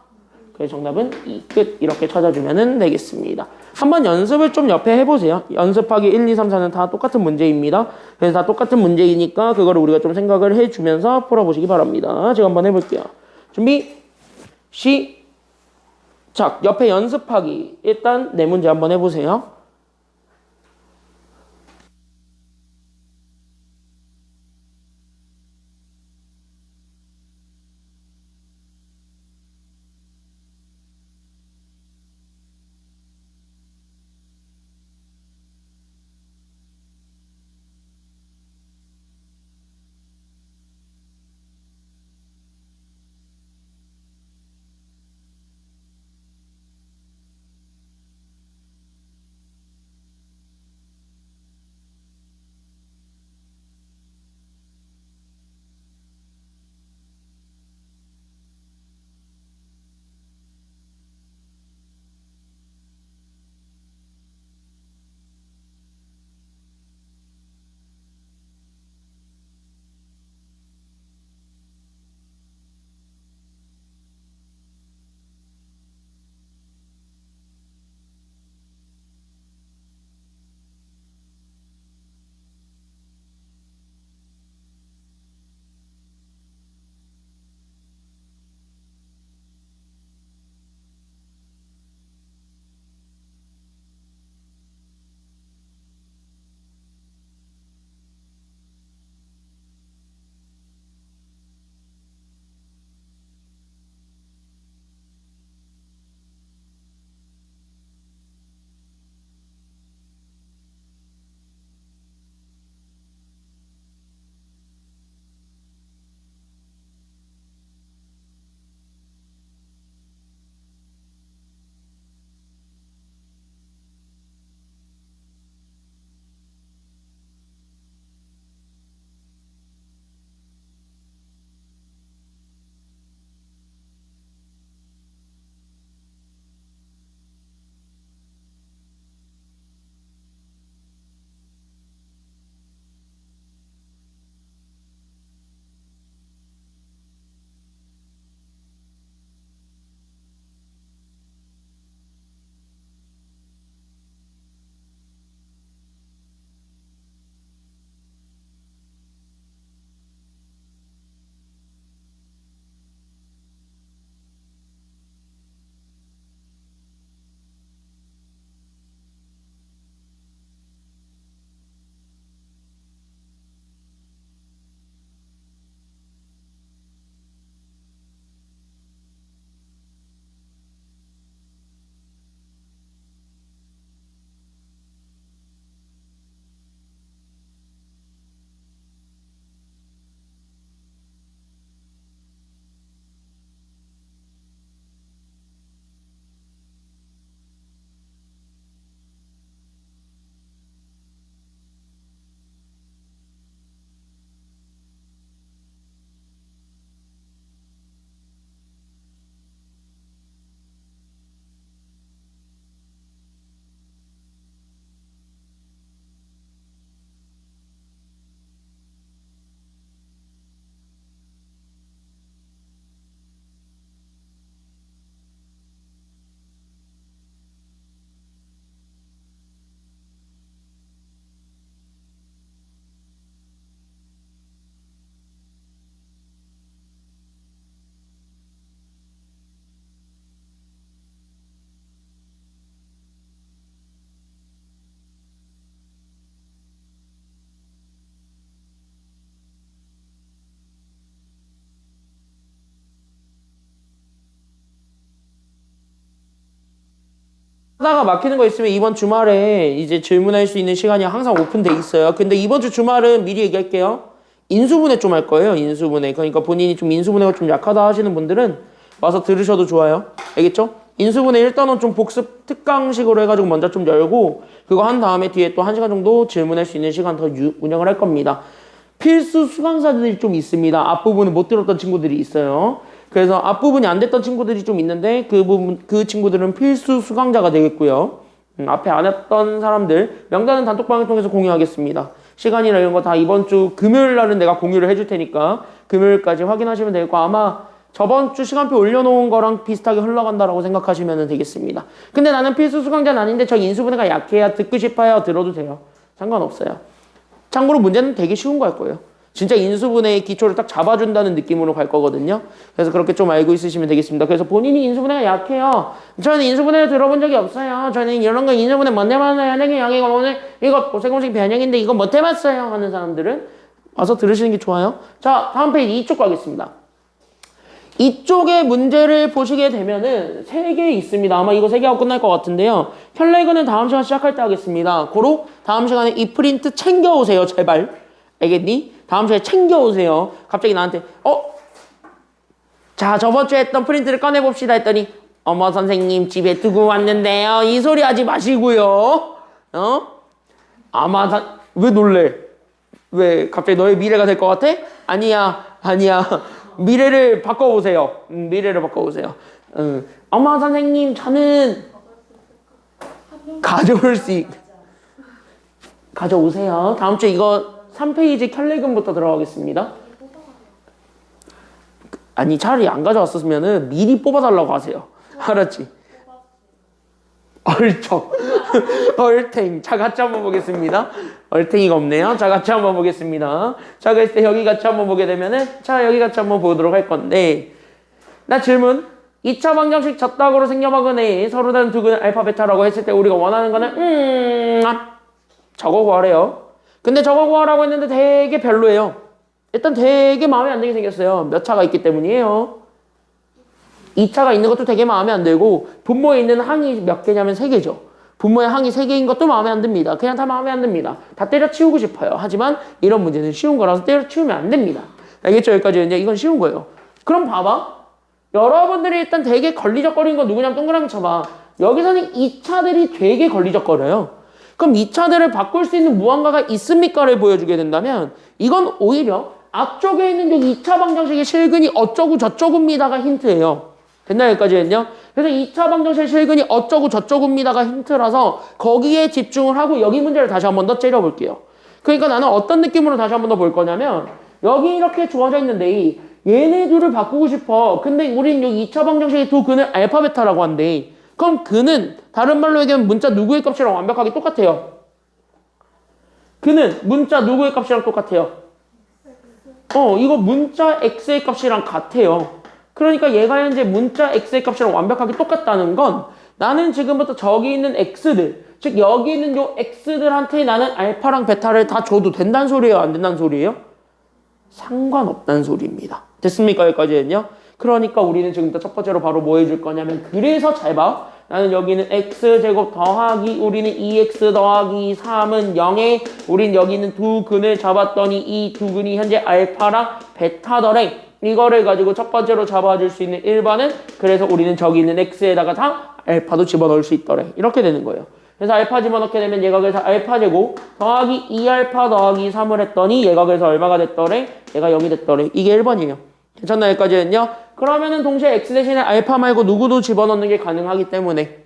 그래서 정답은 2. 끝. 이렇게 찾아주면 되겠습니다. 한번 연습을 좀 옆에 해보세요. 연습하기 1, 2, 3, 4는 다 똑같은 문제입니다. 그래서 다 똑같은 문제이니까 그거를 우리가 좀 생각을 해주면서 풀어보시기 바랍니다. 제가 한번 해볼게요. 준비, 시작. 옆에 연습하기. 일단 네 문제 한번 해보세요. 하다가 막히는 거 있으면 이번 주말에 이제 질문할 수 있는 시간이 항상 오픈돼 있어요. 근데 이번 주 주말은 미리 얘기할게요. 인수분해 좀 할 거예요. 인수분해. 그러니까 본인이 좀 인수분해가 좀 약하다 하시는 분들은 와서 들으셔도 좋아요. 알겠죠? 인수분해 일단은 좀 복습 특강식으로 해가지고 먼저 좀 열고 그거 한 다음에 뒤에 또 1시간 정도 질문할 수 있는 시간 더 운영을 할 겁니다. 필수 수강사들이 좀 있습니다. 앞부분을 못 들었던 친구들이 있어요. 그래서 앞부분이 안 됐던 친구들이 좀 있는데 그 친구들은 필수 수강자가 되겠고요. 앞에 안 했던 사람들 명단은 단톡방을 통해서 공유하겠습니다. 시간이나 이런 거 다 이번 주 금요일 날은 내가 공유를 해줄 테니까 금요일까지 확인하시면 되고 아마 저번 주 시간표 올려놓은 거랑 비슷하게 흘러간다라고 생각하시면 되겠습니다. 근데 나는 필수 수강자는 아닌데 저 인수분해가 약해야 듣고 싶어요. 들어도 돼요. 상관없어요. 참고로 문제는 되게 쉬운 거 할 거예요. 진짜 인수분해의 기초를 딱 잡아준다는 느낌으로 갈 거거든요. 그래서 그렇게 좀 알고 있으시면 되겠습니다. 그래서 본인이 인수분해가 약해요. 저는 인수분해를 들어본 적이 없어요. 저는 이런 거 인수분해 못 해봤어요. 현행의 양이가 오늘 이거 고세공식 변형인데 이거 못 해봤어요. 하는 사람들은 와서 들으시는 게 좋아요. 자, 다음 페이지 이쪽 가겠습니다. 이쪽에 문제를 보시게 되면은 3개 있습니다. 아마 이거 3개하고 끝날 것 같은데요. 혈레근은 다음 시간 시작할 때 하겠습니다. 고로 다음 시간에 이 프린트 챙겨오세요. 제발. 알겠니? 다음 시간에 챙겨오세요. 갑자기 나한테 자 저번 주에 했던 프린트를 꺼내봅시다 했더니 어머 선생님 집에 두고 왔는데요. 이 소리 하지 마시고요. 왜 놀래? 왜 갑자기 너의 미래가 될 것 같아? 아니야. 미래를 바꿔보세요. 미래를 바꿔보세요. 어머 선생님 저는 가져오세요. 다음 주에 이거 3페이지 켤레금부터 들어가겠습니다. 아니 차라리 안 가져왔었으면 미리 뽑아달라고 하세요. 알았지? 얼쩍 얼탱. 자 같이 한번 보겠습니다. 얼탱이가 없네요. 자 같이 한번 보겠습니다. 자 그랬을 때 여기 같이 한번 보게 되면은 자 여기 같이 한번 보도록 할 건데 나 질문 2차 방정식 젖닥으로 생겨먹으네 서로 다른 두 근을 알파 베타라고 했을 때 우리가 원하는 거는 저거 구하래요. 근데 저거 구하라고 했는데 되게 별로예요. 일단 되게 마음에 안 들게 생겼어요. 몇 차가 있기 때문이에요. 2차가 있는 것도 되게 마음에 안 들고 분모에 있는 항이 몇 개냐면 3개죠. 분모의 항이 3개인 것도 마음에 안 듭니다. 그냥 다 마음에 안 듭니다. 다 때려치우고 싶어요. 하지만 이런 문제는 쉬운 거라서 때려치우면 안 됩니다. 알겠죠? 여기까지 이제 이건 쉬운 거예요. 그럼 봐봐. 여러분들이 일단 되게 걸리적거리는 거 누구냐면 동그라미 쳐봐. 여기서는 2차들이 되게 걸리적거려요. 그럼 2차들을 바꿀 수 있는 무언가가 있습니까를 보여주게 된다면 이건 오히려 앞쪽에 있는 여기 2차 방정식의 실근이 어쩌고 저쩌고입니다가 힌트예요. 됐나 여기까지는요? 그래서 2차 방정식 실근이 어쩌고 저쩌고입니다가 힌트라서 거기에 집중을 하고 여기 문제를 다시 한 번 더 째려볼게요. 그러니까 나는 어떤 느낌으로 다시 한 번 더 볼 거냐면 여기 이렇게 주어져 있는데 얘네 둘을 바꾸고 싶어. 근데 우린 여기 2차 방정식의 두 근을 알파 베타라고 한대. 그럼 그는 다른 말로 얘기하면 문자 누구의 값이랑 완벽하게 똑같아요. 그는 문자 누구의 값이랑 똑같아요. 이거 문자 x의 값이랑 같아요. 그러니까 얘가 현재 문자 x의 값이랑 완벽하게 똑같다는 건 나는 지금부터 저기 있는 x들, 즉 여기 있는 요 x들한테 나는 알파랑 베타를 다 줘도 된다는 소리예요? 안 된다는 소리예요? 상관없다는 소리입니다. 됐습니까? 여기까지는요? 그러니까 우리는 지금부터 첫 번째로 바로 뭐 해줄 거냐면 그래서 잘 봐. 나는 여기는 x제곱 더하기 우리는 2x 더하기 3은 0에 우린 여기는 두 근을 잡았더니 이 두 근이 현재 알파랑 베타더래. 이거를 가지고 첫 번째로 잡아줄 수 있는 1번은 그래서 우리는 저기 있는 x에다가 다 알파도 집어넣을 수 있더래. 이렇게 되는 거예요. 그래서 알파 집어넣게 되면 얘가 그래서 알파제곱 더하기 2알파 더하기 3을 했더니 얘가 그래서 얼마가 됐더래? 얘가 0이 됐더래. 이게 1번이에요. 괜찮나 여기까지는요? 그러면은 동시에 x 대신에 알파 말고 누구도 집어넣는 게 가능하기 때문에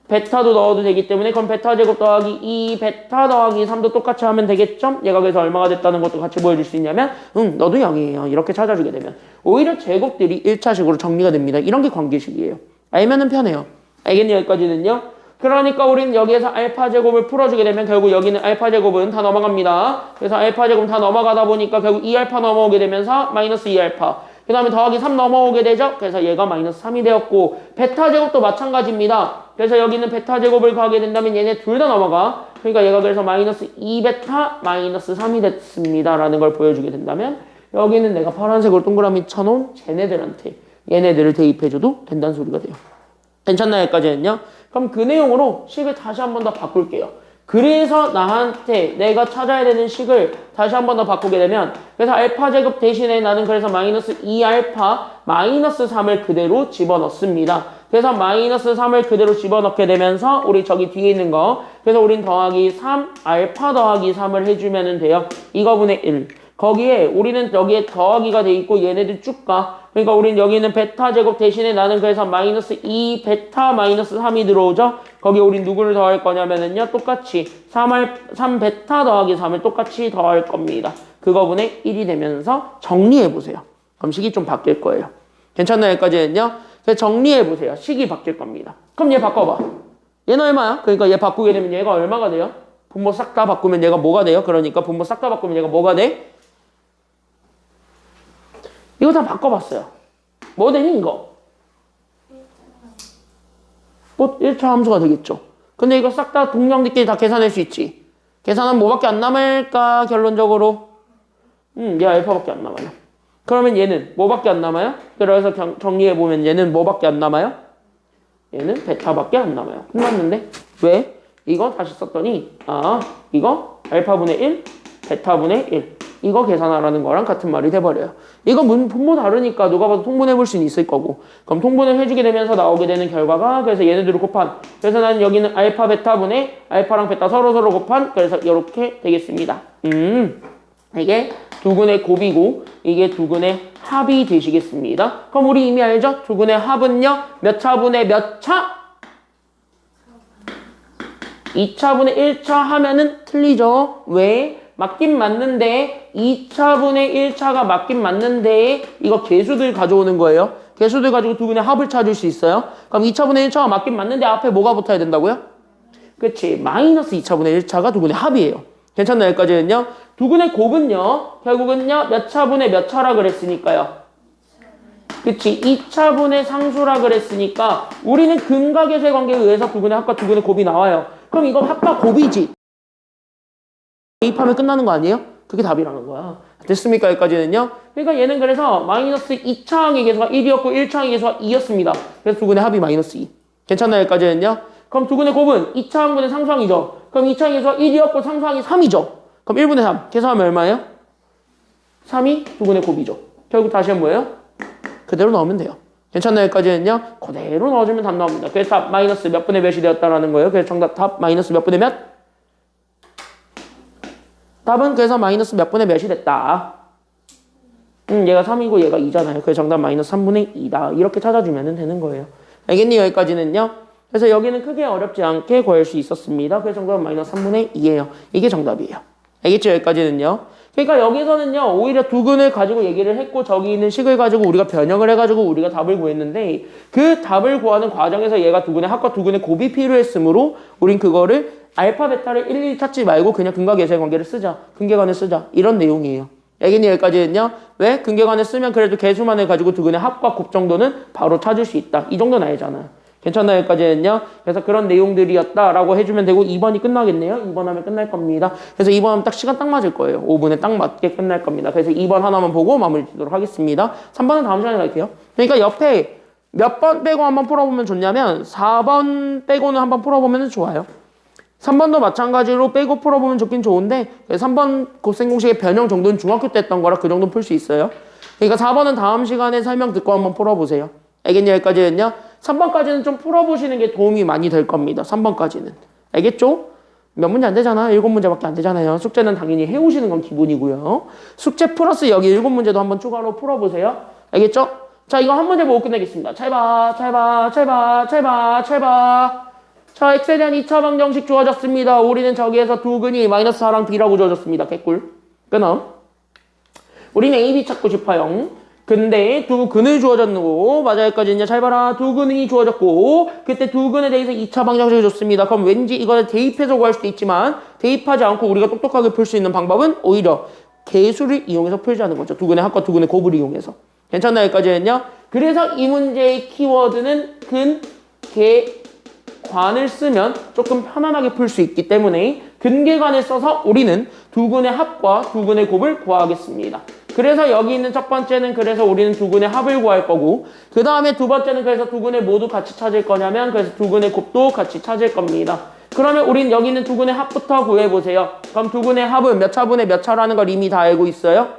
베타도 넣어도 되기 때문에 그럼 베타 제곱 더하기 2 베타 더하기 3도 똑같이 하면 되겠죠? 얘가 그래서 얼마가 됐다는 것도 같이 보여줄 수 있냐면 너도 0이에요. 이렇게 찾아주게 되면 오히려 제곱들이 1차식으로 정리가 됩니다. 이런 게 관계식이에요. 알면은 편해요. 알겠니? 여기까지는요? 그러니까 우리는 여기에서 알파 제곱을 풀어주게 되면 결국 여기는 알파 제곱은 다 넘어갑니다. 그래서 알파 제곱 다 넘어가다 보니까 결국 2알파 넘어오게 되면서 마이너스 2알파 그 다음에 더하기 3 넘어오게 되죠. 그래서 얘가 마이너스 3이 되었고 베타 제곱도 마찬가지입니다. 그래서 여기는 베타 제곱을 가게 된다면 얘네 둘 다 넘어가. 그러니까 얘가 그래서 마이너스 2베타 마이너스 3이 됐습니다 라는 걸 보여주게 된다면 여기는 내가 파란색으로 동그라미 쳐놓은 쟤네들한테 얘네들을 대입해줘도 된다는 소리가 돼요. 괜찮나요? 여기까지는요? 그럼 그 내용으로 식을 다시 한 번 더 바꿀게요. 그래서 나한테 내가 찾아야 되는 식을 다시 한 번 더 바꾸게 되면 그래서 알파 제곱 대신에 나는 그래서 마이너스 2알파 마이너스 3을 그대로 집어넣습니다. 그래서 마이너스 3을 그대로 집어넣게 되면서 우리 저기 뒤에 있는 거 그래서 우린 더하기 3 알파 더하기 3을 해주면 돼요. 이거분의 1 거기에 우리는 여기에 더하기가 돼 있고 얘네들 쭉 가. 그러니까 우린 여기는 베타 제곱 대신에 나는 그래서 마이너스 2 베타 마이너스 3이 들어오죠. 거기에 우린 누구를 더할 거냐면은요. 똑같이 3 베타 더하기 3을 똑같이 더할 겁니다. 그거분의 1이 되면서 정리해보세요. 그럼 식이 좀 바뀔 거예요. 괜찮나요? 여기까지는요. 그래서 정리해보세요. 식이 바뀔 겁니다. 그럼 얘 바꿔봐. 얘는 얼마야? 그러니까 얘 바꾸게 되면 얘가 얼마가 돼요? 분모 싹 다 바꾸면 얘가 뭐가 돼요? 그러니까 분모 싹 다 바꾸면 얘가 뭐가 돼? 이거 다 바꿔봤어요. 뭐 되니 이거? 뭐 1차 함수가 되겠죠. 근데 이거 싹 다 동명들끼리 다 계산할 수 있지. 계산하면 뭐밖에 안 남을까 결론적으로? 얘 알파밖에 안 남아요. 그러면 얘는 뭐밖에 안 남아요? 그래서 정리해보면 얘는 뭐밖에 안 남아요? 얘는 베타밖에 안 남아요. 끝났는데? 왜? 이거 다시 썼더니 이거 알파분의 1 베타분의 1 이거 계산하라는 거랑 같은 말이 돼버려요. 이거 분모 다르니까 누가 봐도 통분해볼 수는 있을 거고 그럼 통분을 해주게 되면서 나오게 되는 결과가 그래서 얘네들을 곱한 그래서 나는 여기는 알파 베타분의 알파랑 베타 서로 곱한 그래서 이렇게 되겠습니다. 이게 두근의 곱이고 이게 두근의 합이 되시겠습니다. 그럼 우리 이미 알죠? 두근의 합은요 몇 차분의 몇 차? 2차분의 1차 하면은 틀리죠. 왜? 맞긴 맞는데 2차분의 1차가 맞긴 맞는데 이거 개수들 가져오는 거예요. 개수들 가지고 두근의 합을 찾을 수 있어요. 그럼 2차분의 1차가 맞긴 맞는데 앞에 뭐가 붙어야 된다고요? 그치. 마이너스 2차분의 1차가 두근의 합이에요. 괜찮나요? 여기까지는요. 두근의 곱은요. 결국은요. 몇 차분의 몇 차라 그랬으니까요. 그치. 2차분의 상수라 그랬으니까 우리는 근각의세 관계에 의해서 두근의 합과 두근의 곱이 나와요. 그럼 이건 합과 곱이지. 대입하면 끝나는 거 아니에요? 그게 답이라는 거야. 됐습니까? 여기까지는요. 그러니까 얘는 그래서 마이너스 2차항의 계수가 1이었고 1차항의 계수가 2였습니다. 그래서 두근의 합이 마이너스 2. 괜찮나요? 여기까지는요. 그럼 두근의 곱은 2차항분의 상수항이죠. 그럼 2차항의 계수가 1이었고 상수항이 3이죠. 그럼 1분의 3. 계산하면 얼마예요? 3이 두근의 곱이죠. 결국 다시 한 뭐예요? 그대로 넣으면 돼요. 괜찮나요? 여기까지는요. 그대로 넣어주면 답 나옵니다. 그래서 답 마이너스 몇 분의 몇이 되었다라는 거예요. 그래서 정답 답 마이너스 몇 분의 몇? 답은 그래서 마이너스 몇 분의 몇이 됐다. 얘가 3이고 얘가 2잖아요. 그래서 정답 마이너스 3분의 2다. 이렇게 찾아주면 되는 거예요. 알겠니? 여기까지는요. 그래서 여기는 크게 어렵지 않게 구할 수 있었습니다. 그래서 정답은 마이너스 3분의 2예요. 이게 정답이에요. 알겠죠? 여기까지는요. 그러니까 여기서는요. 오히려 두근을 가지고 얘기를 했고 저기 있는 식을 가지고 우리가 변형을 해가지고 우리가 답을 구했는데 그 답을 구하는 과정에서 얘가 두근의 합과 두근의 곱이 필요했으므로 우린 그거를 알파 베타를 일일이 찾지 말고 그냥 근각 예세 관계를 쓰자. 근계관을 쓰자. 이런 내용이에요. 알겠니? 여기까지는요. 왜? 근계관을 쓰면 그래도 개수만을 가지고 두근의 합과 곱 정도는 바로 찾을 수 있다. 이 정도는 알잖아요. 괜찮나요? 여기까지는요. 그래서 그런 내용들이었다라고 해주면 되고 2번이 끝나겠네요. 2번 하면 끝날 겁니다. 그래서 2번 하면 딱 시간 딱 맞을 거예요. 5분에 딱 맞게 끝날 겁니다. 그래서 2번 하나만 보고 마무리 짓도록 하겠습니다. 3번은 다음 시간에 갈게요. 그러니까 옆에 몇 번 빼고 한번 풀어보면 좋냐면 4번 빼고는 한번 풀어보면 좋아요. 3번도 마찬가지로 빼고 풀어보면 좋긴 좋은데 3번 곱셈공식의 변형 정도는 중학교 때 했던 거라 그 정도는 풀 수 있어요. 그러니까 4번은 다음 시간에 설명 듣고 한번 풀어보세요. 알겠냐? 여기까지는요. 3번까지는 좀 풀어보시는 게 도움이 많이 될 겁니다. 3번까지는. 알겠죠? 몇 문제 안 되잖아. 7문제밖에 안 되잖아요. 숙제는 당연히 해오시는 건 기본이고요. 숙제 플러스 여기 7문제도 한번 추가로 풀어보세요. 알겠죠? 자, 이거 한 문제 보고 끝내겠습니다. 잘 봐. 자, x에 대한 2차 방정식 주어졌습니다. 우리는 저기에서 두근이 마이너스 4랑 b라고 주어졌습니다. 개꿀. 끊어. 우리는 a, b 찾고 싶어요. 근데 두근을 주어졌고 맞아 여기까지 이제 잘 봐라. 두근이 주어졌고 그때 두근에 대해서 2차 방정식을 줬습니다. 그럼 왠지 이걸 대입해서 구할 수도 있지만 대입하지 않고 우리가 똑똑하게 풀 수 있는 방법은 오히려 개수를 이용해서 풀자는 거죠. 두근의 합과 두근의 곱을 이용해서. 괜찮나요? 여기까지는요. 그래서 이 문제의 키워드는 근, 개, 관을 쓰면 조금 편안하게 풀 수 있기 때문에 근계관을 써서 우리는 두근의 합과 두근의 곱을 구하겠습니다. 그래서 여기 있는 첫 번째는 그래서 우리는 두근의 합을 구할 거고 그 다음에 두 번째는 그래서 두근의 모두 같이 찾을 거냐면 그래서 두근의 곱도 같이 찾을 겁니다. 그러면 우린 여기 있는 두근의 합부터 구해보세요. 그럼 두근의 합은 몇 차분의 몇 차라는 걸 이미 다 알고 있어요?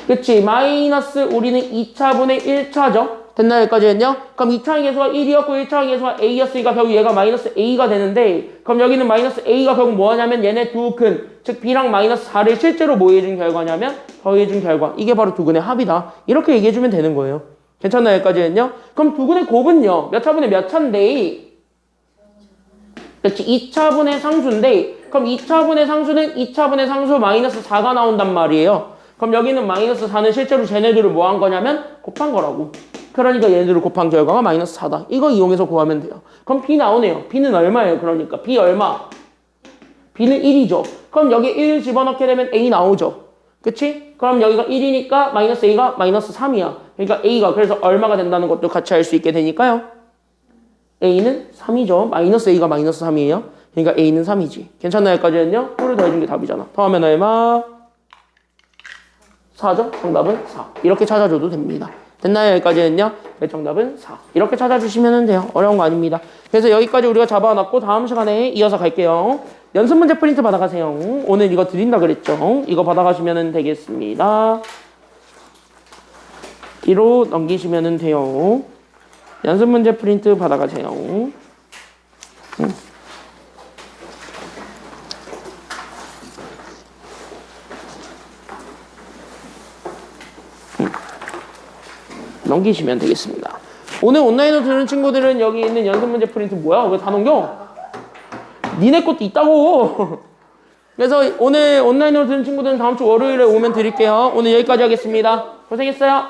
그치? 마이너스 우리는 2차분의 1차죠? 됐나요? 여기까지는요? 그럼 2차의 계수가 1이었고 1차의 계수가 a였으니까 결국 얘가 마이너스 a가 되는데 그럼 여기는 마이너스 a가 결국 뭐하냐면 얘네 두 근, 즉 b랑 마이너스 4를 실제로 뭐 해준 결과냐면 더해준 결과. 이게 바로 두근의 합이다. 이렇게 얘기해주면 되는 거예요. 괜찮나요? 여기까지는요? 그럼 두근의 곱은요? 몇 차분의 몇 차인데? 그렇지. 2차분의 상수인데 그럼 2차분의 상수는 2차분의 상수 마이너스 4가 나온단 말이에요. 그럼 여기는 마이너스 4는 실제로 쟤네들을 뭐 한 거냐면 곱한 거라고. 그러니까 얘네들을 곱한 결과가 마이너스 4다. 이거 이용해서 구하면 돼요. 그럼 B 나오네요. B는 얼마예요? 그러니까 B 얼마? B는 1이죠. 그럼 여기 1 집어넣게 되면 A 나오죠. 그치? 그럼 여기가 1이니까 마이너스 A가 마이너스 3이야. 그러니까 A가 그래서 얼마가 된다는 것도 같이 알 수 있게 되니까요. A는 3이죠. 마이너스 A가 마이너스 3이에요. 그러니까 A는 3이지. 괜찮나요? 여기까지는요? 뿔을 더해준 게 답이잖아. 더하면 얼마? 4죠? 정답은 4. 이렇게 찾아줘도 됩니다. 됐나요? 여기까지는요? 네, 정답은 4. 이렇게 찾아주시면 돼요. 어려운 거 아닙니다. 그래서 여기까지 우리가 잡아놨고 다음 시간에 이어서 갈게요. 연습 문제 프린트 받아가세요. 오늘 이거 드린다 그랬죠? 이거 받아가시면 되겠습니다. 뒤로 넘기시면 돼요. 연습 문제 프린트 받아가세요. 넘기시면 되겠습니다. 오늘 온라인으로 들은 친구들은 여기 있는 연습 문제 프린트 뭐야? 왜 다 넘겨? 니네 것도 있다고. 그래서 오늘 온라인으로 들은 친구들은 다음 주 월요일에 오면 드릴게요. 오늘 여기까지 하겠습니다. 고생했어요.